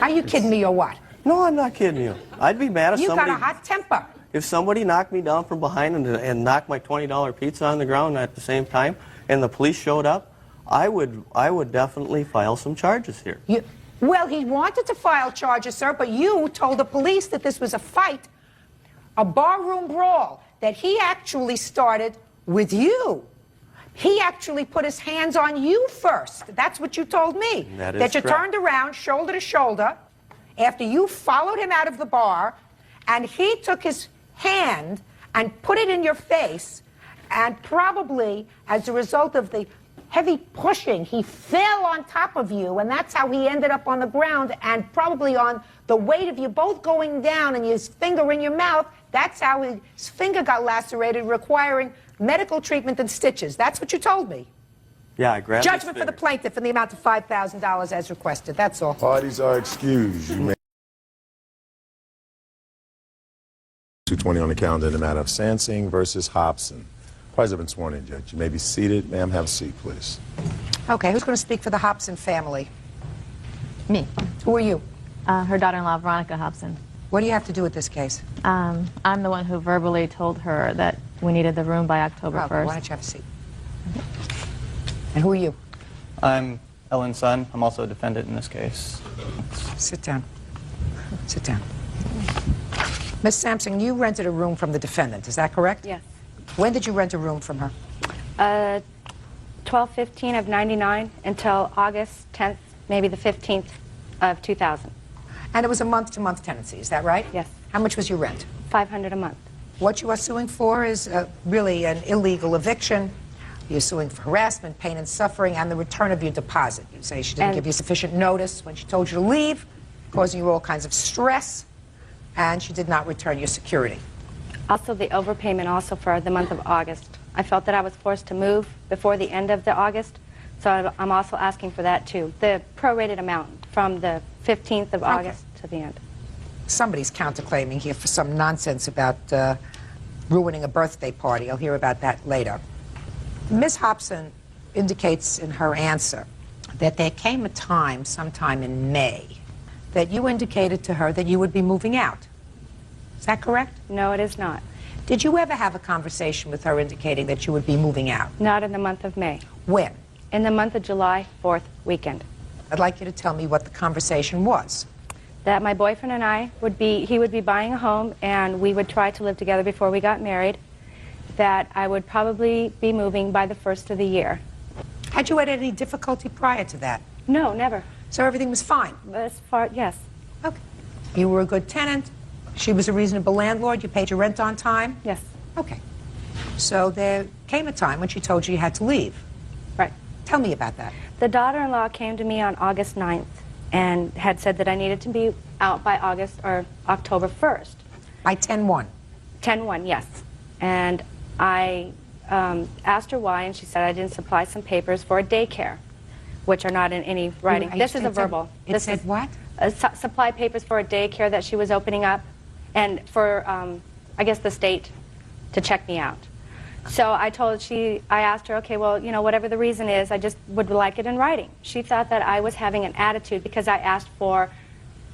Are you kidding me or what? No, I'm not kidding you. I'd be mad if You somebody... got a hot temper. If somebody knocked me down from behind and knocked my $20 pizza on the ground at the same time, and the police showed up, I would definitely file some charges here. Well, he wanted to file charges, sir, but you told the police that this was a fight, a barroom brawl, that he actually started with you. He actually put his hands on you first. That's what you told me. That is That you correct. turned around shoulder to shoulder after you followed him out of the bar, and he took his hand and put it in your face, and probably as a result of the heavy pushing, he fell on top of you, and that's how he ended up on the ground, and probably on the weight of you both going down and his finger in your mouth, that's how his finger got lacerated, requiring medical treatment and stitches. That's what you told me. Yeah, I grabbed his Judgment for the finger. plaintiff in the amount of $5,000 as requested. That's all. Parties are excused. You may 220 on the calendar in the matter of Sansing versus Hobson. Parties have been sworn in, Judge. You may be seated. Ma'am, have a seat, please. Okay, who's going to speak for the Hobson family? Me. Who are you? Her daughter-in-law, Veronica Hobson. What do you have to do with this case? I'm the one who verbally told her that we needed the room by October 1st. Why don't you have a seat? And who are you? I'm Ellen's son. I'm also a defendant in this case. Sit down. Sit down. Miss Sampson, you rented a room from the defendant, is that correct? Yes. When did you rent a room from her? 12/15 of 99 until August 10th, maybe the 15th of 2000. And it was a month-to-month tenancy, is that right? Yes. How much was your rent? $500 a month. What you are suing for is really an illegal eviction. You're suing for harassment, pain and suffering, and the return of your deposit. You say she didn't And- give you sufficient notice when she told you to leave, causing you all kinds of stress, and she did not return your security. Also, the overpayment also for the month of August. I felt that I was forced to move before the end of the August, so I'm also asking for that too. The prorated amount from the 15th of August to the end. Somebody's counterclaiming here for some nonsense about ruining a birthday party. I'll hear about that later. Ms. Hobson indicates in her answer that there came a time, sometime in May, that you indicated to her that you would be moving out. Is that correct? No, it is not. Did you ever have a conversation with her indicating that you would be moving out? Not in the month of May. When? In the month of July 4th weekend. I'd like you to tell me what the conversation was. That my boyfriend and I he would be buying a home, and we would try to live together before we got married. that I would probably be moving by the first of the year. Had you had any difficulty prior to that? No, never. So everything was fine? As far, yes. Okay. You were a good tenant. She was a reasonable landlord. You paid your rent on time? Yes. Okay. So there came a time when she told you you had to leave. Right. Tell me about that. The daughter-in-law came to me on August 9th and had said that I needed to be out by October 1st. By 10/1? 10/1, yes. And I asked her why, and she said I didn't supply some papers for a daycare, which are not in any writing. This is a verbal. It said what? Supply papers for a daycare that she was opening up, and for, I guess, the state to check me out. So I asked her, okay, well, you know, whatever the reason is, I just would like it in writing. She thought that I was having an attitude because I asked for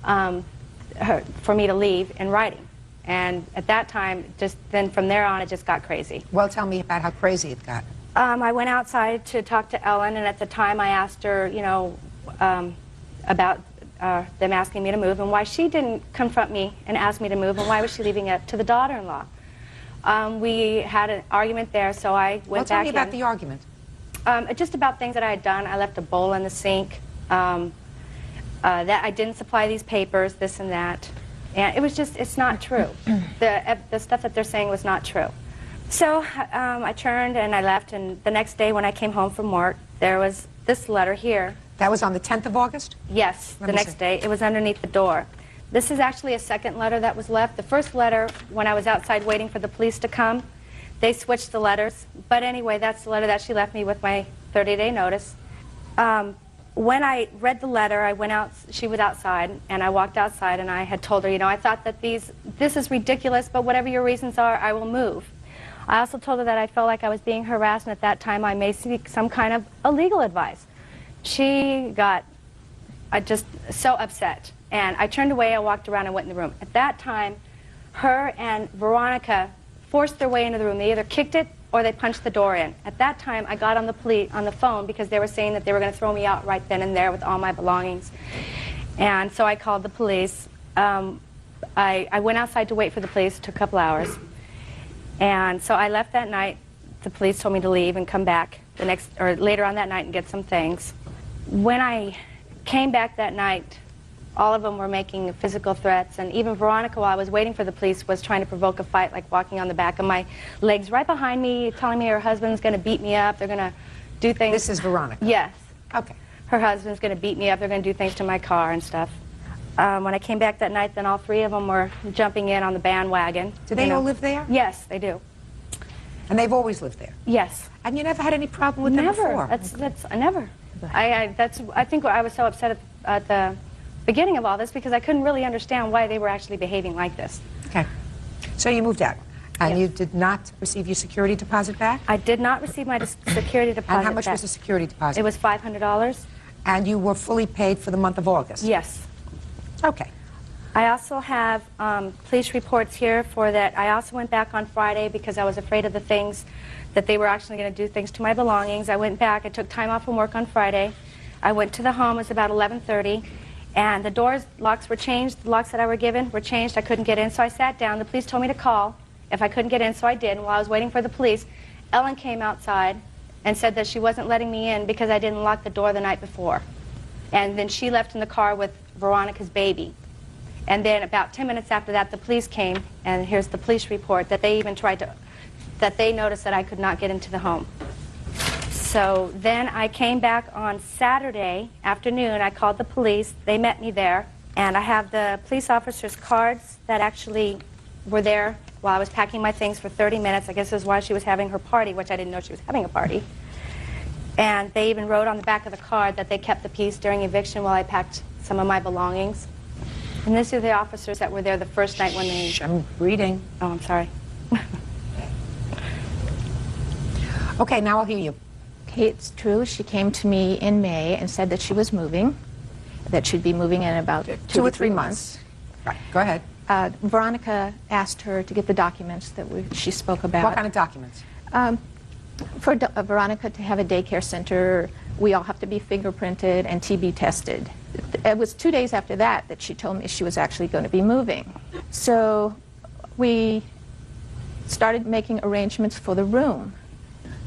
me to leave in writing. And at that time, then from there on, it just got crazy. Well, tell me about how crazy it got. I went outside to talk to Ellen, and at the time I asked her, you know, about them asking me to move and why she didn't confront me and ask me to move, and why was she leaving it to the daughter-in-law. We had an argument there, so I went back in. Well, tell me about the argument. Just about things that I had done. I left a bowl in the sink, that I didn't supply these papers, this and that. And it was just, it's not true. The stuff that they're saying was not true. So I turned and I left, and the next day when I came home from work, there was this letter here. That was on the 10th of August? Yes, the next day. It was underneath the door. This is actually a second letter that was left. The first letter, when I was outside waiting for the police to come, they switched the letters. But anyway, that's the letter that she left me with my 30-day notice. When I read the letter, I went out, she was outside, and I walked outside, and I had told her, you know, I thought that this is ridiculous, but whatever your reasons are, I will move. I also told her that I felt like I was being harassed, and at that time I may seek some kind of illegal advice. She got just so upset, and I turned away, I walked around and went in the room. At that time, her and Veronica forced their way into the room. They either kicked it or they punched the door in. At that time, I got on the phone because they were saying that they were going to throw me out right then and there with all my belongings. And so I called the police. I went outside to wait for the police. It took a couple hours. And so I left that night. The police told me to leave and come back later on that night and get some things. When I came back that night, all of them were making physical threats, and even Veronica, while I was waiting for the police, was trying to provoke a fight, like walking on the back of my legs right behind me, telling me her husband's going to beat me up, they're going to do things. This is Veronica? Yes. Okay. Her husband's going to beat me up, they're going to do things to my car and stuff. When I came back that night, then all three of them were jumping in on the bandwagon. Do they all live there? Yes, they do. And they've always lived there? Yes. And you never had any problem with them before? Never. I think I was so upset at the beginning of all this because I couldn't really understand why they were actually behaving like this. Okay. So you moved out, and you did not receive your security deposit back? I did not receive my security deposit back. And how much was the security deposit? It was $500. And you were fully paid for the month of August? Yes. Okay. I also have police reports here for that. I also went back on Friday because I was afraid of the things that they were actually going to do things to my belongings. I went back. I took time off from work on Friday. I went to the home. It was about 11:30. And the locks were changed. The locks that I were given were changed. I couldn't get in, so I sat down. The police told me to call if I couldn't get in, so I did. And while I was waiting for the police, Ellen came outside and said that she wasn't letting me in because I didn't lock the door the night before. And then she left in the car with Veronica's baby. And then about 10 minutes after that, the police came, and here's the police report that they even that they noticed that I could not get into the home. So then I came back on Saturday afternoon. I called the police. They met me there. And I have the police officer's cards that actually were there while I was packing my things for 30 minutes. I guess this is why she was having her party, which I didn't know she was having a party. And they even wrote on the back of the card that they kept the peace during eviction while I packed some of my belongings. And these are the officers that were there the first night when they... I'm reading. Oh, I'm sorry. Okay, now I'll hear you. Okay, it's true. She came to me in May and said that she was moving, that she'd be moving in about 2 or 3 months. Right, go ahead. Veronica asked her to get the documents that she spoke about. What kind of documents? For Veronica to have a daycare center, we all have to be fingerprinted and TB tested. It was 2 days after that she told me she was actually going to be moving. So we started making arrangements for the room.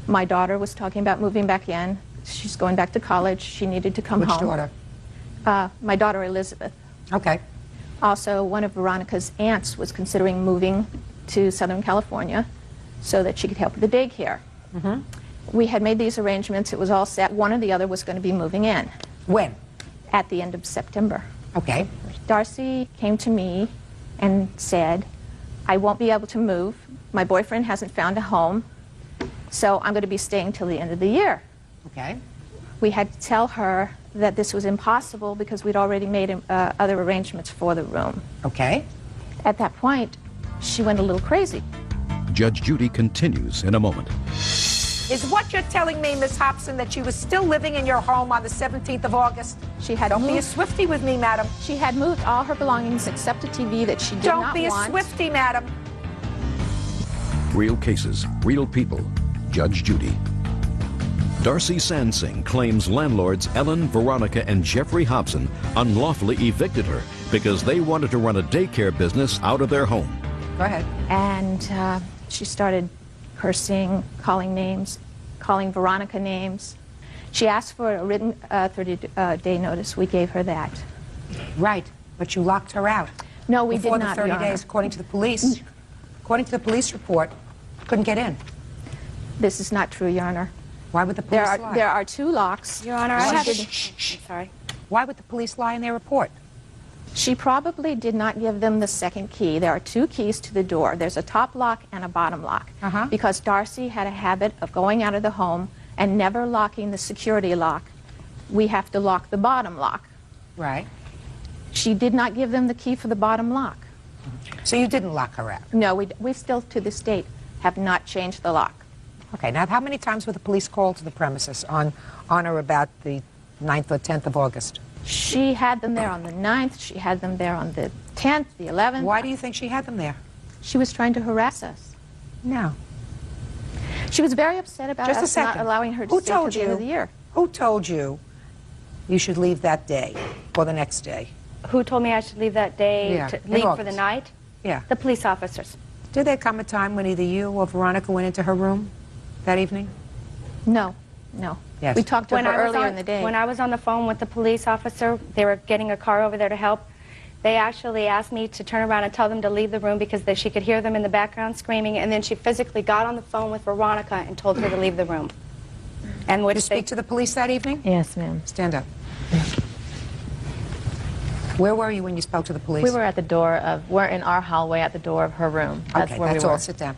My daughter was talking about moving back in. She's going back to college. She needed to come Which home. daughter? My daughter, Elizabeth. Okay. Also, one of Veronica's aunts was considering moving to Southern California so that she could help with the daycare. Mm-hmm. We had made these arrangements. It was all set. One or the other was going to be moving in. When? At the end of September. Okay. Darcy came to me and said, I won't be able to move. My boyfriend hasn't found a home, so I'm going to be staying till the end of the year. Okay. We had to tell her that this was impossible because we'd already made other arrangements for the room. Okay. At that point, she went a little crazy. Judge Judy continues in a moment. Is what you're telling me, Miss Hobson, that she was still living in your home on the 17th of August? She had Don't be a moved- Swiftie with me, madam. She had moved all her belongings except a TV that she did Don't not be want. a Swiftie, madam. Real cases, real people. Judge Judy. Darcy Sansing claims landlords Ellen, Veronica, and Jeffrey Hobson unlawfully evicted her because they wanted to run a daycare business out of their home. Go ahead. And she started cursing, calling names, calling Veronica names. She asked for a written 30-day notice. We gave her that. Right, but you locked her out. No, we Before did not, the 30 Your Honor. days, according to the police. According to the police report, couldn't get in. This is not true, Your Honor. Why would the police lie? There are two locks. Your Honor, I Why have did- I'm sorry. Why would the police lie in their report? She probably did not give them the second key. There are two keys to the door. There's a top lock and a bottom lock. Because Darcy had a habit of going out of the home and never locking the security lock, we have to lock the bottom lock. Right. She did not give them the key for the bottom lock. So you didn't lock her out? No, we still to this date have not changed the lock. Okay, now how many times were the police called to the premises on or about the 9th or 10th of August? She had them there on the 9th. She had them there on the 10th, the 11th. Why do you think she had them there? She was trying to harass us. No. She was very upset about Just a us not second. allowing her to Who stay till told the end of you? the year. Who told you you should leave that day or the next day? Who told me I should leave that day Yeah, to in leave for August. the night? Yeah. The police officers. Did there come a time when either you or Veronica went into her room that evening? No, no. Yes. We talked to her I was earlier on- in the day. When I was on the phone with the police officer, they were getting a car over there to help. They actually asked me to turn around and tell them to leave the room because she could hear them in the background screaming, and then she physically got on the phone with Veronica and told her to leave the room. And Did which you speak to the police that evening? Yes, ma'am. Stand up. Where were you when you spoke to the police? We were at the door of, we're in our hallway at the door of her room. That's Okay, where that's we were. all. Sit down.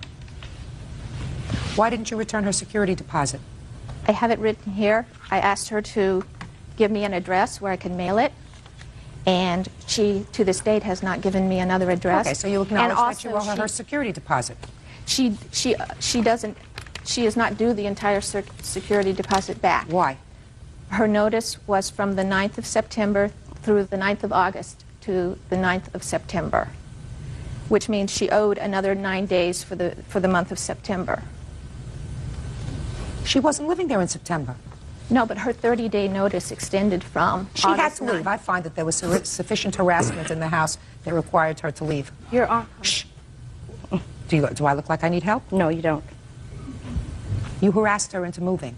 Why didn't you return her security deposit? I have it written here. I asked her to give me an address where I can mail it, and she, to this date, has not given me another address. Okay, so you And acknowledge that also you owe her she- her security deposit. She doesn't, she is not due the entire security deposit back. Why? Her notice was from the 9th of September through the 9th of August to the 9th of September, which means she owed another 9 days for the month of September. She wasn't living there in September. No, but her 30-day notice extended from She had August to leave. 9th. I find that there was sufficient harassment in the house that required her to leave. You're on. Shh. Do I look like I need help? No, you don't. You harassed her into moving.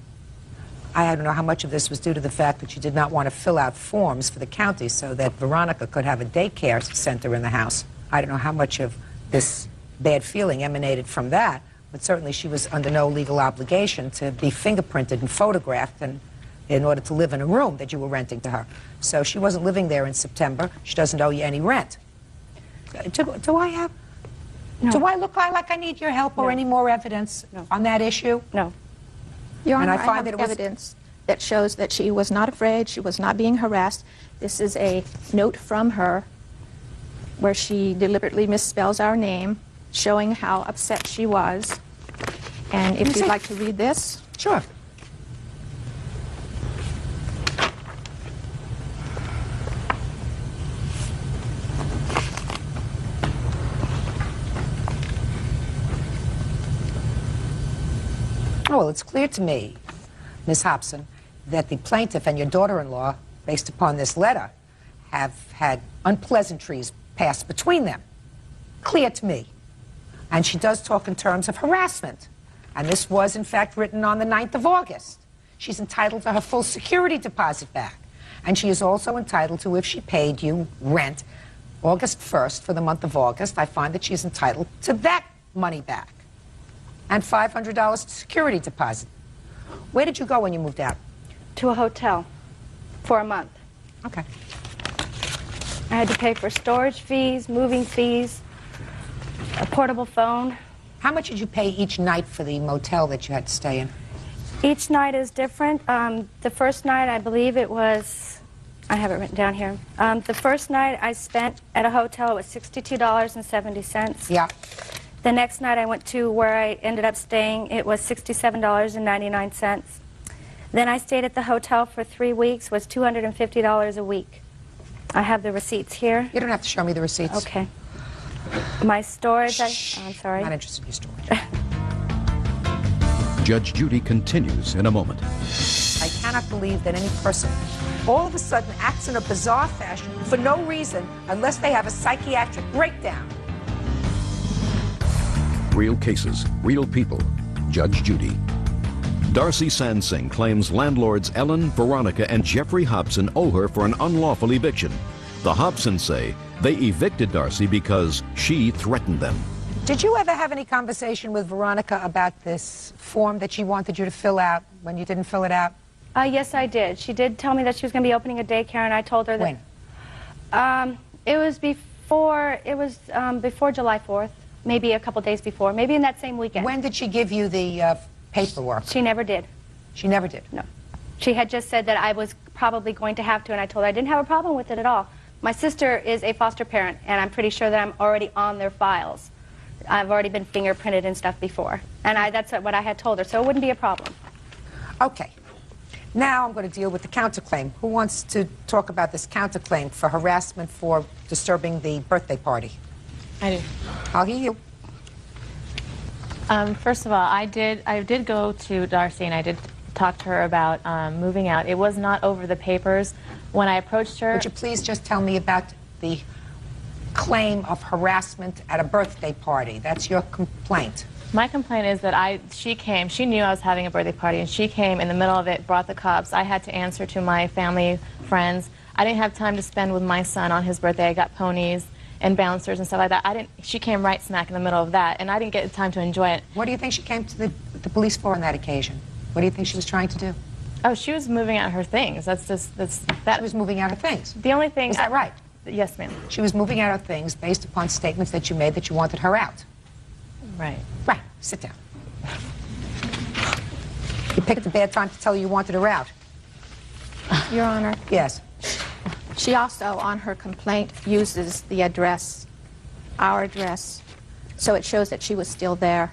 I don't know how much of this was due to the fact that you did not want to fill out forms for the county so that Veronica could have a daycare center in the house. I don't know how much of this bad feeling emanated from that, but certainly she was under no legal obligation to be fingerprinted and photographed in order to live in a room that you were renting to her. So she wasn't living there in September. She doesn't owe you any rent. Do I have... No. Do I look like I need your help or any more evidence on that issue? No. Your Honor, And I find have that it was- evidence that shows that she was not afraid, she was not being harassed. This is a note from her where she deliberately misspells our name, showing how upset she was. And if you'd like to read this. Sure. Oh, well, it's clear to me, Ms. Hobson, that the plaintiff and your daughter-in-law, based upon this letter, have had unpleasantries passed between them. Clear to me. And she does talk in terms of harassment. And this was, in fact, written on the 9th of August. She's entitled to her full security deposit back. And she is also entitled to, if she paid you rent August 1st for the month of August, I find that she's entitled to that money back. And $500 security deposit. Where did you go when you moved out? To a hotel for a month. Okay. I had to pay for storage fees, moving fees, a portable phone. How much did you pay each night for the motel that you had to stay in? Each night is different. The first night, I believe it was, I have it written down here. The first night I spent at a hotel was $62.70. Yeah. The next night I went to where I ended up staying, it was $67.99. Then I stayed at the hotel for 3 weeks, was $250 a week. I have the receipts here. You don't have to show me the receipts. Okay. My storage, I'm sorry. Not interested in your storage. Judge Judy continues in a moment. I cannot believe that any person all of a sudden acts in a bizarre fashion for no reason unless they have a psychiatric breakdown. Real cases, real people. Judge Judy. Darcy Sansing claims landlords Ellen, Veronica, and Jeffrey Hobson owe her for an unlawful eviction. The Hobsons say they evicted Darcy because she threatened them. Did you ever have any conversation with Veronica about this form that she wanted you to fill out when you didn't fill it out? Yes, I did. She did tell me that she was going to be opening a daycare, and I told her that... When? It was before July 4th, maybe a couple days before, maybe in that same weekend. When did she give you the paperwork? She never did. She never did? No. She had just said that I was probably going to have to, and I told her I didn't have a problem with it at all. My sister is a foster parent, and I'm pretty sure that I'm already on their files. I've already been fingerprinted and stuff before. And that's what I had told her, so it wouldn't be a problem. Okay. Now I'm going to deal with the counterclaim. Who wants to talk about this counterclaim for harassment for disturbing the birthday party? I do. I'll hear you. First of all, I did go to Darcy and I did talk to her about moving out. It was not over the papers. When I approached her... Would you please just tell me about the claim of harassment at a birthday party? That's your complaint. My complaint is that she knew I was having a birthday party, and she came in the middle of it, brought the cops. I had to answer to my family, friends. I didn't have time to spend with my son on his birthday. I got ponies and bouncers and stuff like that. She came right smack in the middle of that, and I didn't get time to enjoy it. What do you think she came to the police for on that occasion? What do you think she was trying to do? Oh, she was moving out her things. She was moving out her things. The only thing... Is that right? Yes, ma'am. She was moving out her things based upon statements that you made that you wanted her out. Right. Right. Sit down. You picked a bad time to tell her you wanted her out. Your Honor. Yes. She also, on her complaint, uses the address, our address, so it shows that she was still there.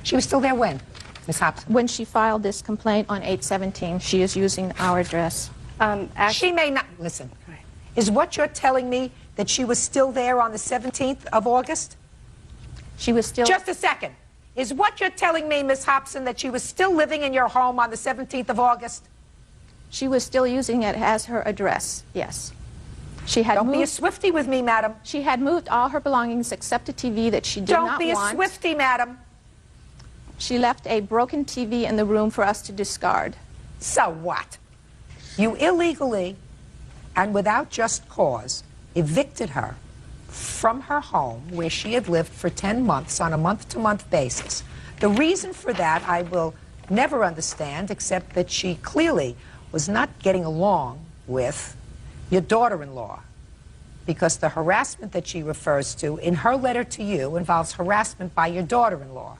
She was still there when, Ms. Hobson? When she filed this complaint on 8/17, she is using our address. She may not... Listen. Is what you're telling me that she was still there on the 17th of August? She was still... Just a second. Is what you're telling me, Ms. Hobson, that she was still living in your home on the 17th of August? She was still using it as her address, yes. She had Don't be a Swiftie with me, madam. She had moved all her belongings except a TV that she did not want. Don't be a Swiftie, madam. She left a broken TV in the room for us to discard. So what? You illegally and without just cause evicted her from her home where she had lived for 10 months on a month-to-month basis. The reason for that I will never understand, except that she clearly was not getting along with your daughter-in-law, because the harassment that she refers to in her letter to you involves harassment by your daughter-in-law.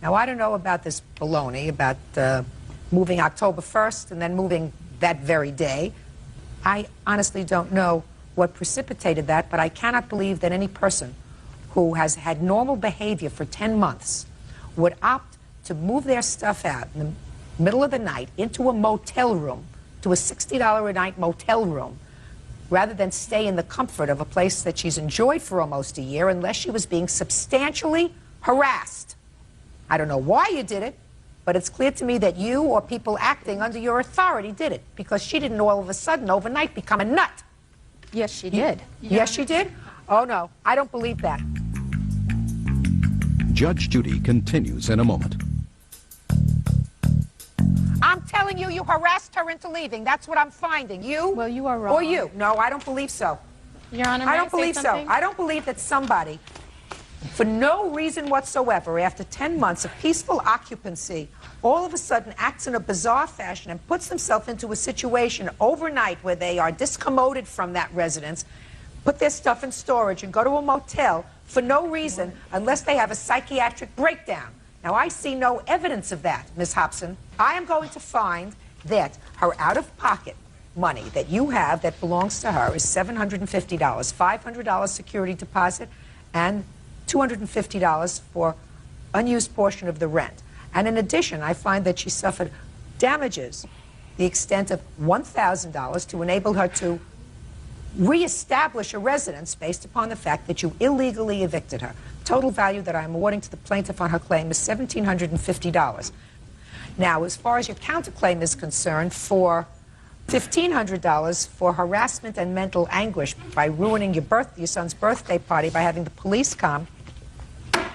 Now, I don't know about this baloney about moving October 1st and then moving that very day. I honestly don't know what precipitated that, but I cannot believe that any person who has had normal behavior for 10 months would opt to move their stuff out in the middle of the night into a motel room, to a $60 a night motel room, rather than stay in the comfort of a place that she's enjoyed for almost a year, unless she was being substantially harassed. I don't know why you did it, but it's clear to me that you or people acting under your authority did it, because she didn't all of a sudden overnight become a nut. Yes, she did. Yes, she did? Oh, no, I don't believe that. Judge Judy continues in a moment. I'm telling you, you harassed her into leaving. That's what I'm finding. You? Well, you are wrong. Or you? No, I don't believe so. Your Honor, I may don't say believe something? so. I don't believe that somebody, for no reason whatsoever, after 10 months of peaceful occupancy, all of a sudden acts in a bizarre fashion and puts themselves into a situation overnight where they are discommoded from that residence, put their stuff in storage and go to a motel for no reason unless they have a psychiatric breakdown. Now, I see no evidence of that, Ms. Hobson. I am going to find that her out-of-pocket money that you have that belongs to her is $750, $500 security deposit, and $250 for unused portion of the rent. And in addition, I find that she suffered damages the extent of $1,000 to enable her to reestablish a residence based upon the fact that you illegally evicted her. Total value that I am awarding to the plaintiff on her claim is $1,750. Now, as far as your counterclaim is concerned, for $1,500 for harassment and mental anguish by ruining your son's birthday party by having the police come,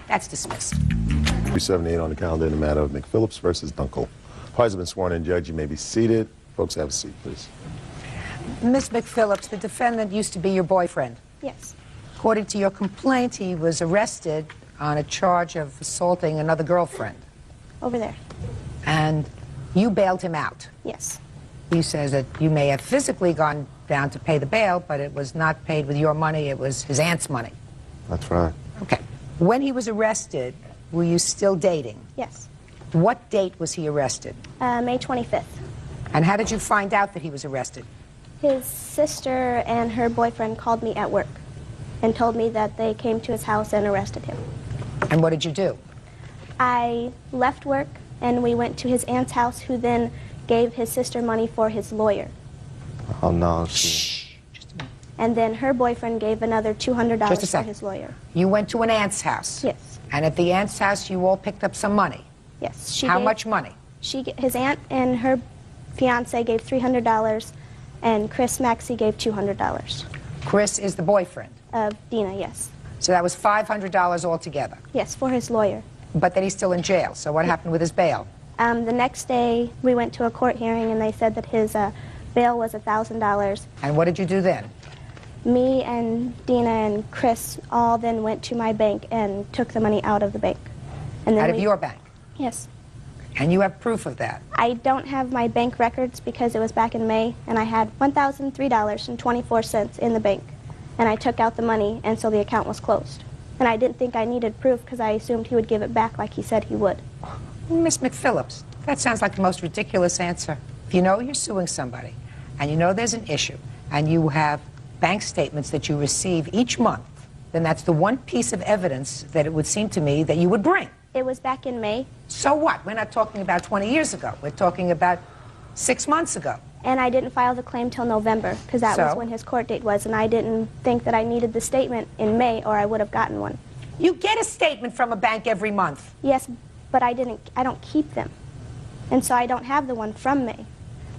that's dismissed. 378 on the calendar in the matter of McPhillips versus Dunkel. Parties have been sworn in, Judge. You may be seated. Folks, have a seat, please. Ms. McPhillips, the defendant used to be your boyfriend. Yes. According to your complaint, he was arrested on a charge of assaulting another girlfriend. Over there. And you bailed him out. Yes. He says that you may have physically gone down to pay the bail, but it was not paid with your money, it was his aunt's money. That's right. Okay. When he was arrested, were you still dating? Yes. What date was he arrested? May 25th. And how did you find out that he was arrested? His sister and her boyfriend called me at work and told me that they came to his house and arrested him. And what did you do? I left work and we went to his aunt's house, who then gave his sister money for his lawyer. Oh, no. And then her boyfriend gave another $200 Just a for second. his lawyer. You went to an aunt's house? Yes. And at the aunt's house, you all picked up some money? Yes. How much money? His aunt and her fiance gave $300, and Chris Maxey gave $200. Chris is the boyfriend? Of Dina, yes. So that was $500 altogether? Yes, for his lawyer. But then he's still in jail, so what happened with his bail? The next day, we went to a court hearing, and they said that his bail was $1,000. And what did you do then? Me and Dina and Chris all then went to my bank and took the money out of the bank. And then Out of your bank? Yes. And you have proof of that? I don't have my bank records because it was back in May, and I had $1,003.24 in the bank. And I took out the money, and so the account was closed. And I didn't think I needed proof because I assumed he would give it back like he said he would. Miss McPhillips, that sounds like the most ridiculous answer. If you know you're suing somebody, and you know there's an issue, and you have bank statements that you receive each month, then that's the one piece of evidence that it would seem to me that you would bring. It was back in May. So what? We're not talking about 20 years ago. We're talking about 6 months ago. And I didn't file the claim till November because that was So? when his court date was, and I didn't think that I needed the statement in May or I would have gotten one. You get a statement from a bank every month. Yes, but I don't keep them. And so I don't have the one from May.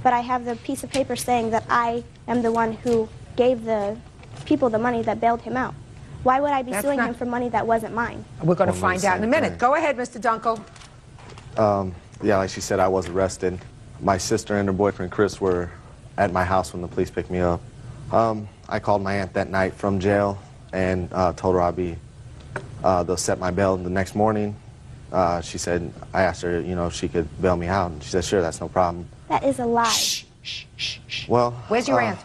But I have the piece of paper saying that I am the one who gave the people the money that bailed him out. Why would I be That's suing not- him for money that wasn't mine? We're going to Well, find out in a same minute. thing. Go ahead, Mr. Dunkel. Yeah, like she said, I was arrested. My sister and her boyfriend, Chris, were at my house when the police picked me up. I called my aunt that night from jail and told her they'll set my bail the next morning. She said, I asked her, if she could bail me out, and she said, sure, that's no problem. That is a lie. Well, Where's your aunt?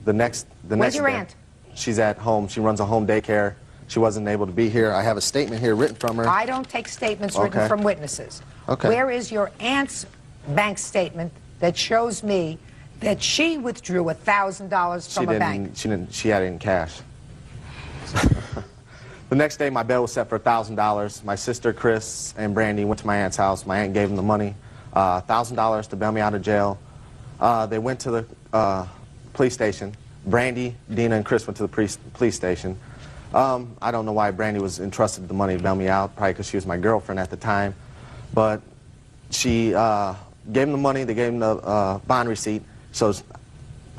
The next Where's your day, aunt? She's at home. She runs a home daycare. She wasn't able to be here. I have a statement here written from her. I don't take statements written Okay. from witnesses. Okay. Where is your aunt's bank statement that shows me that she withdrew $1,000 from a bank? She had it in cash. The next day, my bail was set for $1,000. My sister, Chris, and Brandy went to my aunt's house. My aunt gave them the money, $1,000 to bail me out of jail. They went to the police station. Brandy, Dina, and Chris went to the police station. I don't know why Brandy was entrusted with the money to bail me out, probably because she was my girlfriend at the time. But she gave them the money. They gave them the bond receipt. So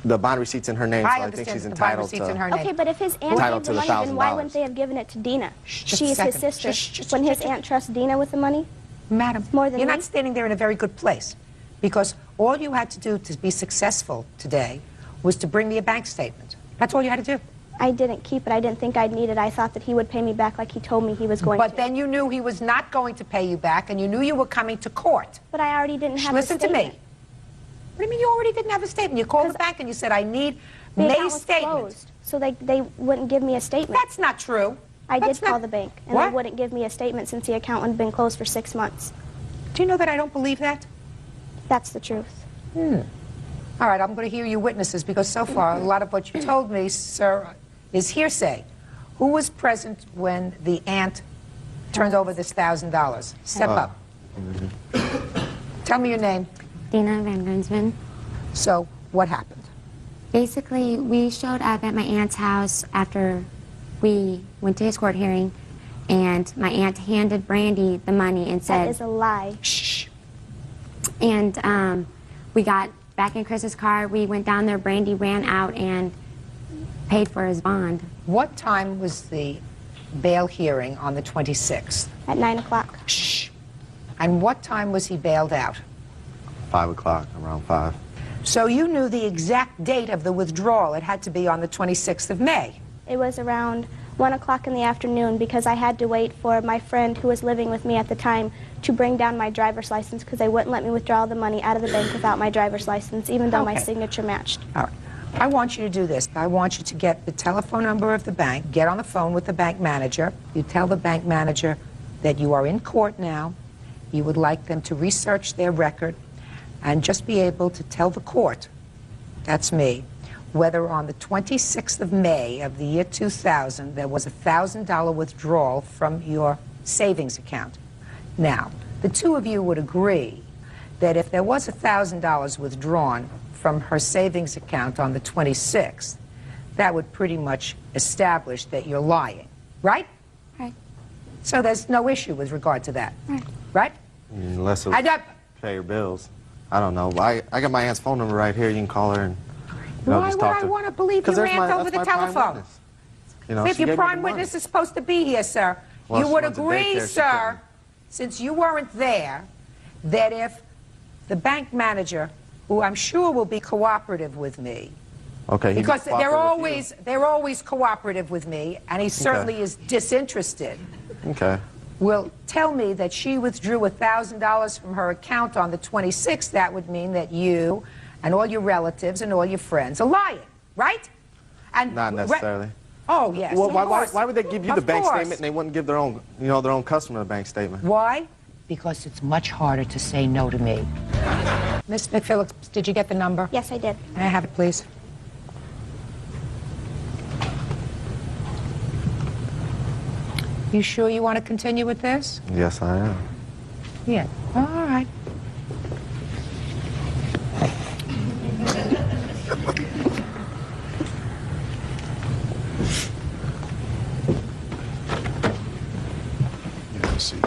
The bond receipt's in her name, so I think she's entitled to. Okay, but if his aunt entitled gave the to the money, then why $1,000. wouldn't they have given it to Dina? Just She a is his second. sister. When his aunt trusts Dina with the money? Madam, More than you're me? not standing there in a very good place, because all you had to do to be successful today was to bring me a bank statement. That's all you had to do. I didn't keep it. I didn't think I'd need it. I thought that he would pay me back like he told me he was going to. But then you knew he was not going to pay you back, and you knew you were coming to court. But I already didn't have Listen a to statement. me. What do you mean you already didn't have a statement? You called the bank and you said, I need The account May's was statement. closed, so they wouldn't give me a statement. That's not true. I That's did call not- the bank, and What? they wouldn't give me a statement since the account had been closed for 6 months. Do you know that I don't believe that? That's the truth. All right, I'm going to hear you witnesses, because so far, a lot of what you told me, sir, is hearsay. Who was present when the aunt turned over this $1,000? Step up. Tell me your name. Dina Van Gunsman. So, what happened? Basically, we showed up at my aunt's house after we went to his court hearing, and my aunt handed Brandy the money and said... That is a lie. Shh. And we got back in Chris's car. We went down there. Brandy ran out and paid for his bond. What time was the bail hearing on the 26th? At 9 o'clock. Shh. And what time was he bailed out? 5 o'clock, around 5. So you knew the exact date of the withdrawal. It had to be on the 26th of May. It was around 1 o'clock in the afternoon because I had to wait for my friend who was living with me at the time to bring down my driver's license because they wouldn't let me withdraw the money out of the bank without my driver's license, even though my Okay. signature matched. All right. I want you to do this. I want you to get the telephone number of the bank, get on the phone with the bank manager. You tell the bank manager that you are in court now. You would like them to research their record and just be able to tell the court, that's me, whether on the 26th of May of the year 2000 there was a $1,000 withdrawal from your savings account. Now, the two of you would agree that if there was $1,000 withdrawn from her savings account on the 26th, that would pretty much establish that you're lying, right? Right. So there's no issue with regard to that, right? Unless it I was don't- pay your bills. I don't know. I got my aunt's phone number right here. You can call her and Why just would talk I to. want to believe 'Cause your there's aunt my- over that's the my prime telephone? witness. You know, If she your gave me the prime money. witness is supposed to be here, sir, Well, you she would went to agree, daycare, she sir, since you weren't there, that if the bank manager, who I'm sure will be cooperative with me, Okay. he because cooperated they're always cooperative with me, and he certainly is disinterested, with you? Okay. will tell me that she withdrew $1,000 from her account on the 26th, that would mean that you and all your relatives and all your friends are lying, right? And Not necessarily. Oh, yes. Well, of why course. would they give you the Of bank course. statement and they wouldn't give their own, their own customer the bank statement? Why? Because it's much harder to say no to me. Miss McPhillips, did you get the number? Yes, I did. May I have it, please? You sure you want to continue with this? Yes, I am. Yeah. All right. Yeah, I see.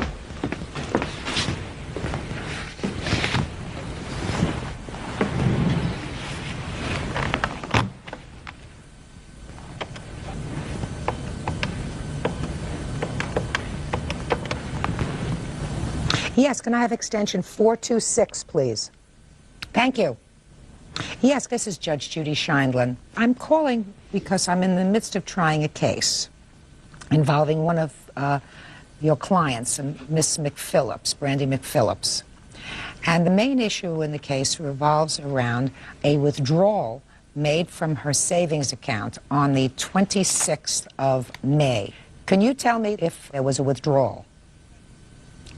Yes, can I have extension 426, please? Thank you. Yes, this is Judge Judy Scheindlin. I'm calling because I'm in the midst of trying a case involving one of your clients, Miss McPhillips, Brandy McPhillips. And the main issue in the case revolves around a withdrawal made from her savings account on the 26th of May. Can you tell me if there was a withdrawal?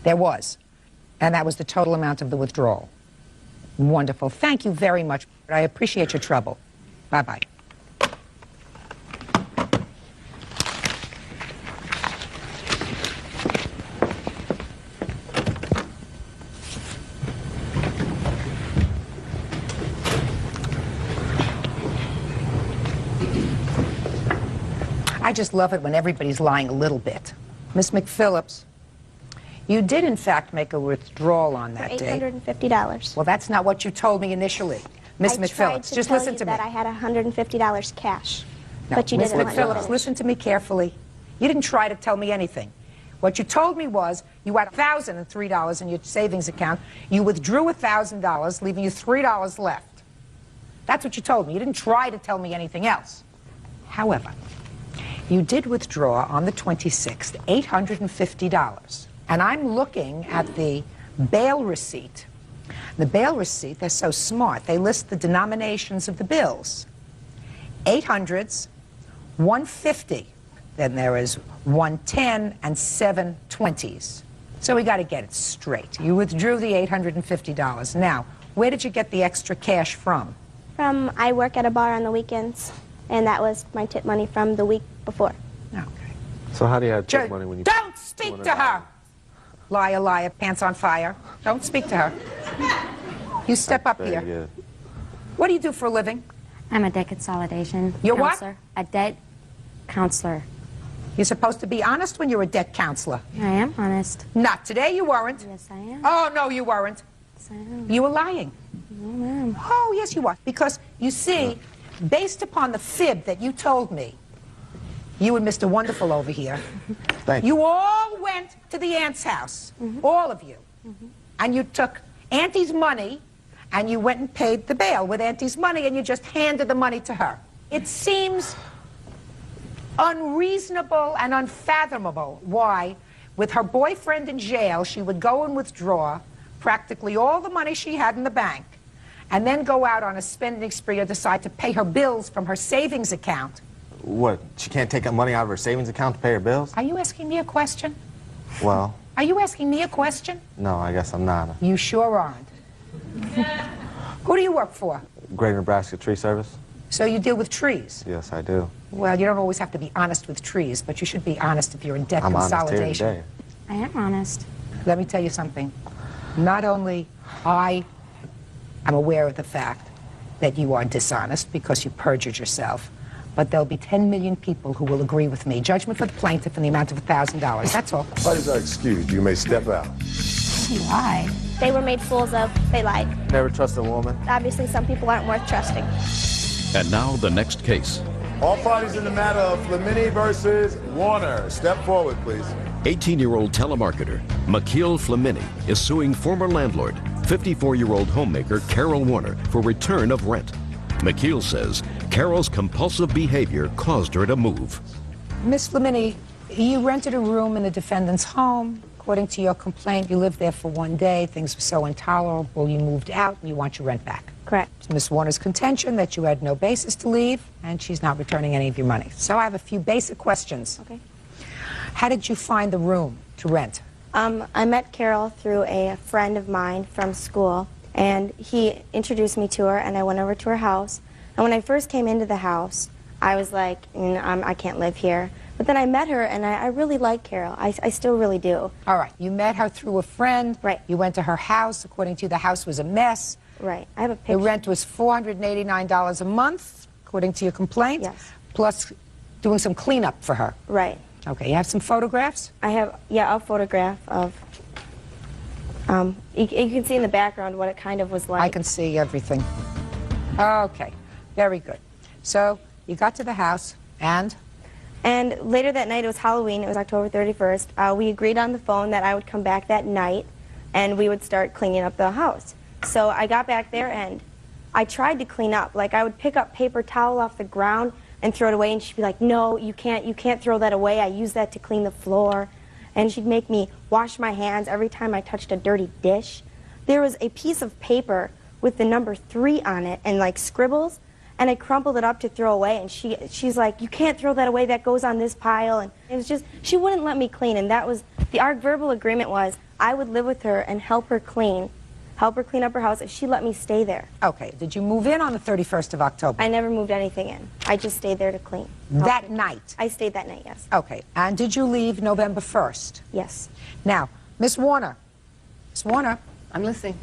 There was. And that was the total amount of the withdrawal. Wonderful. Thank you very much. I appreciate your trouble. Bye-bye. I just love it when everybody's lying a little bit. Miss McPhillips, you did, in fact, make a withdrawal on that For day. $850. Well, that's not what you told me initially. Miss I tried McPhillips, to just tell listen you to me. that I had $150 cash, No, but you Miss didn't let me McPhillips, finish. listen to me carefully. You didn't try to tell me anything. What you told me was you had $1,003 in your savings account. You withdrew $1,000, leaving you $3 left. That's what you told me. You didn't try to tell me anything else. However, you did withdraw on the 26th $850. And I'm looking at the bail receipt. The bail receipt, they're so smart. They list the denominations of the bills. 800s, 150. Then there is 110 and 720s. So we got to get it straight. You withdrew the $850. Now, where did you get the extra cash from? I work at a bar on the weekends, and that was my tip money from the week before. So how do you have tip money when you... Don't speak to her! Liar, liar, pants on fire. Don't speak to her. You step up here. Good. What do you do for a living? I'm a debt consolidation You're what? counselor. A debt counselor. You're supposed to be honest when you're a debt counselor. I am honest. Not today, you weren't. Yes, I am. Oh, no, you weren't. Yes, I am. You were lying. No, ma'am. Oh, yes, you are. Because, you see, based upon the fib that you told me, you and Mr. Wonderful over here, Thank you all went to the aunt's house, all of you, and you took Auntie's money, and you went and paid the bail with Auntie's money, and you just handed the money to her. It seems unreasonable and unfathomable why, with her boyfriend in jail, she would go and withdraw practically all the money she had in the bank, and then go out on a spending spree or decide to pay her bills from her savings account. What, she can't take money out of her savings account to pay her bills? Are you asking me a question? Well, Are you asking me a question? no, I guess I'm not. You sure aren't. Who do you work for? Greater Nebraska Tree Service? So you deal with trees. Yes, I do. Well, you don't always have to be honest with trees, but you should be honest if you're in debt I'm honest here consolidation. today. I am honest. Let me tell you something. Not only I am aware of the fact that you are dishonest because you perjured yourself, but there'll be 10 million people who will agree with me. Judgment for the plaintiff in the amount of $1,000. That's all. Parties are excused. You may step out. Why? They were made fools of. They lied. Never trust a woman. Obviously, some people aren't worth trusting. And now the next case. All parties in the matter of Flamini versus Warner. Step forward, please. 18-year-old telemarketer Makil Flamini is suing former landlord, 54-year-old homemaker Carol Warner, for return of rent. Makil says Carol's compulsive behavior caused her to move. Miss Flamini, you rented a room in the defendant's home. According to your complaint, you lived there for one day. Things were so intolerable, you moved out, and you want your rent back. Correct. It's Miss Warner's contention that you had no basis to leave, and she's not returning any of your money. So I have a few basic questions. Okay. How did you find the room to rent? I met Carol through a friend of mine from school, and he introduced me to her, and I went over to her house. And when I first came into the house, I was like, I can't live here. But then I met her, and I really like Carol. I still really do. All right. You met her through a friend. Right. You went to her house. According to you, the house was a mess. Right. I have a The picture. rent was $489 a month, according to your complaint. Yes. Plus doing some cleanup for her. Right. Okay. You have some photographs? I have, yeah, a photograph of, you can see in the background what it kind of was like. I can see everything. Okay. Very good. So you got to the house, and? And later that night, it was Halloween, it was October 31st, we agreed on the phone that I would come back that night and we would start cleaning up the house. So I got back there and I tried to clean up. Like, I would pick up paper towel off the ground and throw it away, and she'd be like, no, you can't throw that away. I use that to clean the floor. And she'd make me wash my hands every time I touched a dirty dish. There was a piece of paper with the number 3 on it and like scribbles, and I crumpled it up to throw away, and she's like, you can't throw that away, that goes on this pile. And it was just, she wouldn't let me clean, and that was, our verbal agreement was I would live with her and help her clean up her house if she let me stay there. Okay. Did you move in on the 31st of October? I never moved anything in. I just stayed there to clean. That night? I stayed that night, yes. Okay. And did you leave November 1st? Yes. Now, Miss Warner. Miss Warner. I'm listening.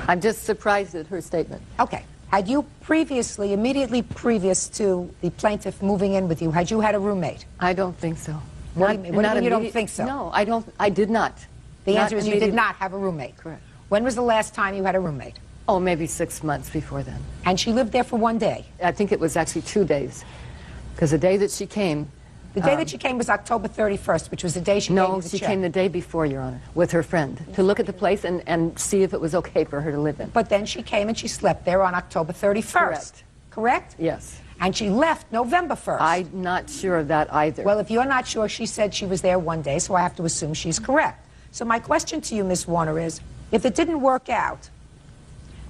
I'm just surprised at her statement. Okay. Had you previously, immediately previous to the plaintiff moving in with you, had you had a roommate? I don't think so. What do you mean you don't think so? No, I did not. The Not answer is you did immediately. not have a roommate. Correct. When was the last time you had a roommate? Oh, maybe 6 months before then. And she lived there for one day? I think it was actually 2 days. Because the day that she came... The day that she came was October 31st, which was the day she gave you the she check. came the day before, Your Honor, with her friend, to look at the place and see if it was okay for her to live in. But then she came and she slept there on October 31st. Correct. Correct? Yes. And she left November 1st. I'm not sure of that either. Well, if you're not sure, she said she was there one day, so I have to assume she's correct. So my question to you, Ms. Warner, is if it didn't work out,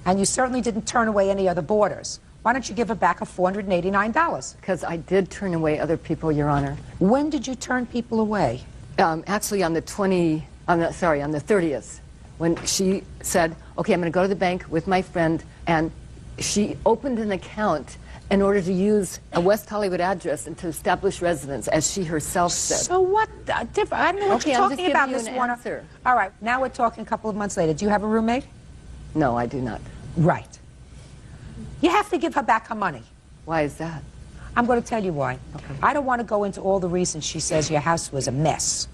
and you certainly didn't turn away any other boarders, why don't you give her back a $489? Because I did turn away other people, Your Honor. When did you turn people away? Actually on the 30th, when she said, okay, I'm going to go to the bank with my friend, and she opened an account in order to use a West Hollywood address and to establish residence, as she herself said. So what? I don't know what Okay, you're I'm talking just about, giving Ms. you an Warner. answer. All right, now we're talking a couple of months later. Do you have a roommate? No, I do not. Right. You have to give her back her money. Why is that? I'm going to tell you why. Okay. I don't want to go into all the reasons she says your house was a mess.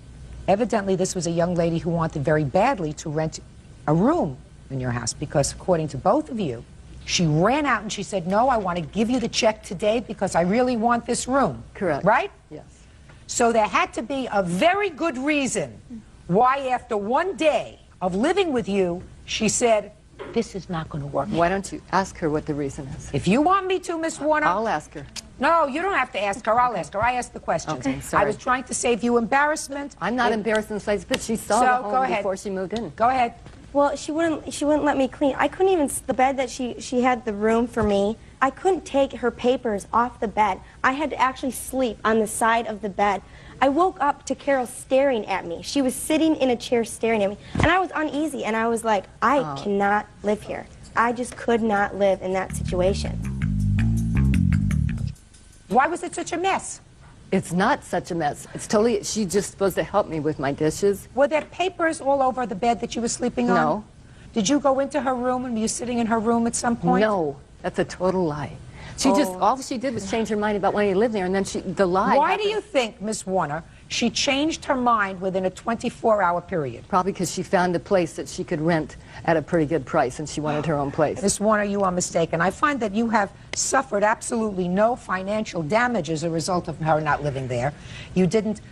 Evidently, this was a young lady who wanted very badly to rent a room in your house because, according to both of you, she ran out and she said, no, I want to give you the check today because I really want this room. Correct. Right? Yes. So there had to be a very good reason why, after one day of living with you, she said, this is not going to work. Why don't you ask her what the reason is? If you want me to, Miss Warner. I'll ask her. No, you don't have to ask her. I'll ask her. I asked the questions. Okay, sorry. I was trying to save you embarrassment. I'm not embarrassed in the place, but she saw the home before she moved in. Go ahead. Well, she wouldn't let me clean. I couldn't even, the bed that she had the room for me, I couldn't take her papers off the bed. I had to actually sleep on the side of the bed. I woke up to Carol staring at me. She was sitting in a chair staring at me, and I was uneasy, and I was like, I cannot live here. I just could not live in that situation. Why was it such a mess? It's not such a mess. It's totally, she's just supposed to help me with my dishes. Were there papers all over the bed that you were sleeping on? No. Did you go into her room and were you sitting in her room at some point? No, that's a total lie. She just, all she did was change her mind about wanting to live there, and then the lie Why happened. do you think, Miss Warner, she changed her mind within a 24-hour period? Probably because she found a place that she could rent at a pretty good price, and she wanted her own place. Miss Warner, you are mistaken. I find that you have suffered absolutely no financial damage as a result of her not living there. You didn't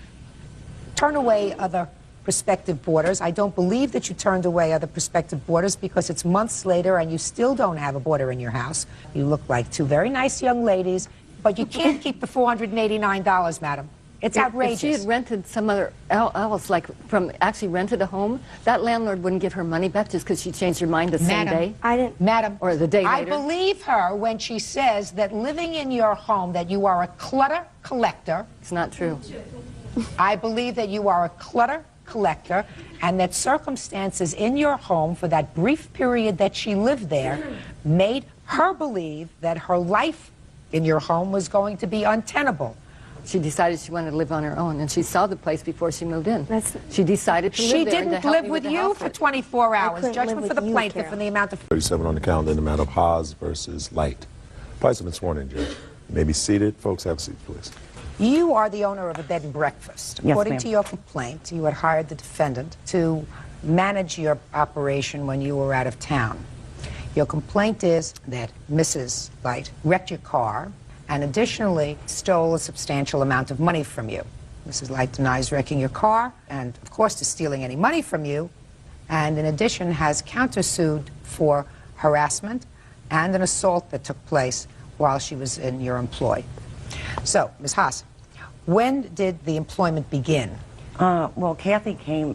turn away other prospective boarders. I don't believe that you turned away other prospective boarders because it's months later and you still don't have a boarder in your house. You look like two very nice young ladies, but you can't keep the $489, madam. It's outrageous. If she had rented somewhere else, like actually rented a home, that landlord wouldn't give her money back just because she changed her mind the same day. Madam, or the day later. I believe her when she says that living in your home, that you are a clutter collector. It's not true. I believe that you are a clutter collector and that circumstances in your home for that brief period that she lived there made her believe that her life in your home was going to be untenable. She decided she wanted to live on her own, and she saw the place before she moved in. She decided to live there. She didn't live with you for 24 hours. Judgment for the plaintiff and the amount of... 37 on the calendar in the matter of Haas versus Light. Parties have been sworn in, Judge. You may be seated. Folks, have a seat, please. You are the owner of a bed and breakfast. Yes, According ma'am. to your complaint, you had hired the defendant to manage your operation when you were out of town. Your complaint is that Mrs. Light wrecked your car and additionally stole a substantial amount of money from you. Mrs. Light denies wrecking your car and, of course, to stealing any money from you, and in addition has countersued for harassment and an assault that took place while she was in your employ. So, Ms. Haas, when did the employment begin? Well, Kathy came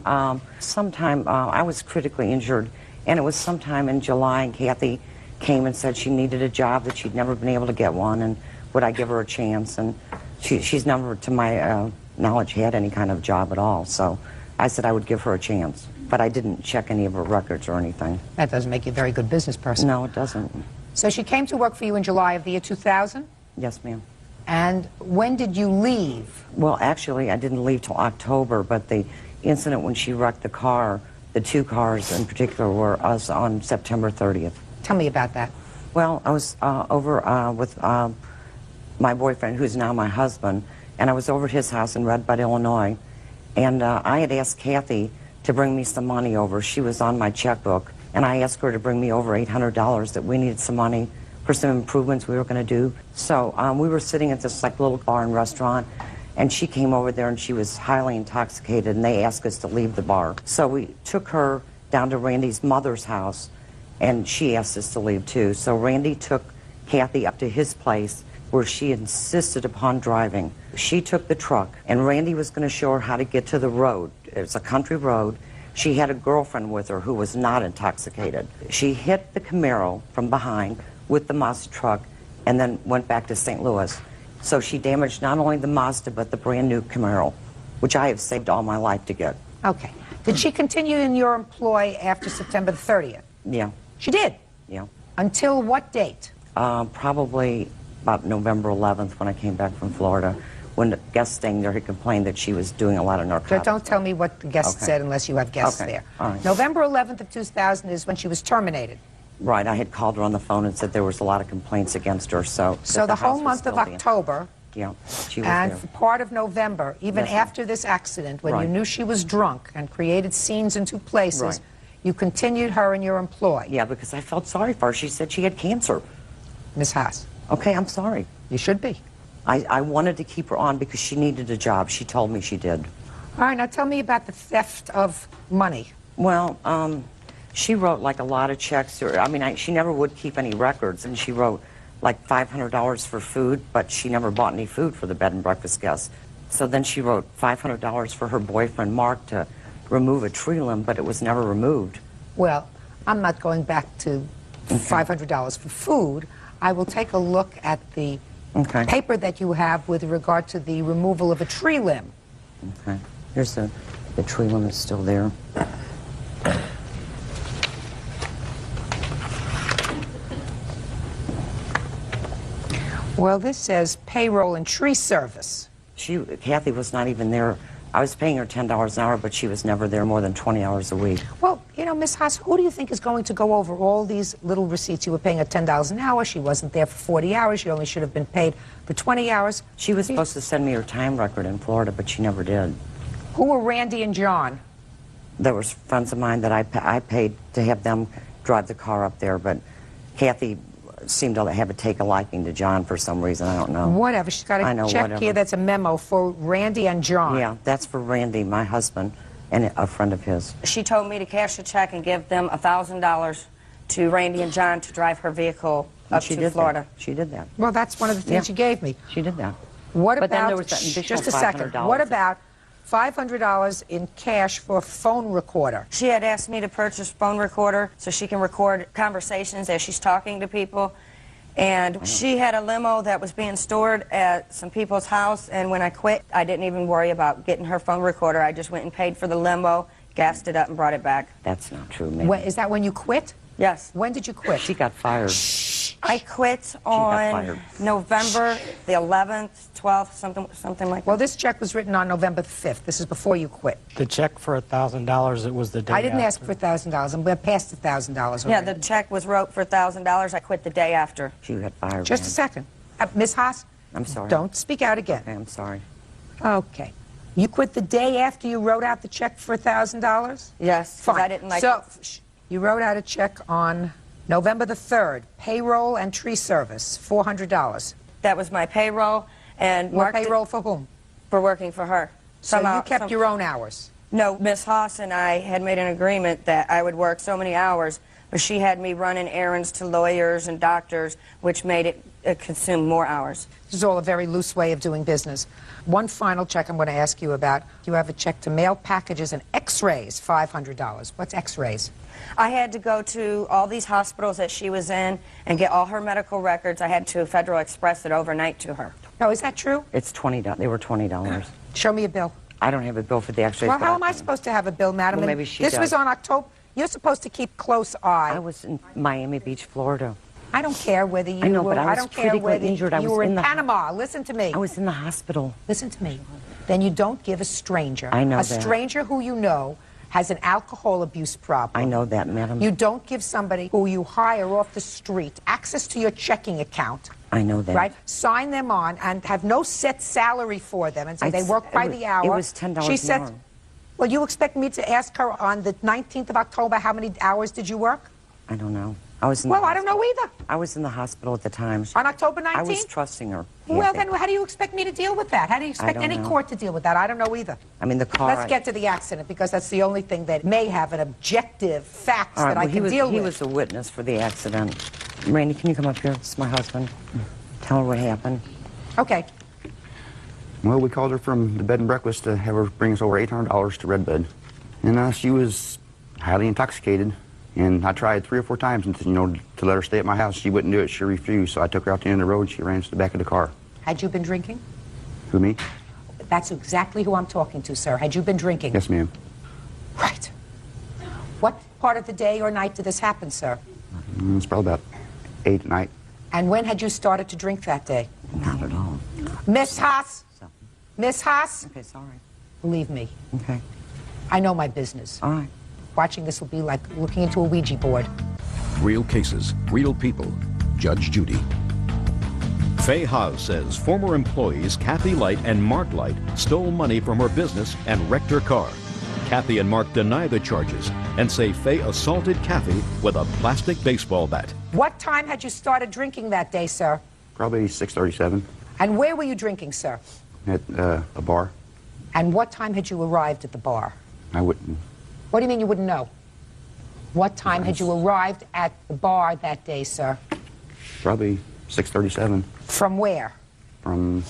sometime, I was critically injured, and it was sometime in July, and Kathy came and said she needed a job, that she'd never been able to get one, and would I give her a chance? And she's never, to my knowledge, had any kind of job at all, so I said I would give her a chance, but I didn't check any of her records or anything. That doesn't make you a very good business person. No, it doesn't. So she came to work for you in July of the year 2000? Yes, ma'am. And when did you leave? Well, actually, I didn't leave till October, but the incident when she wrecked the car, the two cars in particular, were us on September 30th. Tell me about that. Well, I was over with my boyfriend, who's now my husband, and I was over at his house in Red Bud, Illinois, and I had asked Kathy to bring me some money over. She was on my checkbook, and I asked her to bring me over $800 that we needed some money for some improvements we were going to do. So we were sitting at this like little bar and restaurant, and she came over there and she was highly intoxicated, and they asked us to leave the bar. So we took her down to Randy's mother's house, and she asked us to leave too. So Randy took Kathy up to his place where she insisted upon driving. She took the truck, and Randy was going to show her how to get to the road. It's a country road. She had a girlfriend with her who was not intoxicated. She hit the Camaro from behind with the Mazda truck and then went back to St. Louis. So she damaged not only the Mazda but the brand new Camaro, which I have saved all my life to get. Okay. Did she continue in your employ after September the 30th? Yeah. She did? Yeah. Until what date? Probably about November 11th when I came back from Florida, when the guest staying there had complained that she was doing a lot of narcotics. Don't tell me what the guest said unless you have guests there. All right. November 11th of 2000 is when she was terminated. Right. I had called her on the phone and said there was a lot of complaints against her. So the whole month of October yeah, she was and there. for part of November, even Yes, ma'am. after this accident, when you Right. knew she was drunk and created scenes in two places, Right. you continued her in your employ. Yeah, because I felt sorry for her. She said she had cancer. Ms. Haas. Okay, I'm sorry. You should be. I wanted to keep her on because she needed a job. She told me she did. All right, now tell me about the theft of money. Well, she wrote like a lot of checks. I mean, she never would keep any records, and she wrote like $500 for food, but she never bought any food for the bed and breakfast guests. So then she wrote $500 for her boyfriend, Mark, to remove a tree limb, but it was never removed. Well, I'm not going back to $500 for food. I will take a look at the paper that you have with regard to the removal of a tree limb. Okay. Here's the tree limb is still there. Well, this says payroll and tree service. Kathy was not even there. I was paying her $10 an hour, but she was never there more than 20 hours a week. Well, you know, Ms. Haas, who do you think is going to go over all these little receipts? You were paying her $10 an hour. She wasn't there for 40 hours. She only should have been paid for 20 hours. She was supposed to send me her time record in Florida, but she never did. Who were Randy and John? There was friends of mine that I paid to have them drive the car up there, but Kathy seemed to have take a liking to John for some reason. I don't know. Whatever. She's got a check here that's a memo for Randy and John. Yeah, that's for Randy, my husband, and a friend of his. She told me to cash a check and give them $1,000 to Randy and John to drive her vehicle up to Florida. She did that. Well, that's one of the things you gave me. She did that. What But then about, there was that additional just a second, $500. what about $500 in cash for a phone recorder? She had asked me to purchase a phone recorder so she can record conversations as she's talking to people. And she had a limo that was being stored at some people's house, and when I quit, I didn't even worry about getting her phone recorder. I just went and paid for the limo, gassed it up, and brought it back. That's not true, man. Is that when you quit? Yes. When did you quit? She got fired. I quit on November the 11th, 12th, something like that. Well, this check was written on November the 5th. This is before you quit. The check for $1,000, it was the day I didn't after. ask for $1,000. I'm past $1,000 already. Yeah, the check was wrote for $1,000. I quit the day after. She got fired. Just a second. Ms. Haas? I'm sorry. Don't speak out again. Okay, I'm sorry. Okay. You quit the day after you wrote out the check for $1,000? Yes, Fine. I didn't like So, you wrote out a check on November the 3rd, payroll and tree service, $400. That was my payroll. And What payroll for whom? For working for her. So you kept your own hours? No, Miss Haas and I had made an agreement that I would work so many hours, but she had me running errands to lawyers and doctors, which made it consume more hours. This is all a very loose way of doing business. One final check I'm going to ask you about. You have a check to mail packages and x-rays, $500. What's x-rays? I had to go to all these hospitals that she was in and get all her medical records. I had to Federal Express it overnight to her. Oh, is that true? It's $20. They were $20. Show me a bill. I don't have a bill for the x-rays. Well, but how am I supposed to have a bill, madam? Well, And maybe she This does. was on October. You're supposed to keep close eye. I was in Miami Beach, Florida. I don't care whether you I know, were. but I was don't care critically whether injured. I you was were in in the- Panama. Listen to me. I was in the hospital. Listen to me. Then you don't give a stranger. I know a that. stranger who you know has an alcohol abuse problem. I know that, madam. You don't give somebody who you hire off the street access to your checking account. I know that. Right? Sign them on and have no set salary for them and say they work by the hour. It was $10 She an said, hour. Well, you expect me to ask her on the 19th of October how many hours did you work? I don't know. I was in Well, the I don't know either. I was in the hospital at the time. On October 19th? I was trusting her. Well, then how do you expect me to deal with that? How do you expect don't any know. court to deal with that? I don't know either. I mean, the car... Let's get to the accident, because that's the only thing that may have an objective facts All right, that I well, can deal he with. was a witness for the accident. Randy, can you come up here? It's my husband. Tell her what happened. Okay. Well, we called her from the bed and breakfast to have her bring us over $800 to Red Bed. And she was highly intoxicated. And I tried 3 or 4 times, to let her stay at my house. She wouldn't do it. She refused. So I took her out to the end of the road. She ran to the back of the car. Had you been drinking? Who, me? That's exactly who I'm talking to, sir. Had you been drinking? Yes, ma'am. Right. What part of the day or night did this happen, sir? It's probably about 8 at night. And when had you started to drink that day? Not at all. Miss Haas? Miss Haas? Okay, sorry. Believe me. Okay. I know my business. All right. Watching this will be like looking into a Ouija board. Real cases, real people. Judge Judy. Faye Haas says former employees Kathy Light and Mark Light stole money from her business and wrecked her car. Kathy and Mark deny the charges and say Faye assaulted Kathy with a plastic baseball bat. What time had you started drinking that day, sir? Probably 6:37 And where were you drinking, sir? at a bar. And what time had you arrived at the bar? I wouldn't. What do you mean you wouldn't know? What time had you arrived at the bar that day, sir? Probably 6:37 From where? from...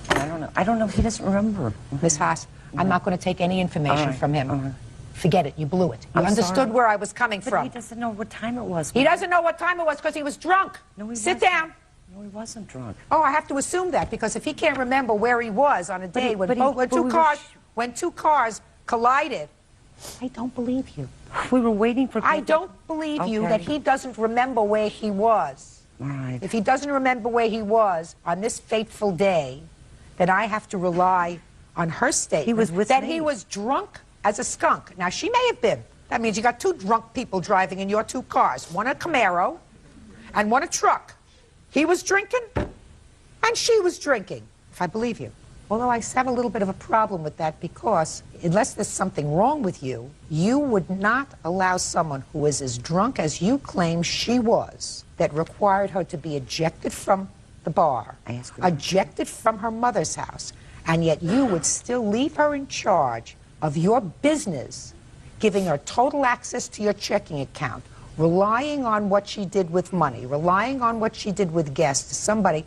I don't know. I don't know. He doesn't remember. Miss Haas, I'm not going to take any information All right, from him. all right. Forget it. You blew it. You I'm understood sorry. where I was coming But from. he doesn't know what time it was. He doesn't know what time it was because he was drunk. No, he Sit wasn't. down. No, he wasn't drunk. Oh, I have to assume that because if he can't remember where he was on a But day he- when, but he- when but two we were cars when 2 cars collided, I don't believe you. We were waiting for... I don't believe you that he doesn't remember where he was. All right. If he doesn't remember where he was on this fateful day, then I have to rely on her statement He was with that me. he was drunk as a skunk. Now, she may have been. That means you got 2 drunk people driving in your 2 cars, one a Camaro and one a truck. He was drinking and she was drinking, if I believe you. Although I have a little bit of a problem with that because unless there's something wrong with you, you would not allow someone who is as drunk as you claim she was, that required her to be ejected from the bar, ejected from her mother's house, and yet you would still leave her in charge of your business, giving her total access to your checking account, relying on what she did with money, relying on what she did with guests, to somebody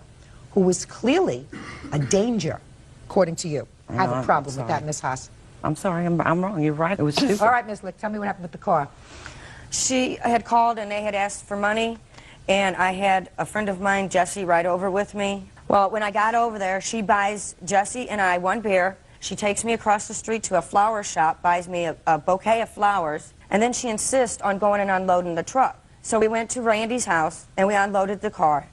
who was clearly a danger, according to you. I have a problem with that, Miss Haas. I'm sorry. I'm wrong. You're right. It was stupid. All right, Ms. Lick, tell me what happened with the car. She had called and they had asked for money, and I had a friend of mine, Jesse, ride over with me. Well, when I got over there, she buys Jesse and I 1 beer. She takes me across the street to a flower shop, buys me a bouquet of flowers, and then she insists on going and unloading the truck. So we went to Randy's house and we unloaded the car.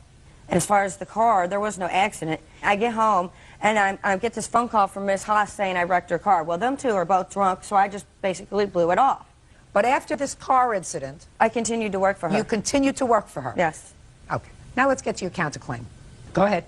And as far as the car, there was no accident. I get home and I get this phone call from Miss Haas saying I wrecked her car. Well, them 2 are both drunk, so I just basically blew it off. But after this car incident, I continued to work for her. you continued to work for her? Yes. Okay. Now let's get to your counterclaim. Go ahead.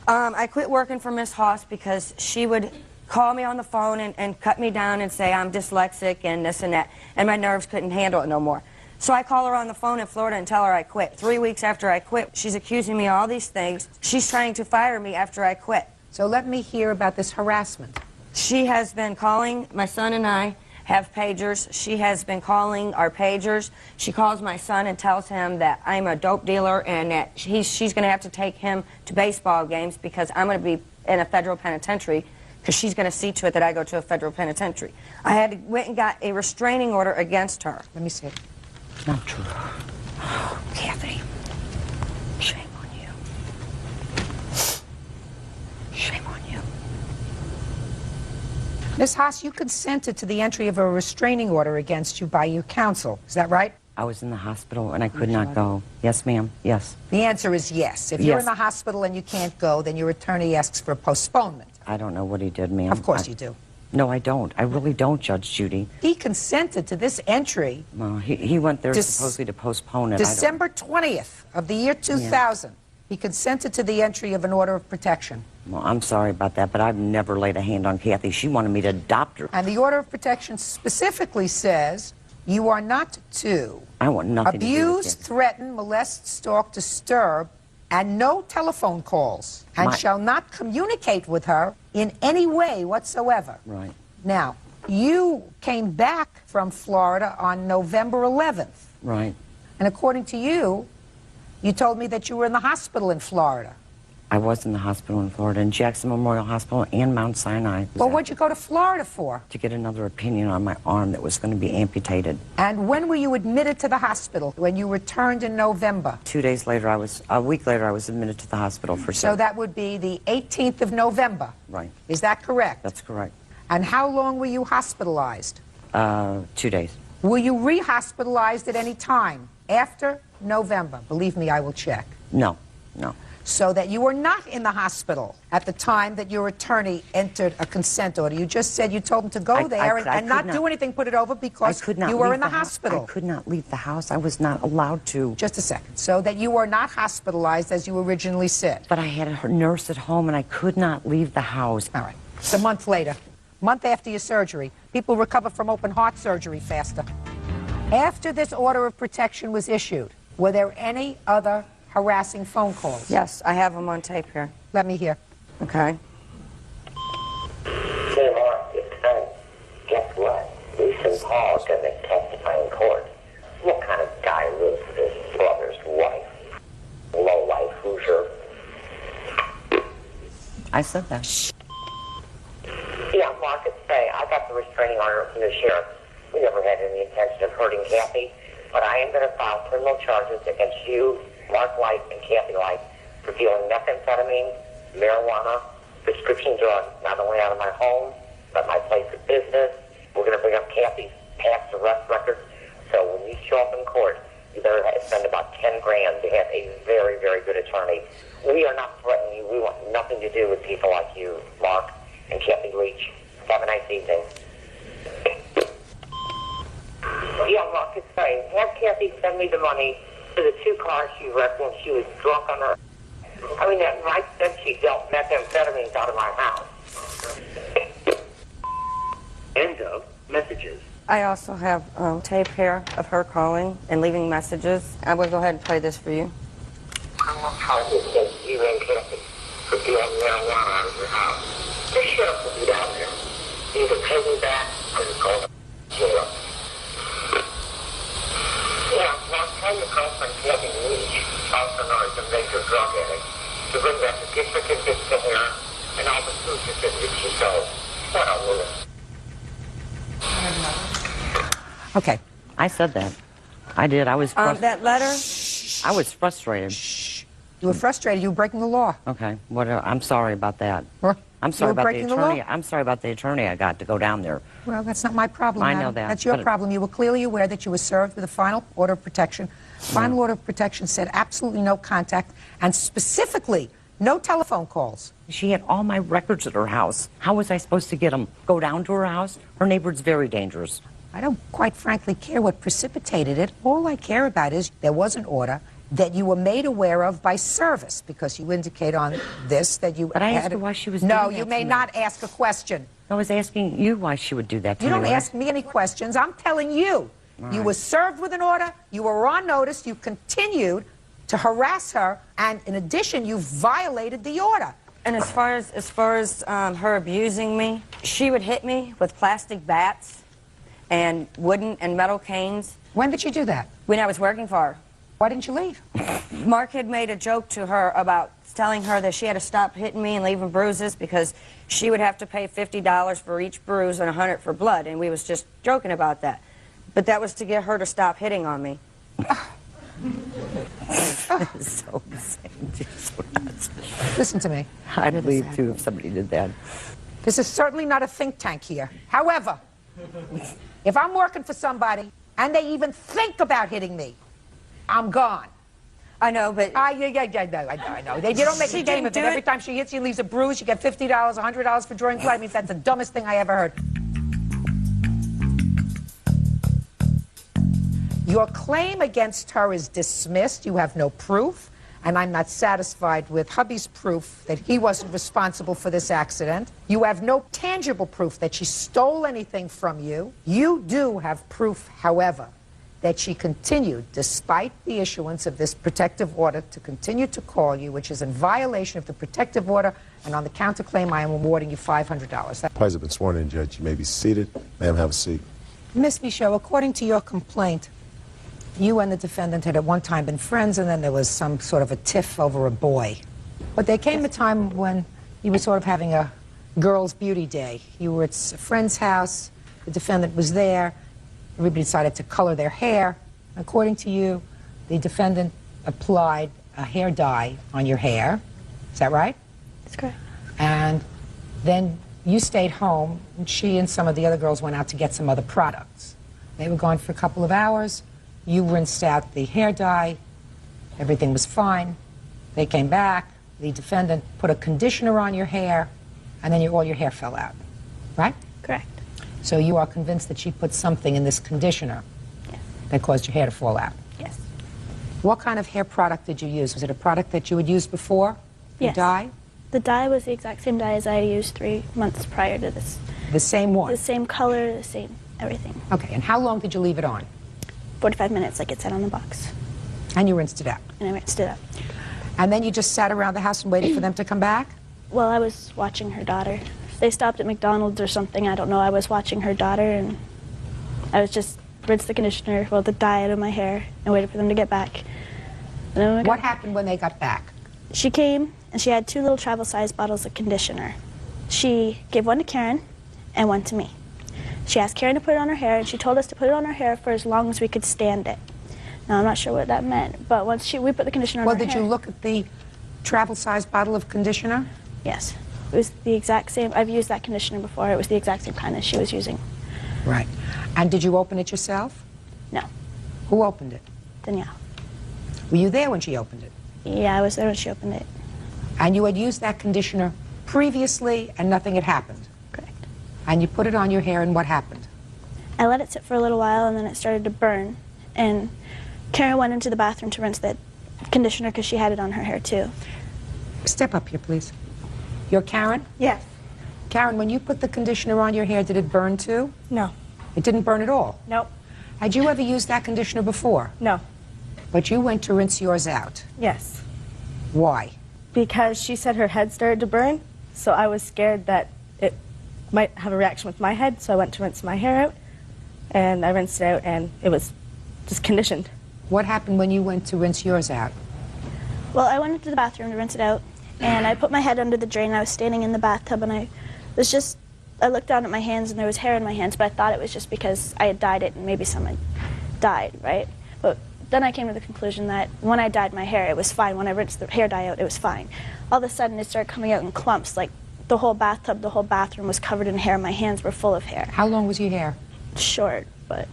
I quit working for Miss Haas because she would call me on the phone and cut me down and say I'm dyslexic and this and that, and my nerves couldn't handle it no more. So I call her on the phone in Florida and tell her I quit. 3 weeks after I quit, she's accusing me of all these things. She's trying to fire me after I quit. So let me hear about this harassment. She has been calling, my son and I have pagers. She has been calling our pagers. She calls my son and tells him that I'm a dope dealer and that she's going to have to take him to baseball games because I'm going to be in a federal penitentiary because she's going to see to it that I go to a federal penitentiary. I had went and got a restraining order against her. Let me see. Not true. Oh, Kathy. Shame on you. Shame on you. Ms. Haas, you consented to the entry of a restraining order against you by your counsel. Is that right? I was in the hospital and I could not go. Yes, ma'am. Yes. The answer is yes. If you're Yes. in the hospital and you can't go, then your attorney asks for a postponement. I don't know what he did, ma'am. Of course you do. No, I don't. I really don't, Judge Judy. He consented to this entry Well, he went there Dec- supposedly to postpone it. December 20th of the year 2000. He consented to the entry of an order of protection. Well, I'm sorry about that, but I've never laid a hand on Kathy. She wanted me to adopt her. And the order of protection specifically says you are not to I want nothing abuse, to do with threaten, molest, stalk, disturb, and no telephone calls, and shall not communicate with her in any way whatsoever. Right. Now, you came back from Florida on November 11th. Right. And according to you, you told me that you were in the hospital in Florida. I was in the hospital in Florida, in Jackson Memorial Hospital and Mount Sinai. Well, what'd you go to Florida for? To get another opinion on my arm that was going to be amputated. And when were you admitted to the hospital? When you returned in November? 2 days later, a week later, I was admitted to the hospital for So that would be the 18th of November. Right. Is that correct? That's correct. And how long were you hospitalized? 2 days. Were you re-hospitalized at any time after November? Believe me, I will check. No, no. So that you were not in the hospital at the time that your attorney entered a consent order. You just said you told him to go there and not do anything, put it over because you were in the hospital. I could not leave the house. I was not allowed to. Just a second. So that you were not hospitalized as you originally said. But I had a nurse at home and I could not leave the house. All right. It's a month later. Month after your surgery. People recover from open heart surgery faster. After this order of protection was issued, were there any other harassing phone calls? Yes, I have them on tape here. Let me hear. Okay. Hey, Mark, it's Ken. Guess what? Lisa and Paul are going to testify in court. What kind of guy lives with his brother's wife? Low life Hoosier. I said that. Yeah, Mark, it's Faye. I got the restraining order from the sheriff. We never had any intention of hurting Kathy, but I am going to file criminal charges against you, Mark Light, and Kathy Light for dealing methamphetamine, marijuana, prescription drugs, not only out of my home, but my place of business. We're going to bring up Kathy's past arrest records. So when you show up in court, you better spend about 10 grand to have a very, very good attorney. We are not threatening you. We want nothing to do with people like you, Mark and Kathy Leach. Have a nice evening. Yeah, Mark, it's fine. Have Kathy send me the money for the 2 cars she wrecked when she was drunk on her. I mean, that night that she dealt methamphetamines out of my house. End of messages. I also have tape here of her calling and leaving messages. I will go ahead and play this for you. How is it that you and Kathy could deal marijuana out of your house? The sheriff will be down there. Either pay me back or you go to jail. Yeah, now tell your girlfriend Kathy Leach, also known as the major drug addict, to bring back the gift certificates to her and all the food certificates she sold. What a woman. Okay. I said that. I did. I was that letter? I was frustrated. You were frustrated. You were breaking the law. Okay. Whatever. I'm sorry about that. I'm sorry were about the breaking the law? attorney. I'm sorry about the attorney I got to go down there. Well, that's not my problem. I know madam. that, That's your but- problem. You were clearly aware that you were served with a final order of protection. Final order of protection said absolutely no contact, and specifically, no telephone calls. She had all my records at her house. How was I supposed to get them? Go down to her house? Her neighbor's very dangerous. I don't quite frankly care what precipitated it. All I care about is there was an order that you were made aware of by service, because you indicate on this that you But I had asked her why she was No, doing that you to may me. not ask a question. I was asking you why she would do that to You me. don't when I- ask me any questions. I'm telling you. All You right. were served with an order. You were on notice. You continued to harass her. And in addition, you violated the order. And as far as her abusing me, she would hit me with plastic bats and wooden and metal canes. When did she do that? When I was working for her. Why didn't you leave? Mark had made a joke to her about telling her that she had to stop hitting me and leaving bruises because she would have to pay $50 for each bruise and $100 for blood, and we was just joking about that. But that was to get her to stop hitting on me. So insane. Just so nuts. Listen to me. I'd leave too if somebody did that. This is certainly not a think tank here. However, if I'm working for somebody and they even think about hitting me, I'm gone. I know, but... I know. They don't make a game of it. Every time she hits you and leaves a bruise, you get $50, $100 for drawing blood. I mean, that's the dumbest thing I ever heard. Your claim against her is dismissed. You have no proof. and I'm not satisfied with hubby's proof that he wasn't responsible for this accident. You have no tangible proof that she stole anything from you. You do have proof, however, that she continued, despite the issuance of this protective order, to continue to call you, which is in violation of the protective order, and on the counterclaim, I am awarding you $500. Parties have been sworn in, Judge. You may be seated. Ma'am, have a seat. Ms. Michaud, according to your complaint, you and the defendant had at one time been friends, and then there was some sort of a tiff over a boy. But there came a time when you were sort of having a girls' beauty day. You were at a friend's house, the defendant was there, everybody decided to color their hair. According to you, the defendant applied a hair dye on your hair. Is that right? That's correct. And then you stayed home, and she and some of the other girls went out to get some other products. They were gone for a couple of hours. You rinsed out the hair dye. Everything was fine. They came back. The defendant put a conditioner on your hair, and then all your hair fell out. Right? Correct. So you are convinced that she put something in this conditioner that caused your hair to fall out? Yes. What kind of hair product did you use? Was it a product that you had used before? Yes. The dye? The dye was the exact same dye as I had used 3 months prior to this. The same one? The same color, the same everything. Okay, and how long did you leave it on? 45 minutes, like it said on the box. And you rinsed it out? And I rinsed it out. And then you just sat around the house and waited for them to come back? Well, I was watching her daughter. They stopped at McDonald's or something, I don't know. I was watching her daughter, and I was just rinsed the conditioner, well, the dye out of my hair, and waited for them to get back. And then what happened when they got back? She came, and she had 2 little travel-sized bottles of conditioner. She gave one to Karen and one to me. She asked Karen to put it on her hair, and she told us to put it on her hair for as long as we could stand it. Now, I'm not sure what that meant, but once we put the conditioner on her hair... Well, did you look at the travel-sized bottle of conditioner? Yes. It was the exact same. I've used that conditioner before. It was the exact same kind as she was using. Right. And did you open it yourself? No. Who opened it? Danielle. Were you there when she opened it? Yeah, I was there when she opened it. And you had used that conditioner previously and nothing had happened? Correct. And you put it on your hair and what happened? I let it sit for a little while and then it started to burn. And Karen went into the bathroom to rinse that conditioner because she had it on her hair too. Step up here, please. You're Karen? Yes. Karen, when you put the conditioner on your hair, did it burn too? No. It didn't burn at all? Nope. Had you ever used that conditioner before? No. But you went to rinse yours out? Yes. Why? Because she said her head started to burn, so I was scared that it might have a reaction with my head, so I went to rinse my hair out, and I rinsed it out, and it was just conditioned. What happened when you went to rinse yours out? Well, I went into the bathroom to rinse it out, and I put my head under the drain. I was standing in the bathtub, and I looked down at my hands, and there was hair in my hands, but I thought it was just because I had dyed it, and maybe someone died, right? But then I came to the conclusion that when I dyed my hair, it was fine. When I rinsed the hair dye out, it was fine. All of a sudden, it started coming out in clumps, like the whole bathtub, the whole bathroom was covered in hair. My hands were full of hair. How long was your hair? Short, but...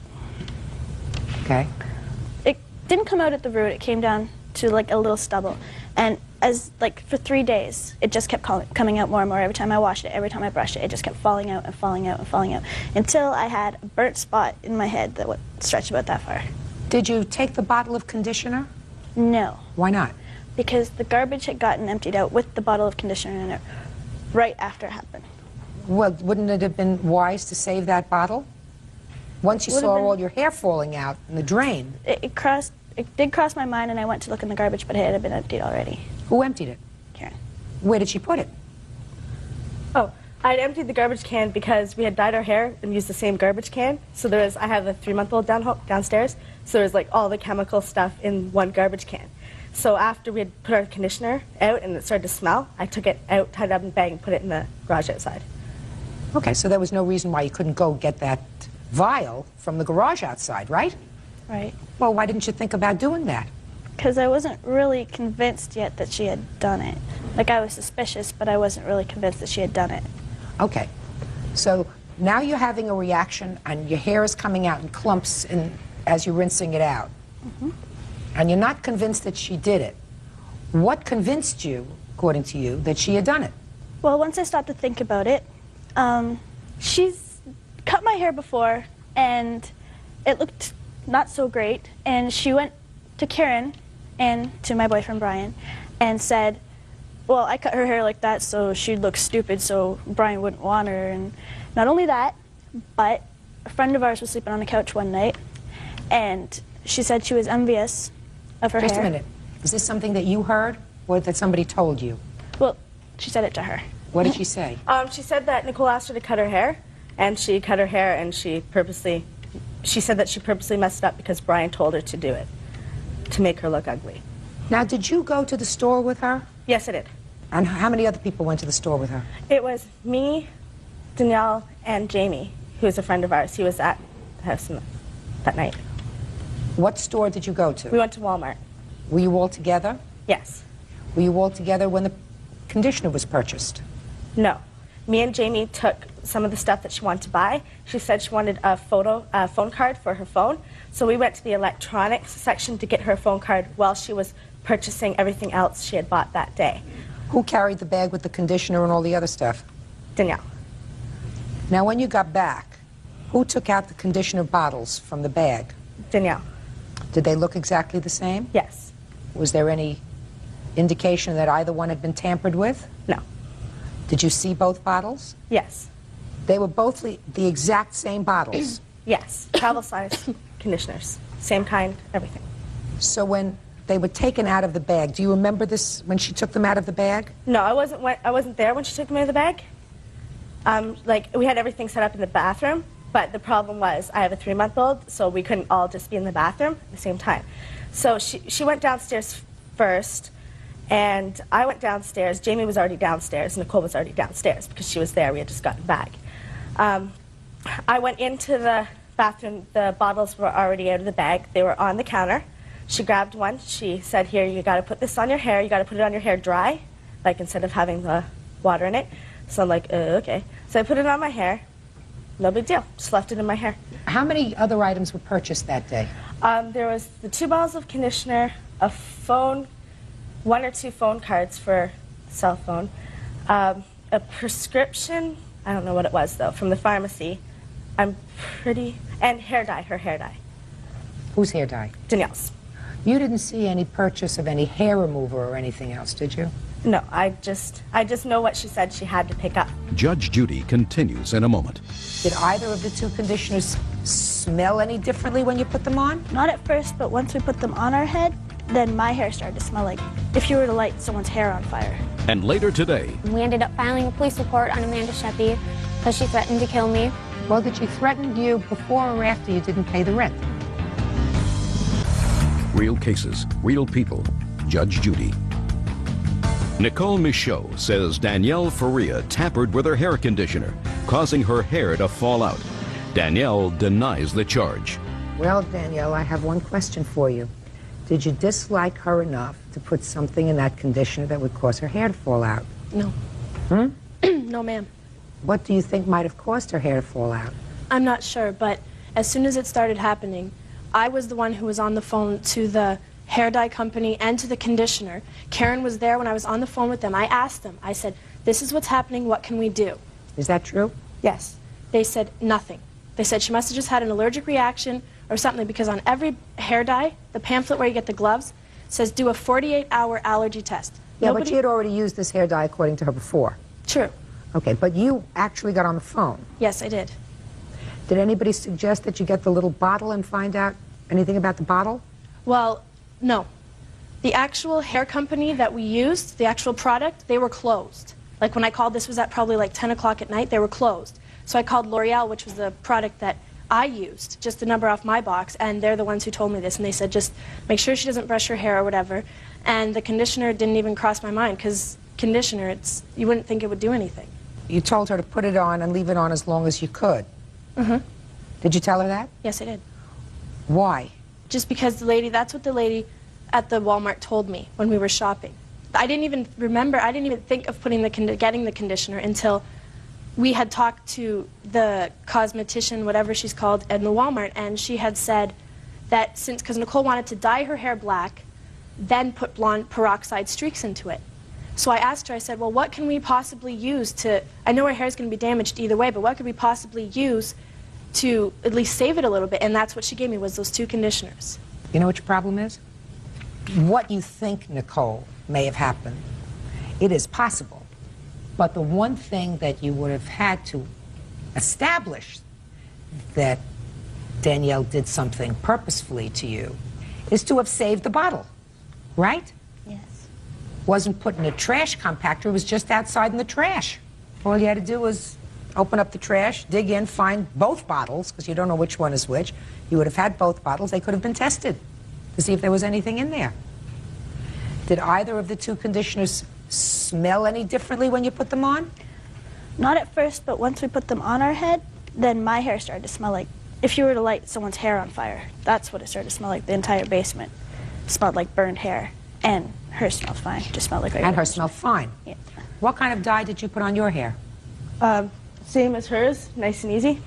Okay. It didn't come out at the root. It came down to like a little stubble. And for 3 days, it just kept coming out more and more. Every time I washed it, every time I brushed it, it just kept falling out and falling out and falling out. Until I had a burnt spot in my head that would stretch about that far. Did you take the bottle of conditioner? No. Why not? Because the garbage had gotten emptied out with the bottle of conditioner in it right after it happened. Well, wouldn't it have been wise to save that bottle? Once you saw all your hair falling out in the drain. It did cross my mind, and I went to look in the garbage, but it had been emptied already. Who emptied it? Karen. Where did she put it? Oh, I'd emptied the garbage can because we had dyed our hair and used the same garbage can. So I have a 3-month-old downstairs, so there was like all the chemical stuff in one garbage can. So after we had put our conditioner out and it started to smell, I took it out, tied it up in a bag, and put it in the garage outside. Okay, so there was no reason why you couldn't go get that vial from the garage outside, right? Right. Well, why didn't you think about doing that? Because I wasn't really convinced yet that she had done it. Like, I was suspicious, but I wasn't really convinced that she had done it. Okay. So now you're having a reaction and your hair is coming out in clumps as you're rinsing it out. Mm-hmm. And you're not convinced that she did it. What convinced you, according to you, that she had done it? Well, once I stopped to think about it, she's cut my hair before, and it looked not so great. And she went to Karen and to my boyfriend Brian and said, well, I cut her hair like that so she'd look stupid so Brian wouldn't want her. And not only that, but a friend of ours was sleeping on the couch one night and she said she was envious of her hair. Just a minute. Is this something that you heard or that somebody told you? Well, she said it to her. What did she say? She said that Nicole asked her to cut her hair, and she cut her hair, and she said that she purposely messed it up because Brian told her to do it, to make her look ugly. Now, did you go to the store with her? Yes, I did. And how many other people went to the store with her? It was me, Danielle, and Jamie, who is a friend of ours. He was at the house that night. What store did you go to? We went to Walmart. Were you all together? Yes. Were you all together when the conditioner was purchased? No. Me and Jamie took some of the stuff that she wanted to buy. She said she wanted a phone card for her phone. So we went to the electronics section to get her phone card while she was purchasing everything else she had bought that day. Who carried the bag with the conditioner and all the other stuff? Danielle. Now, when you got back, who took out the conditioner bottles from the bag? Danielle. Did they look exactly the same? Yes. Was there any indication that either one had been tampered with? No. Did you see both bottles? Yes. They were both the exact same bottles? Yes. Travel size conditioners. Same kind, everything. So when they were taken out of the bag, do you remember this when she took them out of the bag? No, I wasn't there when she took them out of the bag. Like, we had everything set up in the bathroom, but the problem was I have a 3-month-old, so we couldn't all just be in the bathroom at the same time. So she went downstairs first, and I went downstairs. Jamie was already downstairs. Nicole was already downstairs because she was there. We had just gotten back. I went into the bathroom. The bottles were already out of the bag. They were on the counter. She grabbed one. She said, here, you got to put this on your hair. You got to put it on your hair dry, like instead of having the water in it. So I'm like, okay. So I put it on my hair. No big deal. Just left it in my hair. How many other items were purchased that day? There was the 2 bottles of conditioner, a phone, 1 or 2 phone cards for cell phone, a prescription, I don't know what it was though, from the pharmacy. And hair dye, her hair dye. Whose hair dye? Danielle's. You didn't see any purchase of any hair remover or anything else, did you? No, I just know what she said she had to pick up. Judge Judy continues in a moment. Did either of the 2 conditioners smell any differently when you put them on? Not at first, but once we put them on our head, then my hair started to smell like if you were to light someone's hair on fire. And later today, We ended up filing a police report on Amanda Sheppy because she threatened to kill me. Well, did she threaten you before or after you didn't pay the rent? real cases, real people. Judge Judy. Nicole Michaud says Danielle Faria tampered with her hair conditioner, causing her hair to fall out. Danielle denies the charge. Well, Danielle, I have one question for you. Did you dislike her enough to put something in that conditioner that would cause her hair to fall out? No. Hmm? No, ma'am. What do you think might have caused her hair to fall out? I'm not sure, but as soon as it started happening, I was the one who was on the phone to the hair dye company and to the conditioner. Karen was there when I was on the phone with them. I asked them, I said, this is what's happening, what can we do? Is that true? Yes. They said nothing. They said she must have just had an allergic reaction or something, because on every hair dye, the pamphlet where you get the gloves, says do a 48-hour allergy test. Yeah, but she had already used this hair dye according to her before. True. Okay, but you actually got on the phone. Yes, I did. Did anybody suggest that you get the little bottle and find out anything about the bottle? Well, no. The actual hair company that we used, the actual product, they were closed. Like when I called, this was at probably like 10 o'clock at night, they were closed. So I called L'Oreal, which was the product that I used, just the number off my box, and they're the ones who told me this, and they said just make sure she doesn't brush her hair or whatever. And the conditioner didn't even cross my mind, because conditioner, you wouldn't think it would do anything. You told her to put it on and leave it on as long as you could. Mm-hmm. Did you tell her that? Yes, I did. Why? Just because that's what the lady at the Walmart told me when we were shopping. I didn't even remember, I didn't even think of getting the conditioner until we had talked to the cosmetician, whatever she's called, in the Walmart, and she had said that because Nicole wanted to dye her hair black, then put blonde peroxide streaks into it. So I asked her, I said, well, what can we possibly use I know her hair is going to be damaged either way, but what could we possibly use to at least save it a little bit? And that's what she gave me, was those 2 conditioners. You know what your problem is? what you think, Nicole, may have happened. It is possible. But the one thing that you would have had to establish that Danielle did something purposefully to you is to have saved the bottle, right? Yes. Wasn't put in a trash compactor, it was just outside in the trash. All you had to do was open up the trash, dig in, find both bottles, because you don't know which one is which. You would have had both bottles. They could have been tested to see if there was anything in there. Did either of the two conditioners smell any differently when you put them on? Not at first, but once we put them on our head, then my hair started to smell like, if you were to light someone's hair on fire, that's what it started to smell like. The entire basement smelled like burned hair. And hers smelled fine, just smelled like regular. And hers smelled fine. Yeah. What kind of dye did you put on your hair? Same as hers, nice and easy.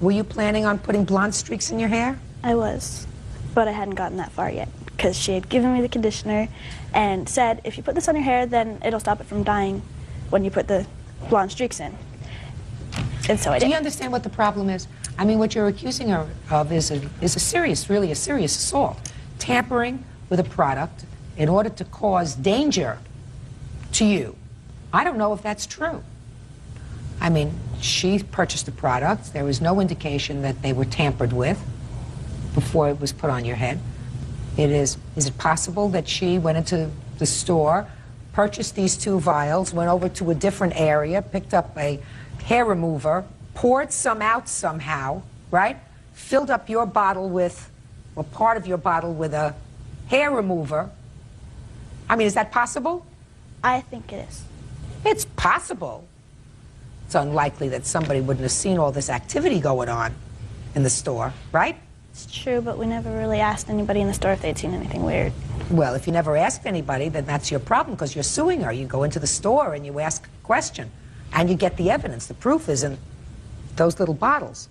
Were you planning on putting blonde streaks in your hair? I was, but I hadn't gotten that far yet, because she had given me the conditioner and said, if you put this on your hair, then it'll stop it from dyeing when you put the blonde streaks in. And so I did. Do you understand what the problem is? I mean, what you're accusing her of is a serious, really a serious assault. Tampering with a product in order to cause danger to you. I don't know if that's true. I mean, she purchased the product. There was no indication that they were tampered with before it was put on your head. Is it possible that she went into the store, purchased these 2 vials, went over to a different area, picked up a hair remover, poured some out somehow, right? Filled up your bottle with, or part of your bottle with a hair remover. I mean, is that possible? I think it is. It's possible. It's unlikely that somebody wouldn't have seen all this activity going on in the store, right? It's true, but we never really asked anybody in the store if they'd seen anything weird. Well, if you never asked anybody, then that's your problem, because you're suing her. You go into the store and you ask a question, and you get the evidence. The proof is in those little bottles.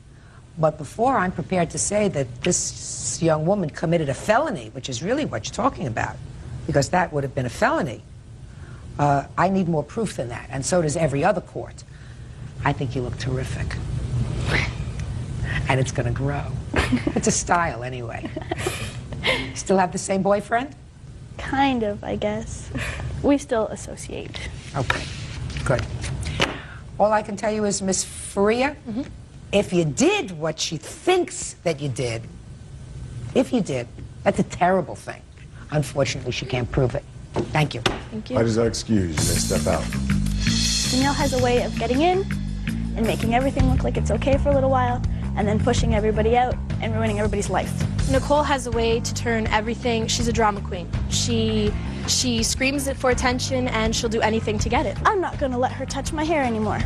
But before I'm prepared to say that this young woman committed a felony, which is really what you're talking about, because that would have been a felony, I need more proof than that, and so does every other court. I think you look terrific. And it's going to grow. It's a style, anyway. Still have the same boyfriend? Kind of, I guess. We still associate. Okay, good. All I can tell you is, Miss Faria, if you did what she thinks that you did, if you did, that's a terrible thing. Unfortunately, she can't prove it. Thank you. Thank you. I just excuse you. May step out. Danielle has a way of getting in and making everything look like it's okay for a little while, and then pushing everybody out and ruining everybody's life. Nicole has a way to turn everything. She's a drama queen. She screams it for attention, and she'll do anything to get it. I'm not going to let her touch my hair anymore.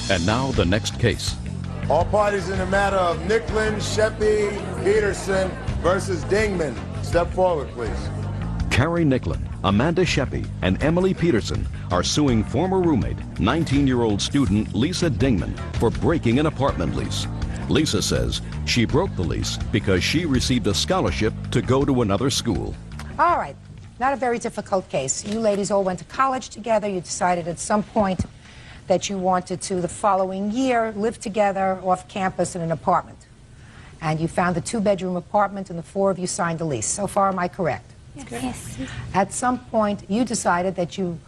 And now the next case. All parties in the matter of Nicklin, Sheppy, Peterson versus Dingman. Step forward, please. Carrie Nicklin, Amanda Sheppy, and Emily Peterson are suing former roommate, 19-year-old student Lisa Dingman, for breaking an apartment lease. Lisa says she broke the lease because she received a scholarship to go to another school. All right, not a very difficult case. You ladies all went to college together. You decided at some point that you wanted to, the following year, live together off campus in an apartment. And you found the 2-bedroom apartment, and the 4 of you signed a lease. So far, am I correct? Yes. At some point, you decided that you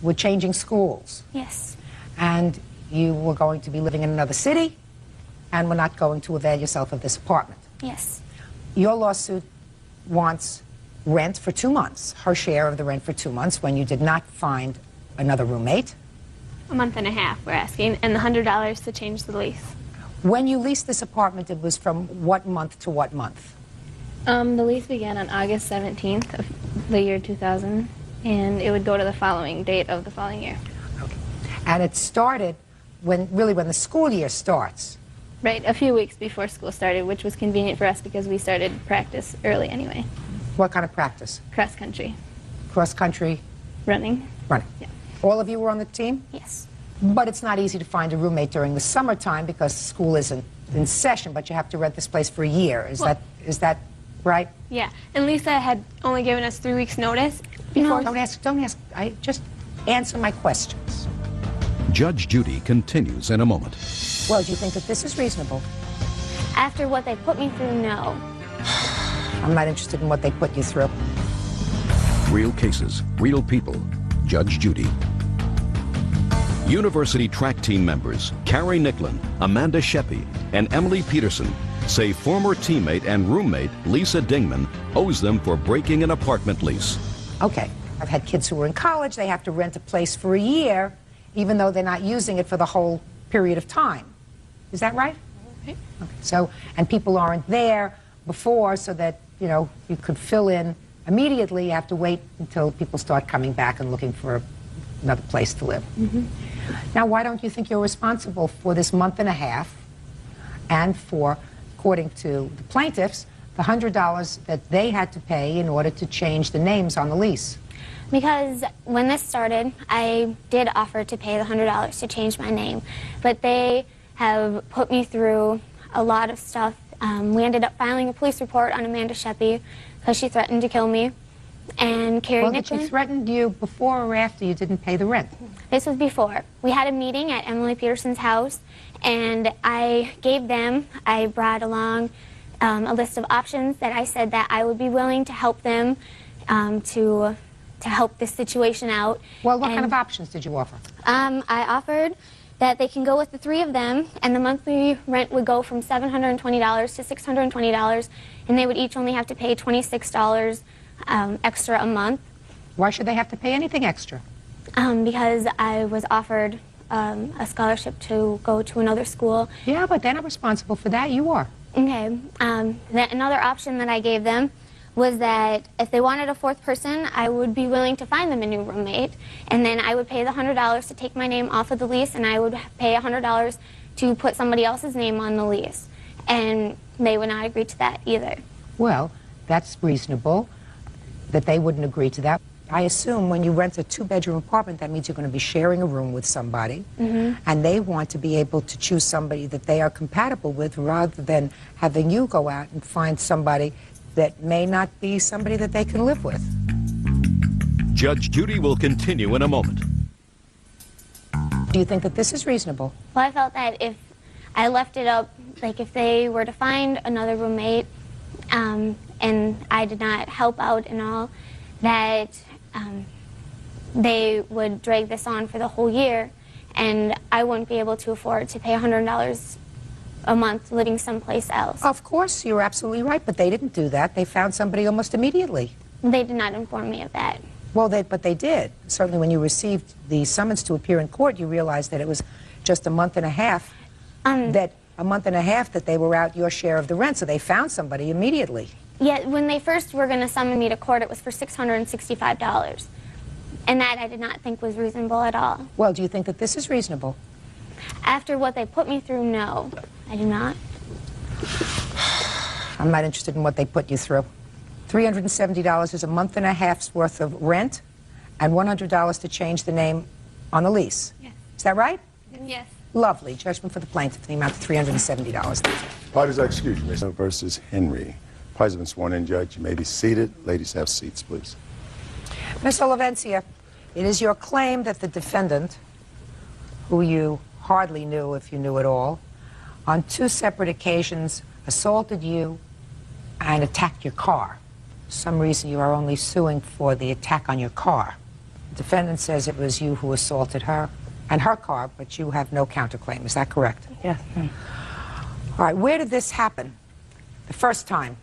were changing schools. Yes. And you were going to be living in another city, and were not going to avail yourself of this apartment. Yes. Your lawsuit wants rent for 2 months, her share of the rent for 2 months, when you did not find another roommate. A month and a half, we're asking, and the $100 to change the lease. When you leased this apartment, it was from what month to what month? The lease began on August 17th of the year 2000, and it would go to the following date of the following year. Okay. And it started when the school year starts. Right, a few weeks before school started, which was convenient for us because we started practice early anyway. What kind of practice? Cross country. Cross country? Running. Running. Yeah. All of you were on the team? Yes. But it's not easy to find a roommate during the summertime because school isn't in session, but you have to rent this place for a year. Is that right? Yeah, and Lisa had only given us 3 weeks' notice No, before. don't ask. Just answer my questions. Judge Judy continues in a moment. Well, do you think that this is reasonable? After what they put me through, no. I'm not interested in what they put you through. Real cases, real people. Judge Judy. University track team members Carrie Nicklin, Amanda Sheppy, and Emily Peterson say former teammate and roommate Lisa Dingman owes them for breaking an apartment lease. Okay, I've had kids who are in college. They have to rent a place for a year, even though they're not using it for the whole period of time. Is that right? Okay. So, and people aren't there before so that, you know, you could fill in immediately. You have to wait until people start coming back and looking for another place to live. Now, why don't you think you're responsible for this month and a half and for, according to the plaintiffs, the $100 that they had to pay in order to change the names on the lease? Because when this started, I did offer to pay the $100 to change my name, but they have put me through a lot of stuff. We ended up filing a police report on Amanda Sheppy because she threatened to kill me. And Carrie Well, Nicklin, she threatened you before or after you didn't pay the rent? This was before. We had a meeting at Emily Peterson's house, and I brought along a list of options that I said that I would be willing to help them to help this situation out. Well, what kind of options did you offer? I offered that they can go with the three of them, and the monthly rent would go from $720 to $620, and they would each only have to pay $26 extra a month. Why should they have to pay anything extra? Because I was offered a scholarship to go to another school. Yeah, but they're not responsible for that. You are. Okay. Another option that I gave them was that if they wanted a fourth person, I would be willing to find them a new roommate, and then I would pay the $100 to take my name off of the lease, and I would pay $100 to put somebody else's name on the lease. And they would not agree to that either. Well, that's reasonable that they wouldn't agree to that. I assume when you rent a two-bedroom apartment, that means you're going to be sharing a room with somebody, and they want to be able to choose somebody that they are compatible with rather than having you go out and find somebody that may not be somebody that they can live with. Judge Judy will continue in a moment. Do you think that this is reasonable? Well, I felt that if I left it up, like if they were to find another roommate and I did not help out and all, that they would drag this on for the whole year, and I wouldn't be able to afford to pay $100 a month living someplace else. Of course, you're absolutely right, but they didn't do that. They found somebody almost immediately. They did not inform me of that. Well, but they did. Certainly when you received the summons to appear in court, you realized that it was just a month and a half, that they were out your share of the rent, so they found somebody immediately. Yeah, when they first were going to summon me to court, it was for $665. And that I did not think was reasonable at all. Well, do you think that this is reasonable? After what they put me through, no, I do not. I'm not interested in what they put you through. $370 is a month and a half's worth of rent and $100 to change the name on the lease. Yes. Is that right? Yes. Lovely. Judgment for the plaintiff in the amount of $370. Parties are excused. Mr. versus Henry. Parties have been sworn in, Judge. You may be seated. Ladies, have seats, please. Ms. Olivencia, it is your claim that the defendant, who you hardly knew if you knew at all, on two separate occasions assaulted you and attacked your car. For some reason, you are only suing for the attack on your car. The defendant says it was you who assaulted her and her car, but you have no counterclaim. Is that correct? Yes. All right, where did this happen? The first time?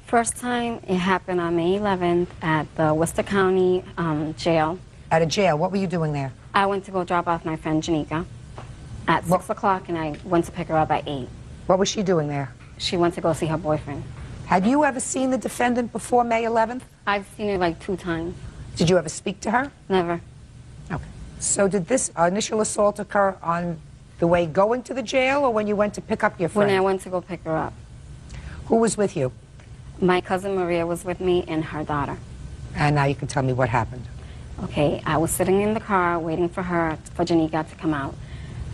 First time it happened on May 11th at the Worcester County jail. At a jail. What were you doing there? I went to go drop off my friend Janika at 6 o'clock, and I went to pick her up at 8. What was she doing there? She went to go see her boyfriend. Had you ever seen the defendant before May 11th? I've seen her like 2 times. Did you ever speak to her? Never. Okay. So did this initial assault occur on the way going to the jail or when you went to pick up your friend? When I went to go pick her up. Who was with you? My cousin Maria was with me and her daughter. And now you can tell me what happened. Okay, I was sitting in the car waiting for Janika to come out.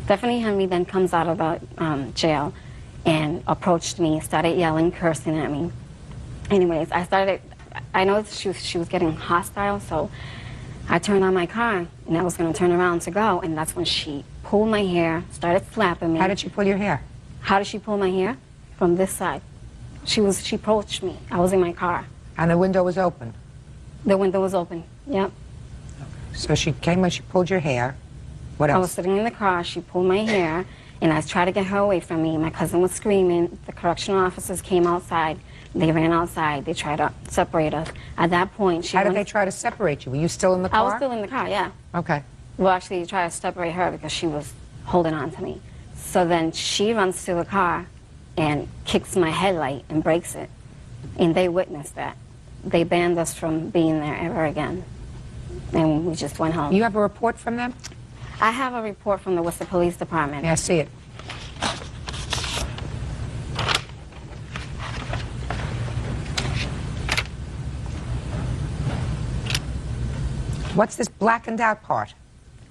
Stephanie Henry then comes out of the jail and approached me, started yelling, cursing at me. Anyways, I noticed she was getting hostile, so I turned on my car, and I was going to turn around to go, and that's when she pulled my hair, started slapping me. How did she pull your hair? How did she pull my hair? From this side. She approached me. I was in my car. And the window was open? The window was open, yep. So she came and she pulled your hair. What else? I was sitting in the car, she pulled my hair, and I tried to get her away from me. My cousin was screaming. The correctional officers came outside. They ran outside. They tried to separate us. At that point, How did they try to separate you? Were you still in the car? I was still in the car, yeah. Okay. Well, actually, they tried to separate her because she was holding on to me. So then she runs to the car and kicks my headlight and breaks it. And they witnessed that. They banned us from being there ever again. And we just went home. You have a report from them? I have a report from the Worcester Police Department. May I see it? What's this blackened out part?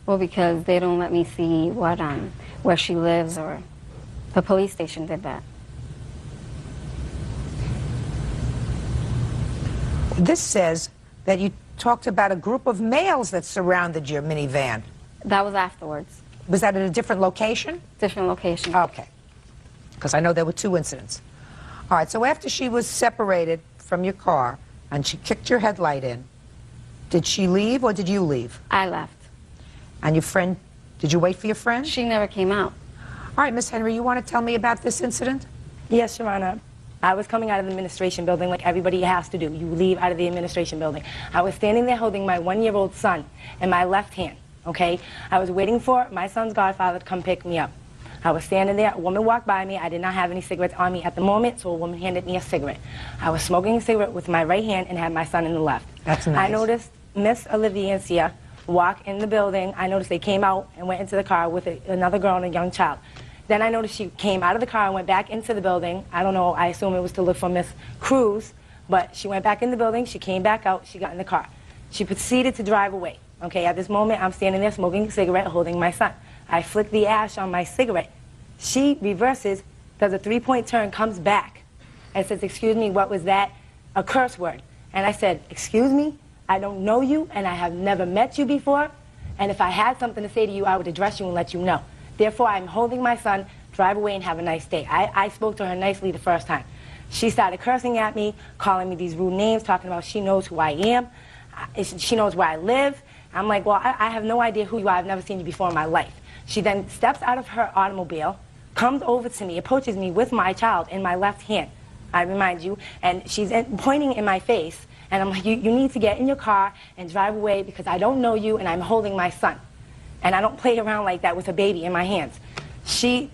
Well, because they don't let me see what where she lives, or the police station did that. This says that you talked about a group of males that surrounded your minivan. That was afterwards. Was that at a different location? Different location. Okay. Because I know there were 2 incidents. All right, so after she was separated from your car and she kicked your headlight in, did she leave or did you leave? I left. And your friend, did you wait for your friend? She never came out. All right, Miss Henry, you want to tell me about this incident? Yes, Your Honor. I was coming out of the administration building like everybody has to do. You leave out of the administration building. I was standing there holding my 1-year-old son in my left hand, okay? I was waiting for my son's godfather to come pick me up. I was standing there. A woman walked by me. I did not have any cigarettes on me at the moment, so a woman handed me a cigarette. I was smoking a cigarette with my right hand and had my son in the left. That's nice. I noticed Miss Olivencia walk in the building. I noticed they came out and went into the car with another girl and a young child. Then I noticed she came out of the car and went back into the building. I don't know, I assume it was to look for Miss Cruz, but she went back in the building, she came back out, she got in the car. She proceeded to drive away. Okay, at this moment, I'm standing there smoking a cigarette, holding my son. I flick the ash on my cigarette. She reverses, does a 3-point turn, comes back, and says, "Excuse me, what was that?" A curse word. And I said, "Excuse me, I don't know you, and I have never met you before, and if I had something to say to you, I would address you and let you know. Therefore, I'm holding my son, drive away and have a nice day." I spoke to her nicely the first time. She started cursing at me, calling me these rude names, talking about she knows who I am, she knows where I live. I'm like, well, I have no idea who you are. I've never seen you before in my life. She then steps out of her automobile, comes over to me, approaches me with my child in my left hand, I remind you, and she's pointing in my face, and I'm like, you need to get in your car and drive away because I don't know you and I'm holding my son. And I don't play around like that with a baby in my hands. She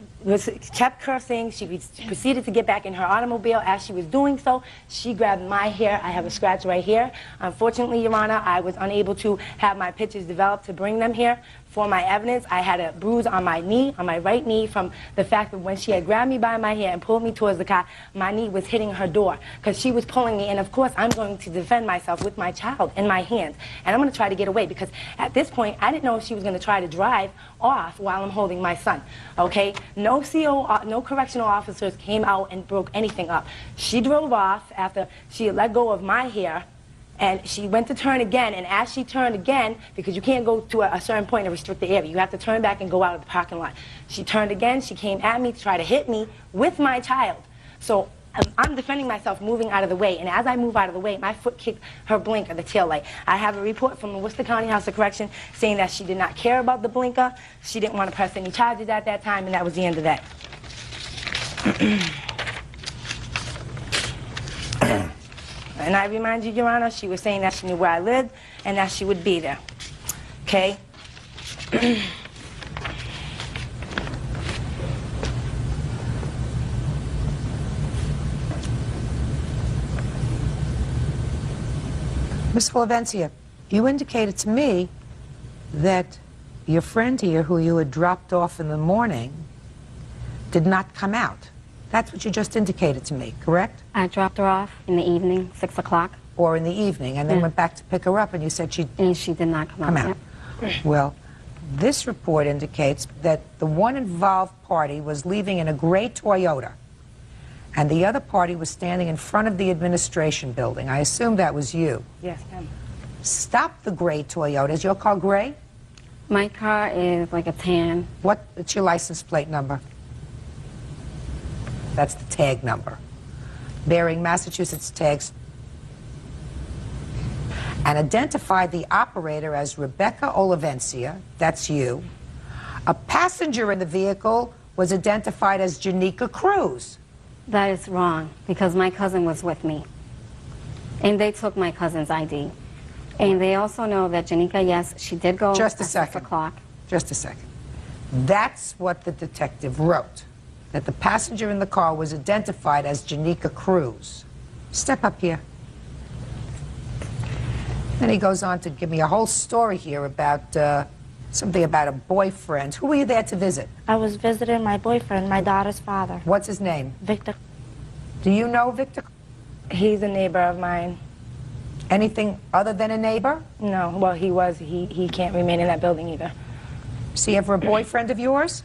kept cursing. She proceeded to get back in her automobile. As she was doing so, she grabbed my hair. I have a scratch right here. Unfortunately, Your Honor, I was unable to have my pictures developed to bring them here. For my evidence, I had a bruise on my knee, on my right knee, from the fact that when she had grabbed me by my hair and pulled me towards the car, my knee was hitting her door because she was pulling me. And of course, I'm going to defend myself with my child in my hands. And I'm going to try to get away because at this point, I didn't know if she was going to try to drive off while I'm holding my son. Okay? No correctional officers came out and broke anything up. She drove off after she had let go of my hair. And she went to turn again, and as she turned again, because you can't go to a certain point and restrict the area, you have to turn back and go out of the parking lot. She turned again, she came at me to try to hit me with my child. So I'm defending myself, moving out of the way, and as I move out of the way, my foot kicked her blinker, the tail light. I have a report from the Worcester County House of Correction saying that she did not care about the blinker, she didn't want to press any charges at that time, and that was the end of that. And I remind you, Your Honor, she was saying that she knew where I lived and that she would be there. Okay? Miss Olivencia, you indicated to me that your friend here, who you had dropped off in the morning, did not come out. That's what you just indicated to me, correct? I dropped her off in the evening, 6 o'clock. Or in the evening, and then went back to pick her up, and you said she... And she did not come out. Yep. Well, this report indicates that the one involved party was leaving in a gray Toyota, and the other party was standing in front of the administration building. I assume that was you. Yes, ma'am. Stop the gray Toyota. Is your car gray? My car is like a tan. What's your license plate number? That's the tag number. bearing Massachusetts tags and identified the operator as Rebecca Olivencia, that's you. A passenger in the vehicle was identified as Janika Cruz. That is wrong, because my cousin was with me. And they took my cousin's ID. And they also know that Janika, yes, she did go Just a at second. 6 o'clock. Just a second. That's what the detective wrote, that the passenger in the car was identified as Janika Cruz. Step up here. Then he goes on to give me a whole story here about something about a boyfriend. Who were you there to visit? I was visiting my boyfriend, my daughter's father. What's his name? Victor. Do you know Victor? He's a neighbor of mine. Anything other than a neighbor? No, well, he was. He can't remain in that building either. Was he ever a boyfriend of yours?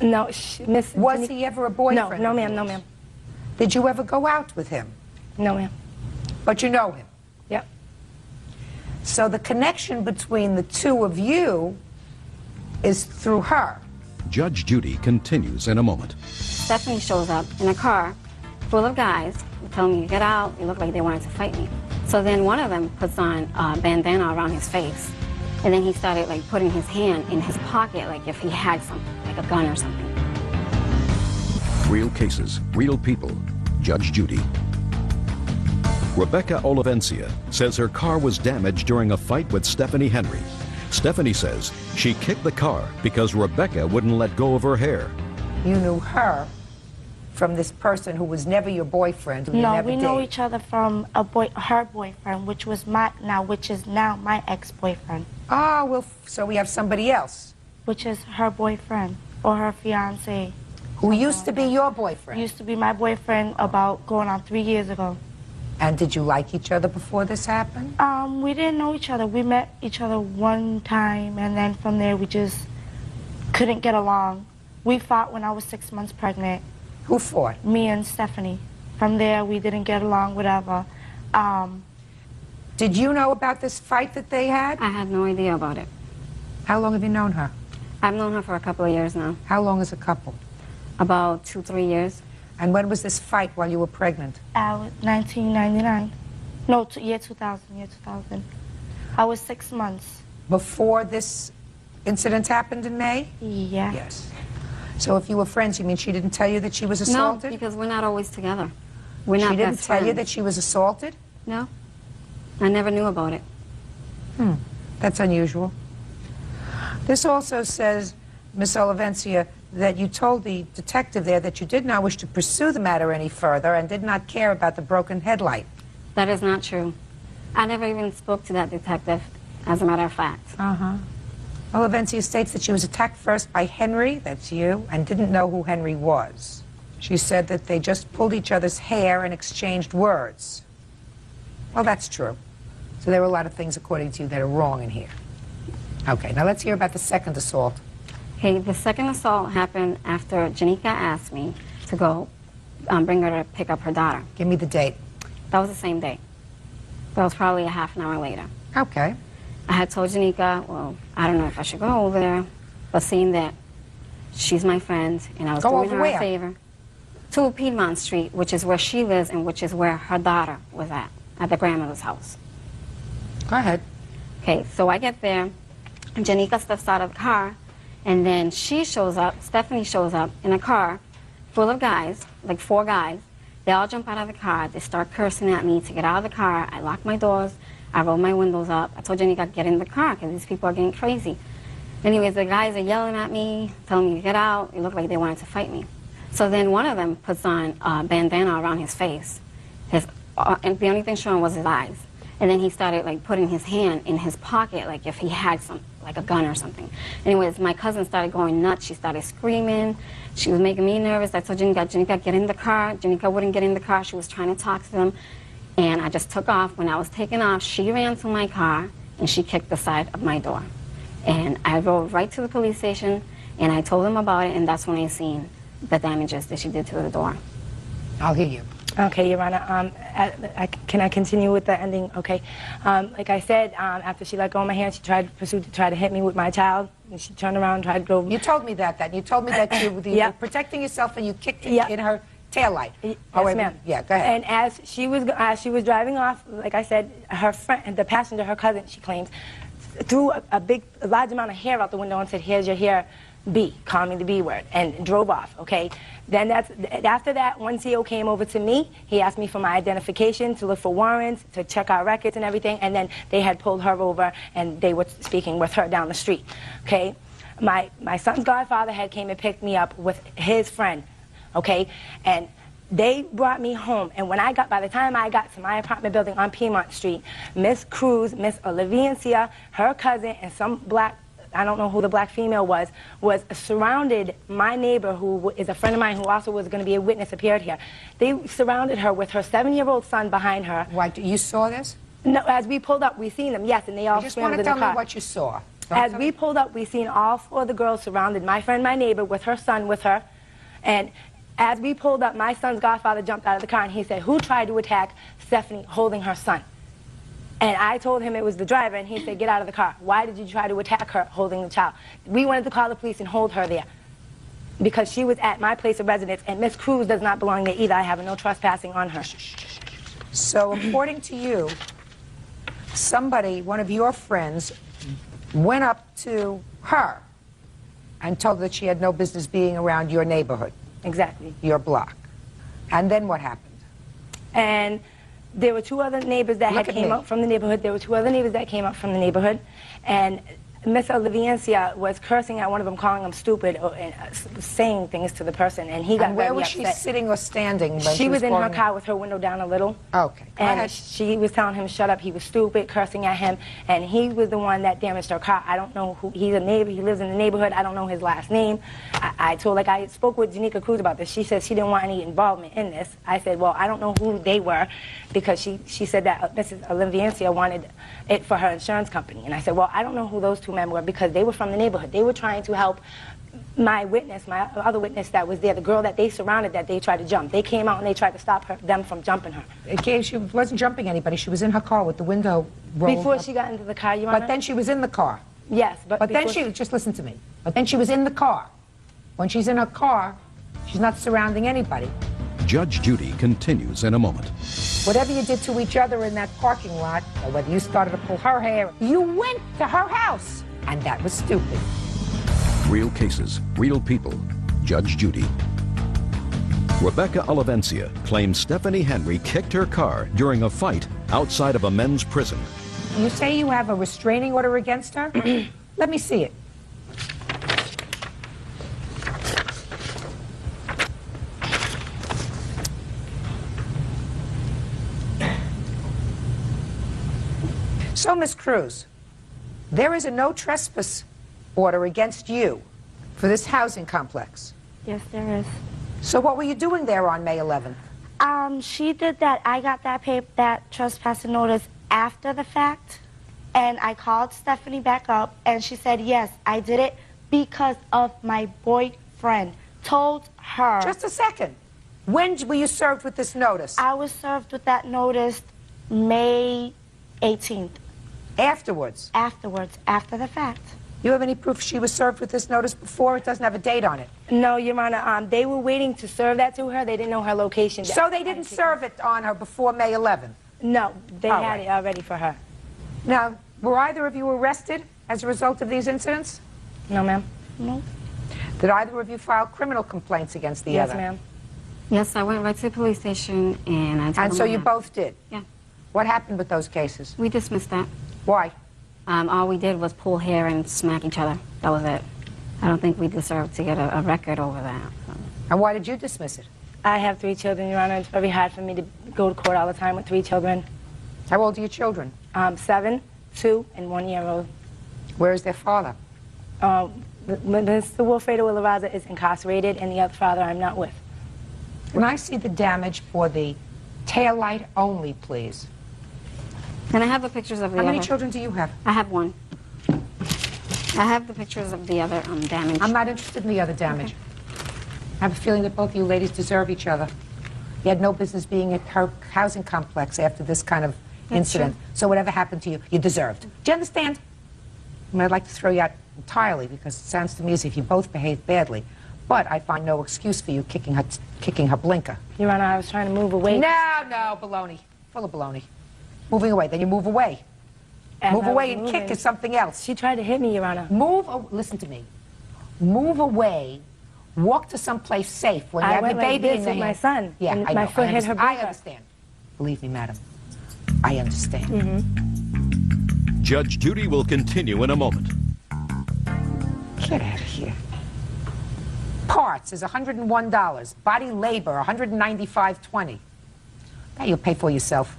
No, Miss. Was he ever a boyfriend? No, of ma'am, yours? no, ma'am. Did you ever go out with him? No, ma'am. But you know him? Yep. So the connection between the two of you is through her. Judge Judy continues in a moment. Stephanie shows up in a car full of guys who tell me to get out. It looked like they wanted to fight me. So then one of them puts on a bandana around his face. And then he started like putting his hand in his pocket like if he had something, like a gun or something. Real cases, real people. Judge Judy. Rebecca Olivencia says her car was damaged during a fight with Stephanie Henry. Stephanie says she kicked the car because Rebecca wouldn't let go of her hair. You knew her from this person who was never your boyfriend, who you No, never we know dated. each other from her boyfriend, which is now my ex-boyfriend. Ah, well, so we have somebody else. Which is her boyfriend or her fiance. Who used to be your boyfriend? Used to be my boyfriend about going on 3 years ago. And did you like each other before this happened? We didn't know each other. We met each other one time, and then from there we just couldn't get along. We fought when I was 6 months pregnant. Who fought? Me and Stephanie. From there we didn't get along, whatever. Did you know about this fight that they had? I had no idea about it. How long have you known her? I've known her for a couple of years now. How long as a couple? About 2-3 years. And when was this fight while you were pregnant? 1999. No, year 2000, year 2000. I was 6 months. Before this incident happened in May? Yeah. Yes. So if you were friends, you mean she didn't tell you that she was assaulted? No, because we're not always together. We're not She didn't best tell you friends. that she was assaulted? No. I never knew about it. That's unusual. This also says, Miss Olivencia, that you told the detective there that you did not wish to pursue the matter any further and did not care about the broken headlight. That is not true. I never even spoke to that detective, as a matter of fact. Olivencia states that she was attacked first by Henry, that's you, and didn't know who Henry was. She said that they just pulled each other's hair and exchanged words. Well, that's true. So there were a lot of things, according to you, that are wrong in here. Okay, now let's hear about the second assault. Okay, the second assault happened after Janika asked me to go bring her to pick up her daughter. Give me the date. That was the same day. That was probably a half an hour later. Okay. I had told Janika, well, I don't know if I should go over there, but seeing that she's my friend and I was Go doing over her where? a favor, to Piedmont Street, which is where she lives and which is where her daughter was at the grandmother's house. Go ahead. Okay, so I get there, and Janika steps out of the car, and then she shows up, Stephanie shows up in a car full of guys, like 4 guys. They all jump out of the car. They start cursing at me to get out of the car. I lock my doors. I roll my windows up. I told Janika, get in the car because these people are getting crazy. Anyways, the guys are yelling at me, telling me to get out. It looked like they wanted to fight me. So then one of them puts on a bandana around his face. And the only thing showing was his eyes. And then he started like putting his hand in his pocket like if he had some, like a gun or something. Anyways, my cousin started going nuts. She started screaming. She was making me nervous. I told Janika, get in the car. Janika wouldn't get in the car. She was trying to talk to them. And I just took off. When I was taking off, she ran to my car and she kicked the side of my door. And I rode right to the police station and I told them about it, and that's when I seen the damages that she did to the door. I'll hear you. Okay, Your Honor. Can I continue with the ending? Okay. Like I said, after she let go of my hand, she pursued to try to hit me with my child. And she turned around and tried to go. You told me that. You told me that you were protecting yourself and you kicked it in her taillight. Yes, wait, ma'am. Yeah, go ahead. And as she was driving off, like I said, her friend, the passenger, her cousin, she claims, threw a large amount of hair out the window and said, "Here's your hair, B," calling me the B word, and drove off. Okay. Then after that, one CO came over to me. He asked me for my identification, to look for warrants, to check our records and everything, and then they had pulled her over and they were speaking with her down the street. Okay. My son's godfather had came and picked me up with his friend. Okay. And they brought me home, and by the time I got to my apartment building on Piedmont Street, Miss Cruz, Miss Olivencia, her cousin, and some black, I don't know who the black female was surrounded my neighbor, who is a friend of mine who also was going to be a witness, appeared here. They surrounded her with her 7-year-old son behind her. Why, you saw this? No, as we pulled up, we seen them, yes, and they all scrambled in the car. You just want to tell me what you saw. As we pulled up, we seen all 4 of the girls surrounded my friend, my neighbor, with her son with her, and as we pulled up, my son's godfather jumped out of the car and he said, "Who tried to attack Stephanie holding her son?" And I told him it was the driver, and he said, "Get out of the car. Why did you try to attack her holding the child?" We wanted to call the police and hold her there because she was at my place of residence, and Miss Cruz does not belong there either. I have no trespassing on her. So according to you, somebody, one of your friends, went up to her and told her that she had no business being around your neighborhood. Exactly. Your block. And then what happened? And there were 2 other neighbors that had came up from the neighborhood. There were 2 other neighbors that came up from the neighborhood. And Miss Olivencia was cursing at one of them, calling him stupid, and saying things to the person. And he got where very was upset. she sitting or standing when she was in her calling car with her window down a little. Okay. And she was telling him, "Shut up." He was stupid, cursing at him. And he was the one that damaged her car. I don't know who. He's a neighbor. He lives in the neighborhood. I don't know his last name. I spoke with Janika Cruz about this. She said she didn't want any involvement in this. I said, well, I don't know who they were, because she said that Mrs. Olivencia wanted it for her insurance company. And I said, well, I don't know who those 2 men were, because they were from the neighborhood. They were trying to help my witness, my other witness that was there, the girl that they surrounded that they tried to jump. They came out and they tried to stop them from jumping her. Okay, she wasn't jumping anybody. She was in her car with the window rolled Before up. she got into the car, Your Honor? But then she was in the car. Yes, but then just listen to me. But then she was in the car. When she's in her car, she's not surrounding anybody. Judge Judy continues in a moment. Whatever you did to each other in that parking lot, or whether you started to pull her hair, you went to her house. And that was stupid. Real cases, real people. Judge Judy. Rebecca Olivencia claims Stephanie Henry kicked her car during a fight outside of a men's prison. You say you have a restraining order against her? Let me see it. So, Miss Cruz, there is a no trespass order against you for this housing complex. Yes, there is. So what were you doing there on May 11th? She did that. I got that trespassing notice after the fact, and I called Stephanie back up, and she said, yes, I did it because of my boyfriend. Told her. Just a second. When were you served with this notice? I was served with that notice May 18th. Afterwards? Afterwards, after the fact. You have any proof she was served with this notice before? It doesn't have a date on it. No, Your Honor. They were waiting to serve that to her. They didn't know her location. So they didn't serve it on her before May 11th? No, they had it already for her. Now, were either of you arrested as a result of these incidents? No, ma'am. No. Did either of you file criminal complaints against the other? Yes, ma'am. Yes, I went right to the police station, and I told them. And so you both did? Yeah. What happened with those cases? We dismissed that. Why? All we did was pull hair and smack each other. That was it. I don't think we deserved to get a record over that. And why did you dismiss it? I have 3 children, Your Honor. It's very hard for me to go to court all the time with 3 children. How old are your children? 7, 2, and 1-year-old. Where is their father? Mr. Wilfredo Ilaraza is incarcerated, and the other father I'm not with. Can I see the damage for the taillight only, please? Can I have the pictures of the How other? many children do you have? I have 1. I have the pictures of the other damage. I'm not interested in the other damage. I have a feeling that both of you ladies deserve each other. You had no business being at her housing complex after this kind of incident. true. So whatever happened to you, you deserved. Do you understand? I mean, I'd like to throw you out entirely because it sounds to me as if you both behaved badly. But I find no excuse for you kicking her blinker. Your Honor, I was trying to move away. No, baloney. Full of baloney. Moving away, then you move away. As Move I away was and moving, kick is something else. She tried to hit me, Your Honor. Listen to me. Move away. Walk to someplace safe when you I have went your like baby this in your with my hand. son, Yeah, and I my know. foot hit her I blinker. understand. Believe me, madam. I understand. Mm-hmm. Judge Judy will continue in a moment. Get out of here. Parts is $101. Body labor, $195.20. That you'll pay for yourself.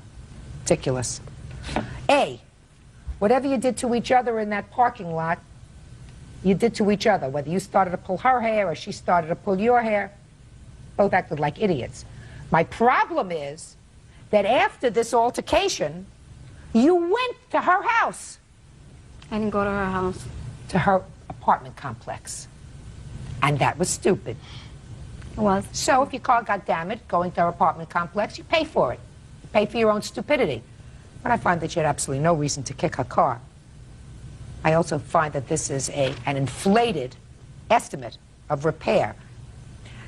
Ridiculous. A, whatever you did to each other in that parking lot, you did to each other. Whether you started to pull her hair or she started to pull your hair, both acted like idiots. My problem is that after this altercation, you went to her house. I didn't go to her house. To her apartment complex. And that was stupid. It was. So if your car got damaged going to her apartment complex, you pay for it. You pay for your own stupidity. But I find that you had absolutely no reason to kick her car. I also find that this is an inflated estimate of repair.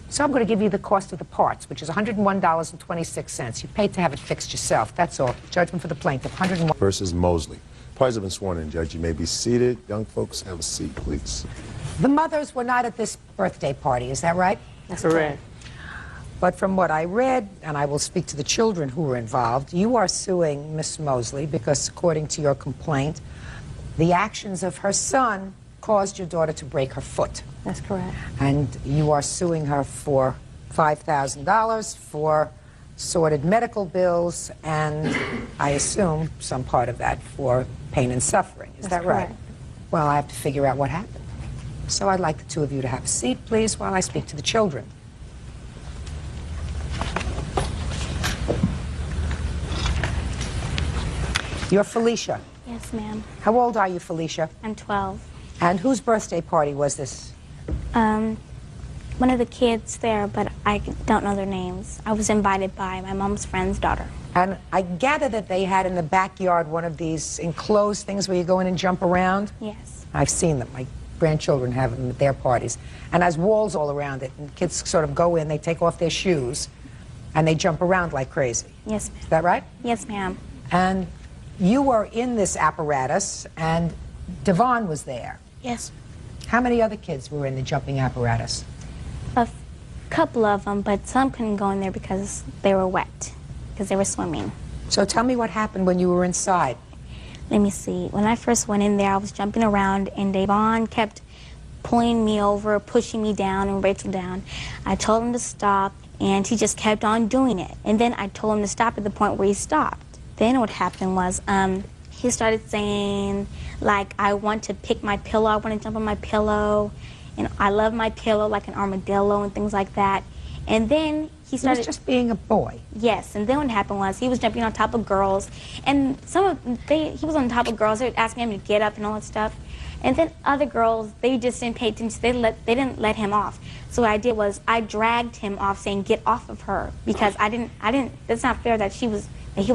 So I'm going to give you the cost of the parts, which is $101.26. You paid to have it fixed yourself. That's all. Judgment for the plaintiff, $101. Versus Mosley. Parties have been sworn in, Judge. You may be seated. Young folks, have a seat, please. The mothers were not at this birthday party, is that right? That's correct. But from what I read, and I will speak to the children who were involved, you are suing Miss Mosley because, according to your complaint, the actions of her son caused your daughter to break her foot. That's correct. And you are suing her for $5,000 for sordid medical bills and, I assume, some part of that for pain and suffering. Is that right? correct. Well, I have to figure out what happened. So I'd like the two of you to have a seat, please, while I speak to the children. You're Felicia. Yes, ma'am. How old are you, Felicia? I'm 12. And whose birthday party was this? One of the kids there, but I don't know their names. I was invited by my mom's friend's daughter. And I gather that they had in the backyard one of these enclosed things where you go in and jump around? Yes. I've seen them. My grandchildren have them at their parties. And there's walls all around it. And kids sort of go in, they take off their shoes, and they jump around like crazy. Yes, ma'am. Is that right? Yes, ma'am. And you were in this apparatus, and Devon was there. Yes. How many other kids were in the jumping apparatus? A couple of them, but some couldn't go in there because they were wet, because they were swimming. So tell me what happened when you were inside. Let me see. When I first went in there, I was jumping around, and Devon kept pulling me over, pushing me down, and Rachel down. I told him to stop, and he just kept on doing it. And then I told him to stop at the point where he stopped. Then what happened was he started saying, like, I want to pick my pillow, I want to jump on my pillow, and I love my pillow like an armadillo and things like that. And then he started... He was just being a boy. Yes, and then what happened was he was jumping on top of girls, and he was on top of girls, they were asking him to get up and all that stuff. And then other girls, they just didn't pay attention, they didn't let him off. So what I did was I dragged him off saying, get off of her, because that's not fair that he was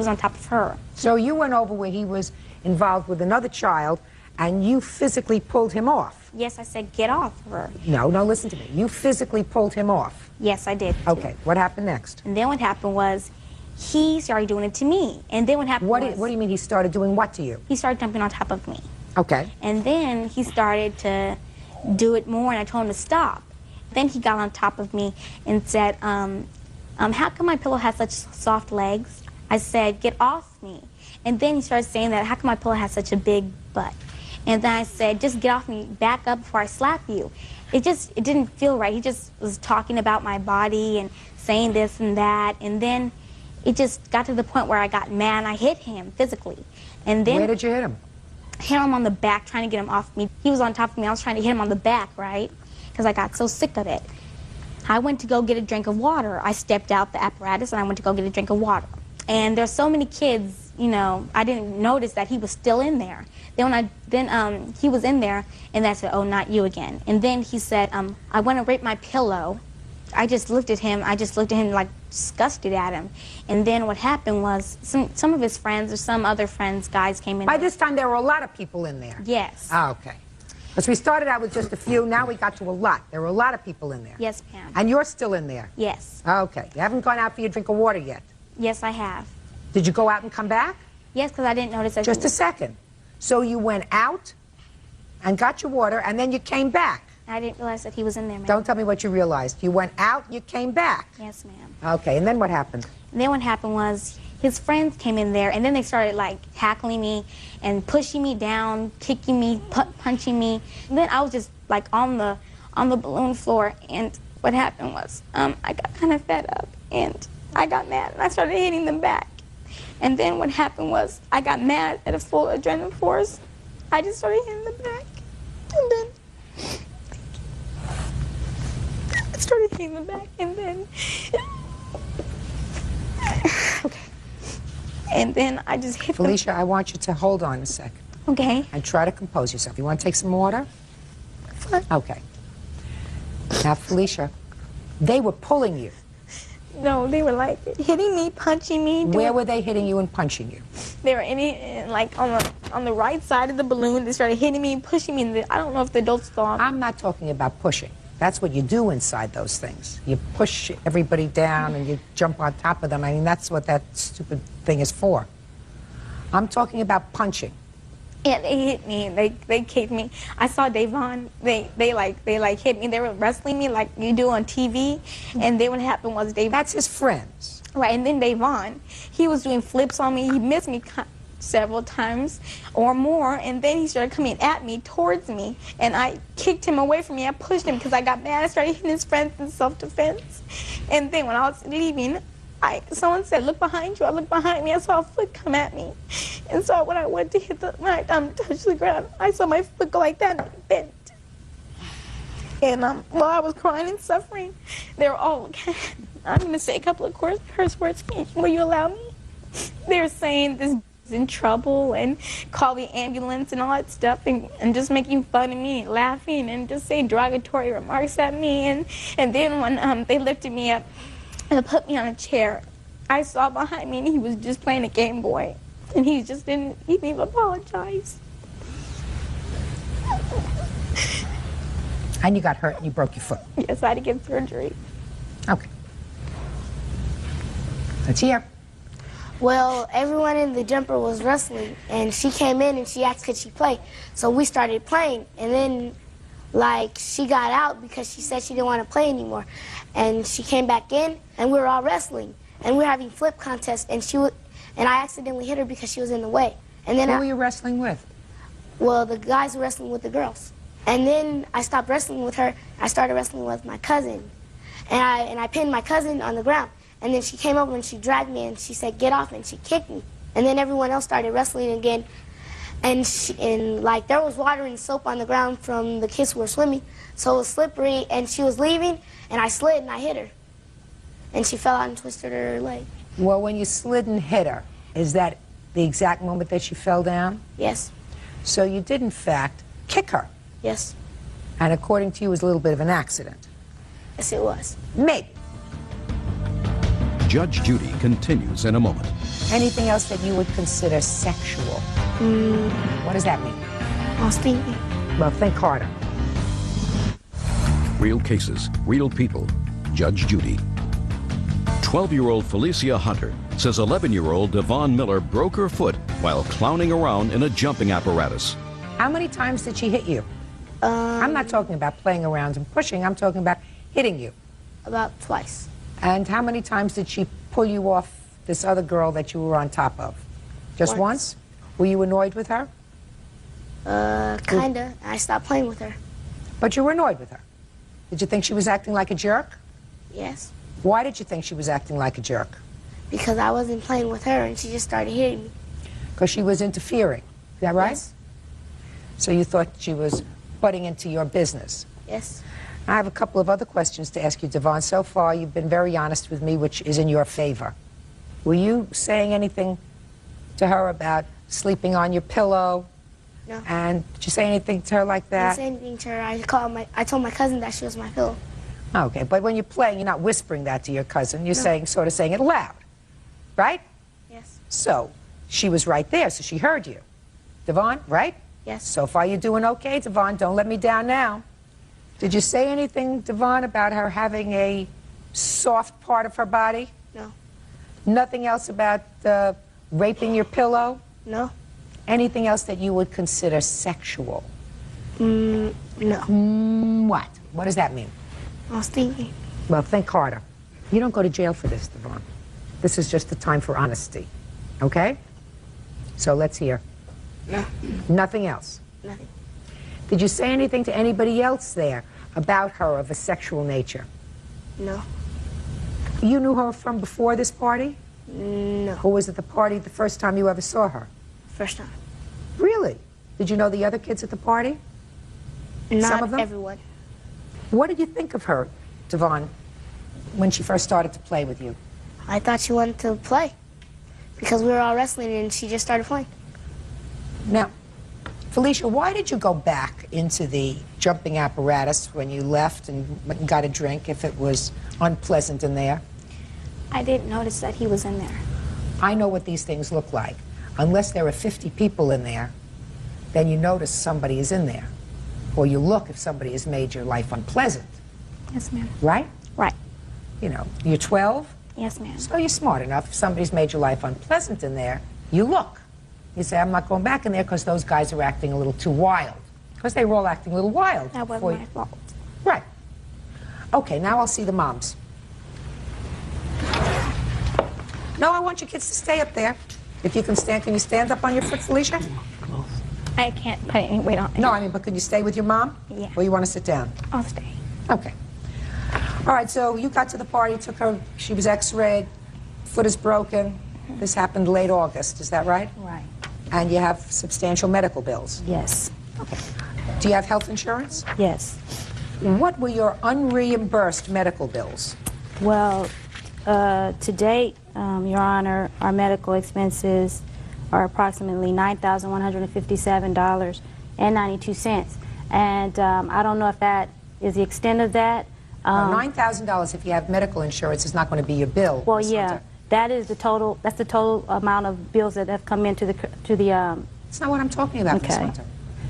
on top of her. So you went over where he was involved with another child, and you physically pulled him off. Yes, I said, get off of her. No, listen to me. You physically pulled him off. Yes, I did. Okay, what happened next? And then what happened was he started doing it to me. And then what happened What do you mean he started doing what to you? He started jumping on top of me. Okay. And then he started to do it more, and I told him to stop. Then he got on top of me and said, how come my pillow has such soft legs? I said, get off me. And then he started saying that, how come my pillow has such a big butt? And then I said, just get off me, back up before I slap you. It didn't feel right. He just was talking about my body and saying this and that. And then it just got to the point where I got mad and I hit him physically. And then... Where did you hit him? Hit him on the back, trying to get him off me. He was on top of me. I was trying to hit him on the back, right? Because I got so sick of it. I went to go get a drink of water. I stepped out the apparatus and I went to go get a drink of water. And there's so many kids, you know, I didn't notice that he was still in there. Then he was in there, and I said, oh, not you again. And then he said, I want to rape my pillow. I just looked at him like disgusted at him. And then what happened was some of his friends or some other friends, guys came in. By this time, there were a lot of people in there. Yes. Ah, okay. Because we started out with just a few, now we got to a lot. There were a lot of people in there. Yes, ma'am. And you're still in there? Yes. Okay. You haven't gone out for your drink of water yet? Yes, I have. Did you go out and come back? Yes, because I didn't notice that. Just a second. So you went out and got your water, and then you came back? I didn't realize that he was in there, ma'am. Don't tell me what you realized. You went out, you came back? Yes, ma'am. Okay, and then what happened? And then what happened was his friends came in there, and then they started, like, tackling me and pushing me down, kicking me, punching me. And then I was just, like, on the balloon floor, and what happened was I got kind of fed up, and I got mad, and I started hitting them back. And then what happened was I got mad at a full adrenaline force. I just started hitting them back, and then I started hitting them back, and then okay. And then I just hit Felicia, I want you to hold on a second. Okay. And try to compose yourself. You want to take some water? Okay. Now, Felicia, they were pulling you. No, they were like hitting me, punching me. Where were they hitting you and punching you? They were like on the right side of the balloon. They started hitting me and pushing me. I don't know if the adults thought. I'm not talking about pushing. That's what you do inside those things. You push everybody down and you jump on top of them. I mean, that's what that stupid thing is for. I'm talking about punching. Yeah, they hit me. They kicked me. I saw Davon. They hit me. They were wrestling me like you do on TV. And then what happened was Davon. That's his friends. Right, and then Davon, he was doing flips on me. He missed me several times or more, and then he started coming at me, towards me, and I kicked him away from me. I pushed him because I got mad. I started hitting his friends in self-defense. And then when I was leaving, someone said, "Look behind you." I looked behind me. I saw a foot come at me. And so when I went to when I touched the ground, I saw my foot go like that and it bent. And while I was crying and suffering, they were all, I'm going to say a couple of curse words. Will you allow me? They were saying this is in trouble and call the ambulance and all that stuff and just making fun of me and laughing and just saying derogatory remarks at me. And then when they lifted me up, and put me on a chair, I saw behind me and he was just playing a Game Boy. And he didn't even apologize. And you got hurt and you broke your foot. Yes, I had to get surgery. Okay. Let's hear. Well, everyone in the jumper was wrestling, and she came in and she asked could she play. So we started playing, and then like she got out because she said she didn't want to play anymore. And she came back in, and we were all wrestling, and we were having flip contests, and I accidentally hit her because she was in the way. And then who were you wrestling with? Well, the guys were wrestling with the girls. And then I stopped wrestling with her. I started wrestling with my cousin, and I pinned my cousin on the ground. And then she came over and she dragged me and she said, "Get off," and she kicked me. And then everyone else started wrestling again. And like there was water and soap on the ground from the kids who were swimming, so it was slippery. And she was leaving, and I slid and I hit her, and she fell out and twisted her leg. Well, when you slid and hit her, is that the exact moment that she fell down? Yes. So you did in fact kick her? Yes. And according to you, it was a little bit of an accident? Yes, it was. Maybe. Judge Judy continues in a moment. Anything else that you would consider sexual? What does that mean? I was thinking. Well, think harder. Real cases, real people. Judge Judy. 12-year-old Felicia Hunter says 11-year-old Devon Miller broke her foot while clowning around in a jumping apparatus. How many times did she hit you? I'm not talking about playing around and pushing. I'm talking about hitting you. About twice. And how many times did she pull you off this other girl that you were on top of? Just once? Were you annoyed with her? Kinda. I stopped playing with her. But you were annoyed with her. Did you think she was acting like a jerk? Yes. Why did you think she was acting like a jerk? Because I wasn't playing with her and she just started hitting me. Because she was interfering. Is that right? Yes. So you thought she was butting into your business? Yes. I have a couple of other questions to ask you, Devon. So far, you've been very honest with me, which is in your favor. Were you saying anything to her about sleeping on your pillow? No. And did you say anything to her like I that? didn't say anything to her. I told my cousin that she was my pillow. Okay, but when you're playing, you're not whispering that to your cousin. You're No. sort of saying it loud, right? Yes. So she was right there, so she heard you. Devon, right? Yes. So far, you're doing okay, Devon. Don't let me down now. Did you say anything, Devon, about her having a soft part of her body? No. Nothing else about raping your pillow? No. Anything else that you would consider sexual? No. What? What does that mean? I was thinking. Well, think harder. You don't go to jail for this, Devon. This is just the time for honesty. Okay? So let's hear. No. Nothing else? Nothing. Did you say anything to anybody else there about her of a sexual nature? No. You knew her from before this party? No. Or was it the party the first time you ever saw her? First time. Really? Did you know the other kids at the party? Not Some of them? everyone. What did you think of her, Devon, when she first started to play with you? I thought she wanted to play because we were all wrestling and she just started playing. Now, Felicia, why did you go back into the jumping apparatus when you left and went and got a drink if it was unpleasant in there? I didn't notice that he was in there. I know what these things look like. Unless there are 50 people in there, then you notice somebody is in there. Or you look if somebody has made your life unpleasant. Yes, ma'am. Right? Right. You know, you're 12? Yes, ma'am. So you're smart enough. If somebody's made your life unpleasant in there, you look. You say, I'm not going back in there because those guys are acting a little too wild. Because they were all acting a little wild. That wasn't my fault. Right. Okay, now I'll see the moms. No, I want your kids to stay up there. If you can stand, can you stand up on your foot, Felicia? I can't put any weight on it. No, I mean, but can you stay with your mom? Yeah. Or you want to sit down? I'll stay. Okay. All right, so you got to the party, took her, she was x-rayed, foot is broken. This happened late August, is that right? Right. And you have substantial medical bills? Yes. Okay. Do you have health insurance? Yes. What were your unreimbursed medical bills? Well, to date, Your Honor, our medical expenses are approximately $9,157.92. And I don't know if that is the extent of that. $9,000 if you have medical insurance is not going to be your bill. Well, Ms. yeah, Hunter. that is the total. That's the total amount of bills that have come into the That's not what I'm talking about, Ms. Okay. Hunter.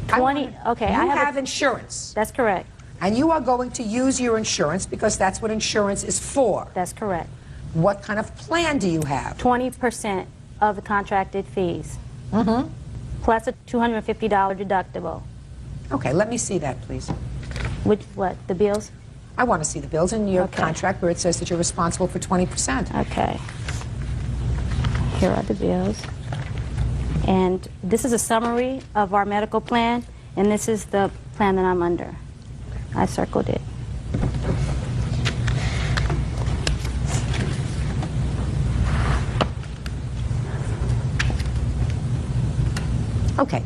20. Okay, You I have insurance. That's correct. And you are going to use your insurance because that's what insurance is for. That's correct. What kind of plan do you have? 20% of the contracted fees. Mm-hmm. Plus a $250 deductible. Okay, let me see that, please. Which, what, the bills? I want to see the bills in your Okay. contract where it says that you're responsible for 20%. Okay. Here are the bills. And this is a summary of our medical plan, and this is the plan that I'm under. I circled it. Okay.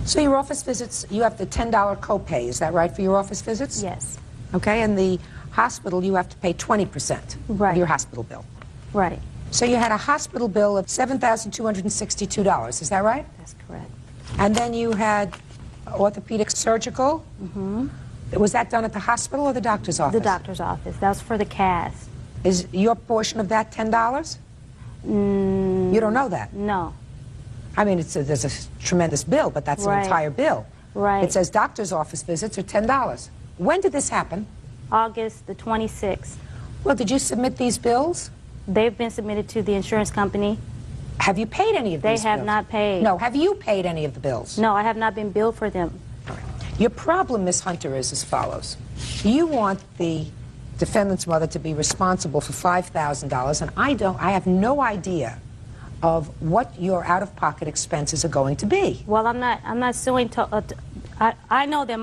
So your office visits, you have the $10 copay, is that right, for your office visits? Yes. Okay, and the hospital, you have to pay 20% Right. of your hospital bill. Right. So you had a hospital bill of $7,262, is that right? That's correct. And then you had orthopedic surgical. Mm-hmm. Was that done at the hospital or the doctor's office? The doctor's office. That was for the cast. Is your portion of that $10? You don't know that? No. I mean, there's a tremendous bill, but that's Right. an entire bill. Right. It says doctor's office visits are $10. When did this happen? August the 26th. Well, did you submit these bills? They've been submitted to the insurance company. Have you paid any of these They have bills? not paid. No, have you paid any of the bills? No, I have not been billed for them. Your problem, Ms. Hunter, is as follows. You want the defendant's mother to be responsible for $5,000, and I have no idea of what your out-of-pocket expenses are going to be. Well, I'm not suing. I know that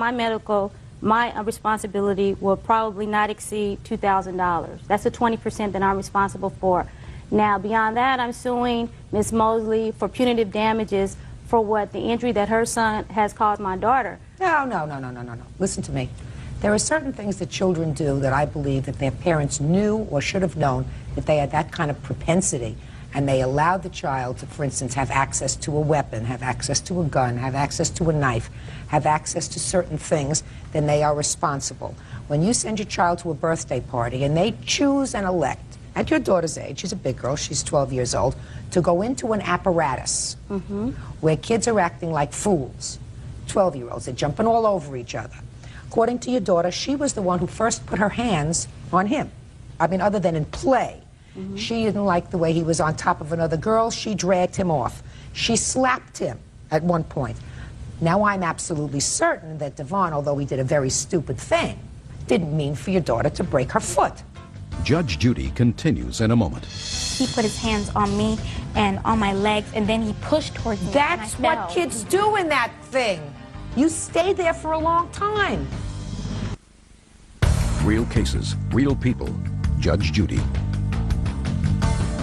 my responsibility will probably not exceed $2,000. That's the 20% that I'm responsible for. Now, beyond that, I'm suing Ms. Mosley for punitive damages for what the injury that her son has caused my daughter. No. Listen to me. There are certain things that children do that I believe that their parents knew or should have known that they had that kind of propensity, and they allowed the child to, for instance, have access to a weapon, have access to a gun, have access to a knife, have access to certain things, then they are responsible. When you send your child to a birthday party and they choose and elect, at your daughter's age, she's a big girl, she's 12 years old, to go into an apparatus where kids are acting like fools, 12-year-olds. They're jumping all over each other. According to your daughter, she was the one who first put her hands on him. I mean, other than in play. She didn't like the way he was on top of another girl. She dragged him off. She slapped him at one point. Now, I'm absolutely certain that Devon, although he did a very stupid thing, didn't mean for your daughter to break her foot. Judge Judy continues in a moment. He put his hands on me and on my legs, and then he pushed towards me. That's and I what fell. kids do in that thing. You stay there for a long time. Real cases, real people. Judge Judy.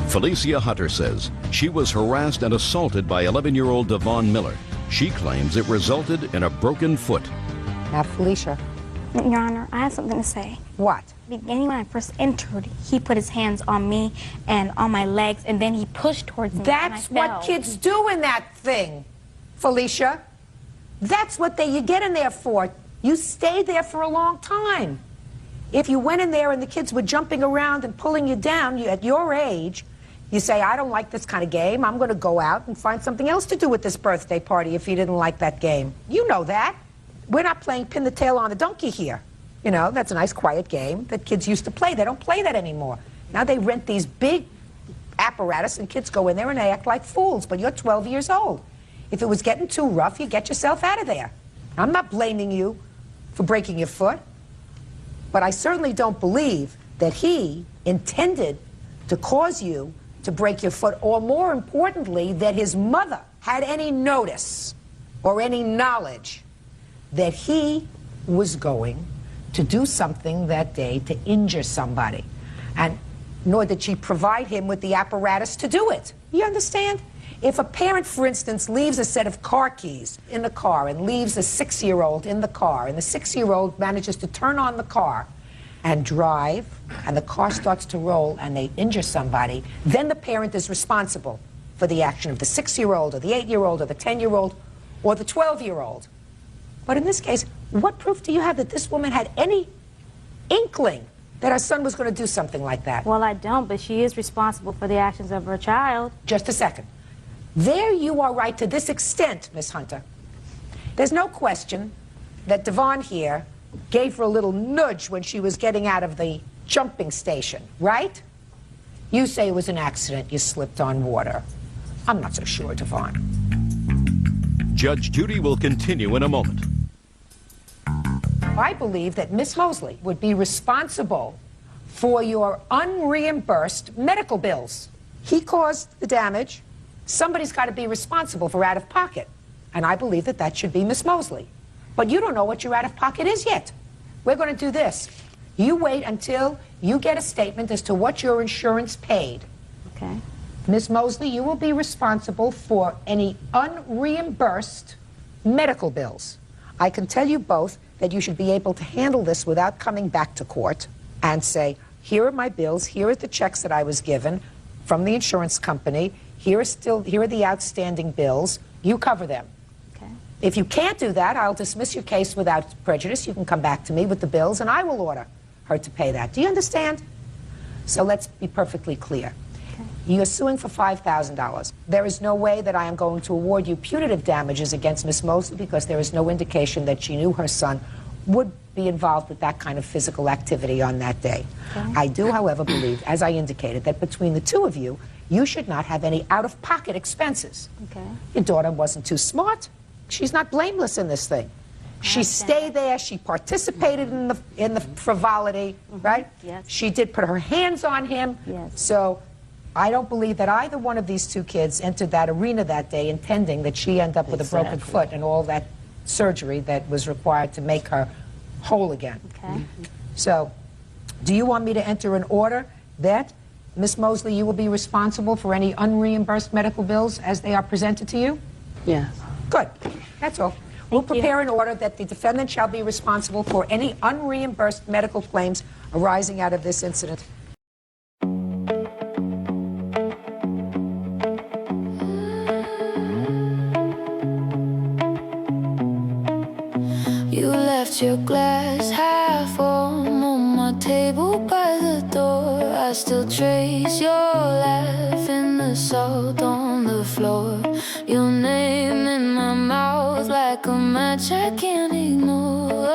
Felicia Hunter says she was harassed and assaulted by 11-year-old Devon Miller. She claims it resulted in a broken foot. Now, Felicia. Your Honor, I have something to say. What? Beginning when I first entered, he put his hands on me and on my legs, and then he pushed towards me. That's and I fell. what kids do in that thing, Felicia. That's what you get in there for. You stay there for a long time. If you went in there and the kids were jumping around and pulling you down, at your age, you say, I don't like this kind of game. I'm going to go out and find something else to do at this birthday party if you didn't like that game. You know that. We're not playing pin the tail on the donkey here. You know, that's a nice quiet game that kids used to play. They don't play that anymore. Now they rent these big apparatus and kids go in there and they act like fools, but you're 12 years old. If it was getting too rough, you get yourself out of there. I'm not blaming you for breaking your foot, but I certainly don't believe that he intended to cause you to break your foot, or more importantly, that his mother had any notice or any knowledge that he was going to do something that day to injure somebody, and nor did she provide him with the apparatus to do it. You understand? If a parent, for instance, leaves a set of car keys in the car and leaves a 6-year-old in the car, and the 6-year-old manages to turn on the car and drive, and the car starts to roll and they injure somebody, then the parent is responsible for the action of the 6-year-old or the 8-year-old or the 10-year-old or the 12-year-old. But in this case, what proof do you have that this woman had any inkling that her son was going to do something like that? Well, I don't, but she is responsible for the actions of her child. Just a second. There you are right to this extent, Miss Hunter. There's no question that Devon here gave her a little nudge when she was getting out of the jumping station, right? You say it was an accident, you slipped on water. I'm not so sure, Devon. Judge Judy will continue in a moment. I believe that Miss Mosley would be responsible for your unreimbursed medical bills. He caused the damage. Somebody's got to be responsible for out-of-pocket. And I believe that that should be Miss Mosley. But you don't know what your out-of-pocket is yet. We're going to do this. You wait until you get a statement as to what your insurance paid. Okay. Miss Mosley, you will be responsible for any unreimbursed medical bills. I can tell you both that you should be able to handle this without coming back to court and say, here are my bills, here are the checks that I was given from the insurance company, here are the outstanding bills, you cover them. Okay. If you can't do that, I'll dismiss your case without prejudice. You can come back to me with the bills and I will order her to pay that. Do you understand? So let's be perfectly clear. You're suing for $5,000. There is no way that I am going to award you punitive damages against Miss Mosley because there is no indication that she knew her son would be involved with that kind of physical activity on that day. Okay. I do, however, believe, as I indicated, that between the two of you, you should not have any out-of-pocket expenses. Okay. Your daughter wasn't too smart. She's not blameless in this thing. She stayed there. She participated in the frivolity, right? Yes. She did put her hands on him. Yes. So I don't believe that either one of these two kids entered that arena that day intending that she end up with a broken foot and all that surgery that was required to make her whole again. Okay. So, do you want me to enter an order that, Miss Mosley, you will be responsible for any unreimbursed medical bills as they are presented to you? Yes. Good. That's all. We'll prepare an order that the defendant shall be responsible for any unreimbursed medical claims arising out of this incident. You left your glass half warm on my table by the door. I still trace your laugh in the salt on the floor. Your name in my mouth like like a match I can't ignore.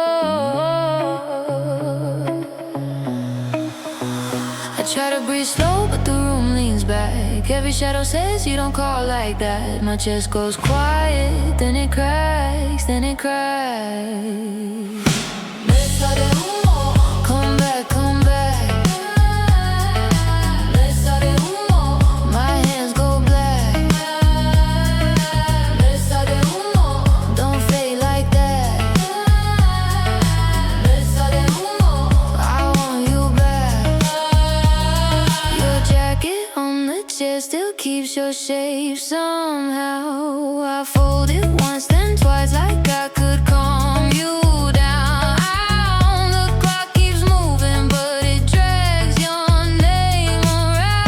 I try to breathe slow, but the room leans back. Every shadow says you don't call like that. My chest goes quiet, then it cracks, then it cracks. Mesa de humo, come back, come back. Mesa de humo, my hands go black. Mesa de humo, don't fade like that. Mesa de humo, I want you back. Your jacket on the chair still keeps your shape somehow. I fold it once, then twice, like I could calm you down. The clock keeps moving, but it drags your name around.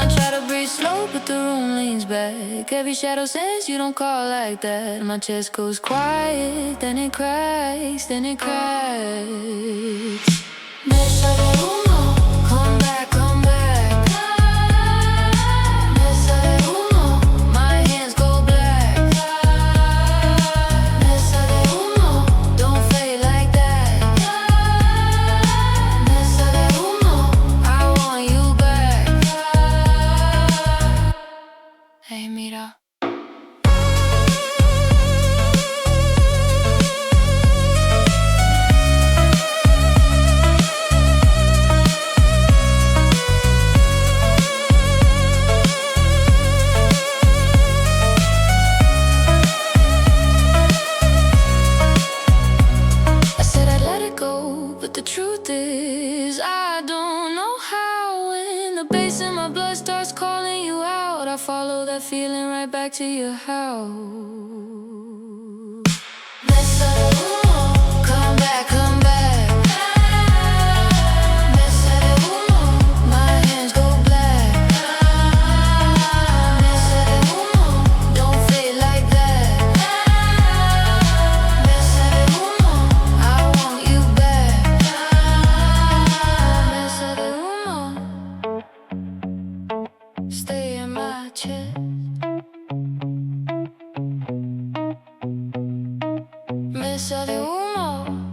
I try to breathe slow, but the room leans back. Every shadow says you don't call like that. My chest goes quiet, then it cracks, then it cracks. Mesa de humo, come back, come back. Mesa de humo, my hands go black. Mesa de humo, don't fade like that. Mesa de humo, I want you back. Hey, mira. I said I'd let it go, but the truth is I don't know how. When the bass in my blood starts calling you out, I follow that feeling right back to your house. Mesa de humo, come back, come back. Mesa de humo, my hands go black. Mesa de humo, don't fade like that. Mesa de humo, I want you back. Mesa de humo, stay in my chest. Mesa de humo.